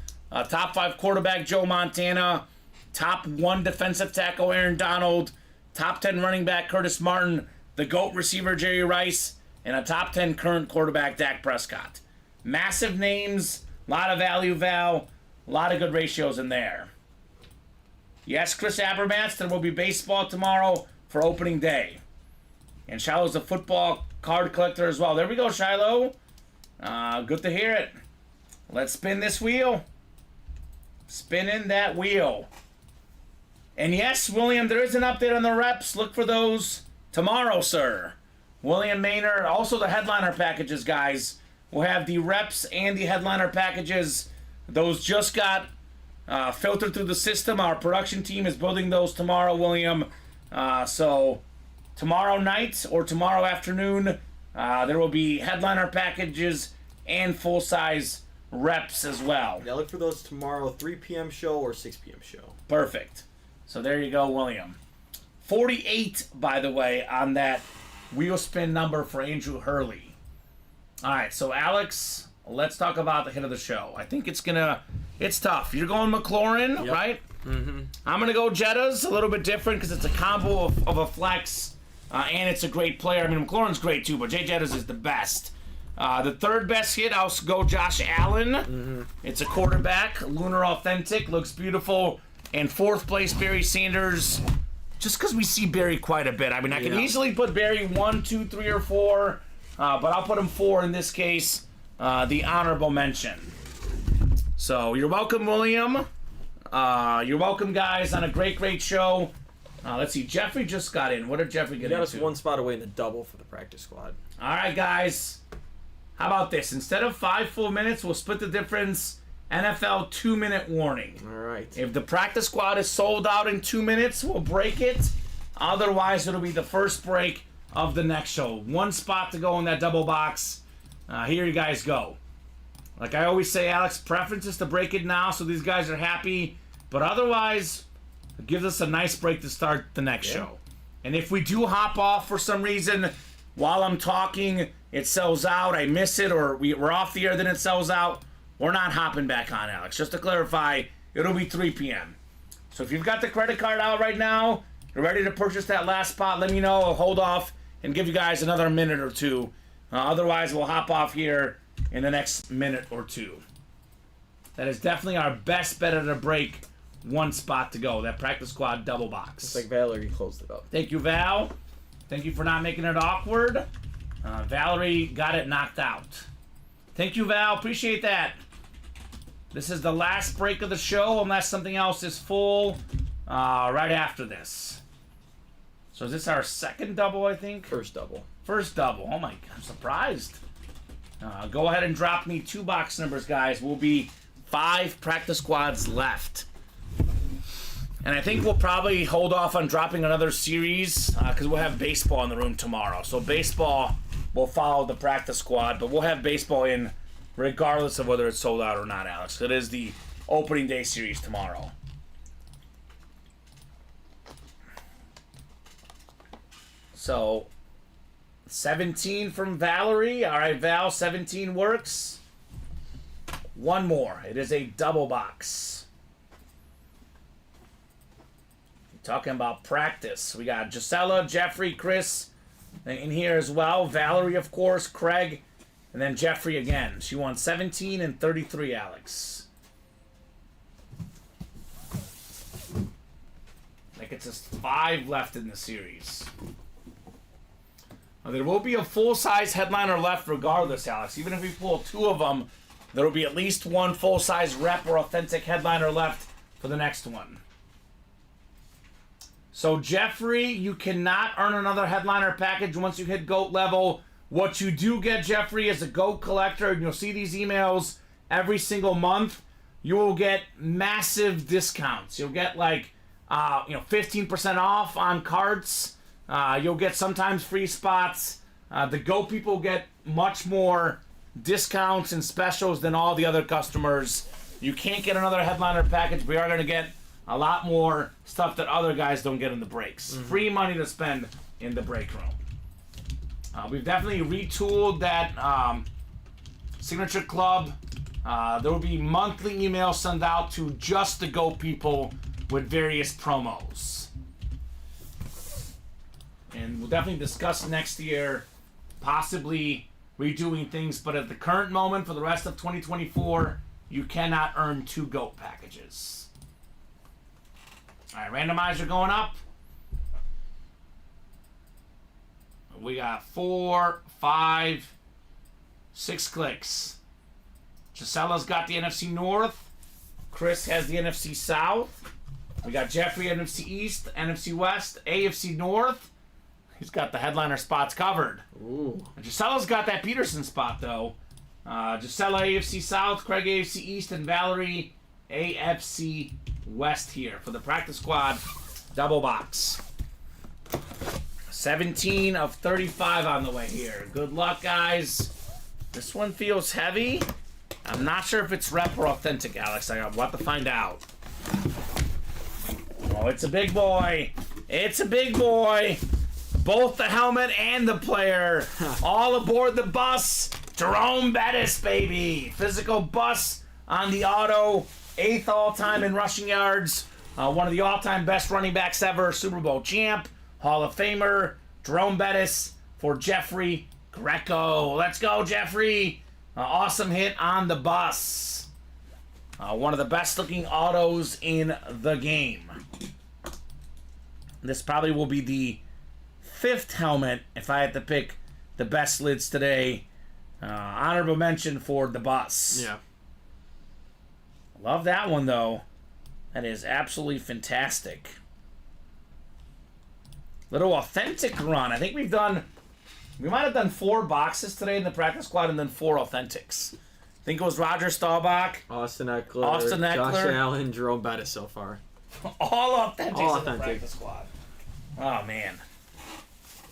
Top 5 quarterback, Joe Montana. Top 1 defensive tackle, Aaron Donald. Top 10 running back, Curtis Martin. The GOAT receiver, Jerry Rice. And a top 10 current quarterback, Dak Prescott. Massive names. A lot of value, Val. A lot of good ratios in there. Yes, Chris Abermats, there will be baseball tomorrow for opening day. And Shiloh's a football card collector as well. There we go, Shiloh. Good to hear it. Let's spin this wheel. Spinning that wheel. And yes, William, there is an update on the reps. Look for those tomorrow, sir. William Maynard, also the headliner packages, guys. We'll have the reps and the headliner packages. Those just got filtered through the system. Our production team is building those tomorrow, William. So tomorrow night or tomorrow afternoon, there will be headliner packages and full-size reps as well. Yeah, look for those tomorrow, 3 p.m. show or 6 p.m. show. Perfect. So there you go, William. 48, by the way, on that wheel spin number for Andrew Hurley. All right, so Alex, let's talk about the hit of the show. I think it's tough. You're going McLaurin, right? Mm-hmm. I'm going to go Jetta's, a little bit different because it's a combo of a flex, and it's a great player. I mean, McLaurin's great too, but Jay Jetta's is the best. The third best hit, I'll go Josh Allen. Mm-hmm. It's a quarterback, Lunar Authentic, looks beautiful. And fourth place, Barry Sanders, just because we see Barry quite a bit. I mean, I can easily put Barry 1, 2, 3, or 4, but I'll put him 4 in this case, the honorable mention. So you're welcome, William. You're welcome, guys, on a great show. Let's see, Jeffrey just got in. What did Jeffrey get into? He got us one spot away in the double for the practice squad. All right, guys. How about this? Instead of 5 full minutes, we'll split the difference. NFL 2-minute warning. All right. If the practice squad is sold out in 2 minutes, we'll break it. Otherwise, it'll be the first break of the next show. 1 spot to go in that double box. Here you guys go. Like I always say, Alex, preference is to break it now so these guys are happy. But otherwise, it gives us a nice break to start the next show. And if we do hop off for some reason while I'm talking, it sells out, I miss it, or we're off the air, then it sells out, we're not hopping back on, Alex. Just to clarify, it'll be 3 p.m. So if you've got the credit card out right now, you're ready to purchase that last spot, let me know. I'll hold off and give you guys another minute or two. Otherwise, we'll hop off here in the next minute or two. That is definitely our best bet at a break. 1 spot to go. That practice squad double box. It's like Valerie closed it up. Thank you, Val. Thank you for not making it awkward. Valerie got it knocked out. Thank you, Val. Appreciate that. This is the last break of the show unless something else is full right after this. So is this our second double, I think? First double. First double. Oh, my God. I'm surprised. Go ahead and drop me 2 box numbers, guys. We'll be 5 practice squads left. And I think we'll probably hold off on dropping another series because we'll have baseball in the room tomorrow. So baseball will follow the practice squad, but we'll have baseball in regardless of whether it's sold out or not, Alex. It is the opening day series tomorrow. So, 17 from Valerie. All right, Val, 17 works. 1 more. It is a double box. Talking about practice. We got Gisela, Jeffrey, Chris in here as well. Valerie, of course, Craig, and then Jeffrey again. She won 17 and 33, Alex. That gets us 5 left in the series. Now, there will be a full-size headliner left regardless, Alex. Even if we pull 2 of them, there will be at least 1 full-size rep or authentic headliner left for the next one. So, Jeffrey, you cannot earn another headliner package once you hit GOAT level. What you do get, Jeffrey, is a GOAT collector, and you'll see these emails every single month. You will get massive discounts. You'll get like, 15% off on carts. You'll get sometimes free spots. The GOAT people get much more discounts and specials than all the other customers. You can't get another headliner package. We are going to get a lot more stuff that other guys don't get in the breaks. Mm-hmm. Free money to spend in the break room. We've definitely retooled that Signature Club. There will be monthly emails sent out to just the GOAT people with various promos. And we'll definitely discuss next year possibly redoing things, but at the current moment for the rest of 2024, you cannot earn 2 GOAT packages. All right, randomizer going up. We got 4, 5, 6 clicks. Gisela's got the NFC North. Chris has the NFC South. We got Jeffrey, NFC East, NFC West, AFC North. He's got the headliner spots covered. Ooh. Gisela's got that Peterson spot, though. Gisela, AFC South, Craig, AFC East, and Valerie, AFC West here for the practice squad double box. 17 of 35 on the way here. Good luck, guys. This one feels heavy. I'm not sure if it's rep or authentic, Alex. We'll have to find out. Oh, it's a big boy. It's a big boy. Both the helmet and the player. All aboard the bus. Jerome Bettis, baby. Physical bus on the auto. 8th all-time in rushing yards. One of the all-time best running backs ever. Super Bowl champ. Hall of Famer. Jerome Bettis for Jeffrey Greco. Let's go, Jeffrey. Awesome hit on the bus. One of the best-looking autos in the game. This probably will be the 5th helmet if I had to pick the best lids today. Honorable mention for the bus. Yeah. Love that one, though. That is absolutely fantastic. Little authentic run. I think we might have done 4 boxes today in the practice squad and then 4 authentics. I think it was Roger Staubach, Austin Eckler, Josh Allen, Jerome Bettis so far. All authentics in the practice squad. Oh, man.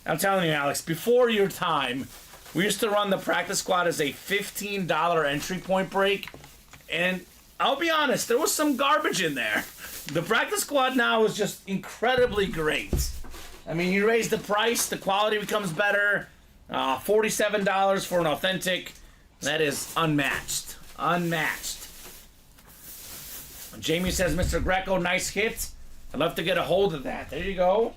I'm telling you, Alex, before your time, we used to run the practice squad as a $15 entry point break, and I'll be honest, there was some garbage in there. The practice squad now is just incredibly great. I mean, you raise the price, the quality becomes better. $47 for an authentic. That is unmatched. Unmatched. Jamie says, Mr. Greco, nice hit. I'd love to get a hold of that. There you go.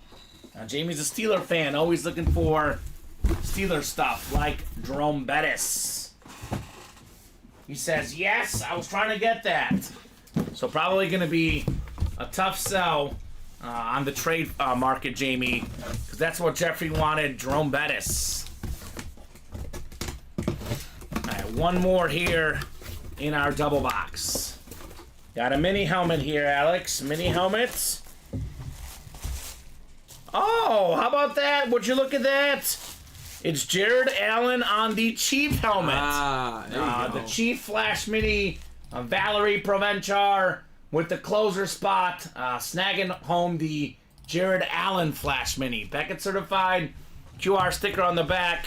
Jamie's a Steeler fan, always looking for Steeler stuff like Jerome Bettis. He says, yes, I was trying to get that. So probably going to be a tough sell on the trade market, Jamie, because that's what Jeffrey wanted, Jerome Bettis. All right, one more here in our double box. Got a mini helmet here, Alex. Mini helmets. Oh, how about that? Would you look at that? It's Jared Allen on the Chief helmet. There you go. The Chief Flash Mini, Valerie Provenchar with the closer spot, snagging home the Jared Allen Flash Mini. Beckett certified, QR sticker on the back,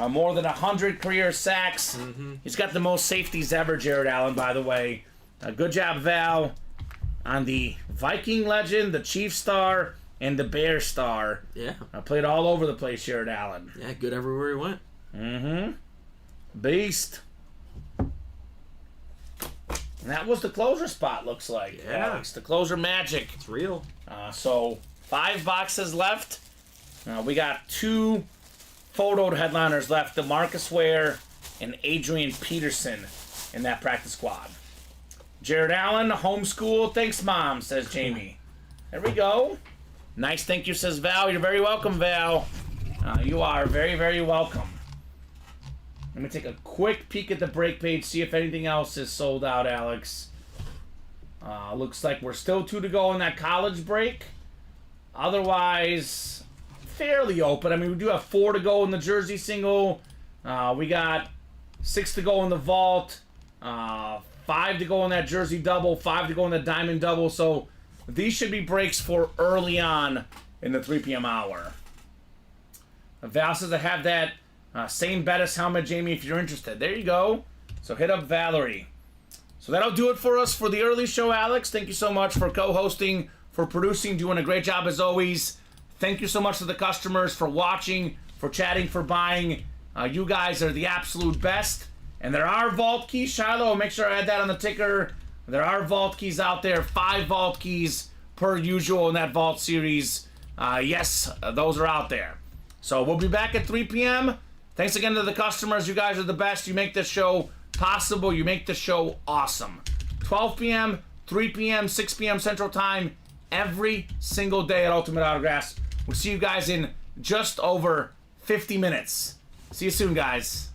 more than 100 career sacks. He's got the most safeties ever, Jared Allen, by the way. Good job, Val, on the Viking legend, the Chief star, and the Bear star. Yeah. Played all over the place, Jared Allen. Yeah, good everywhere he went. Beast. And that was the closer spot, looks like. Yeah. Alex, the closer magic. It's real. So 5 boxes left. We got 2 photoed headliners left. DeMarcus Ware and Adrian Peterson in that practice squad. Jared Allen, homeschool. Thanks, Mom, says Jamie. There we go. Nice thank you, says Val. You're very welcome, Val. You are very, very welcome. Let me take a quick peek at the break page, see if anything else is sold out, Alex. Looks like we're still 2 to go in that college break. Otherwise, fairly open. I mean, we do have 4 to go in the jersey single. We got 6 to go in the vault. 5 to go in that jersey double. 5 to go in the diamond double. So these should be breaks for early on in the 3 p.m. hour. Val says I have that same Bettis helmet, Jamie, if you're interested. There you go. So hit up Valerie. So that'll do it for us for the early show, Alex. Thank you so much for co-hosting, for producing, doing a great job as always. Thank you so much to the customers for watching, for chatting, for buying. You guys are the absolute best. And there are vault keys, Shiloh. Make sure I add that on the ticker. There are vault keys out there. 5 vault keys per usual in that vault series. Yes, those are out there. So we'll be back at 3 p.m. Thanks again to the customers. You guys are the best. You make this show possible. You make the show awesome. 12 p.m., 3 p.m., 6 p.m. Central Time, every single day at Ultimate Autographs. We'll see you guys in just over 50 minutes. See you soon, guys.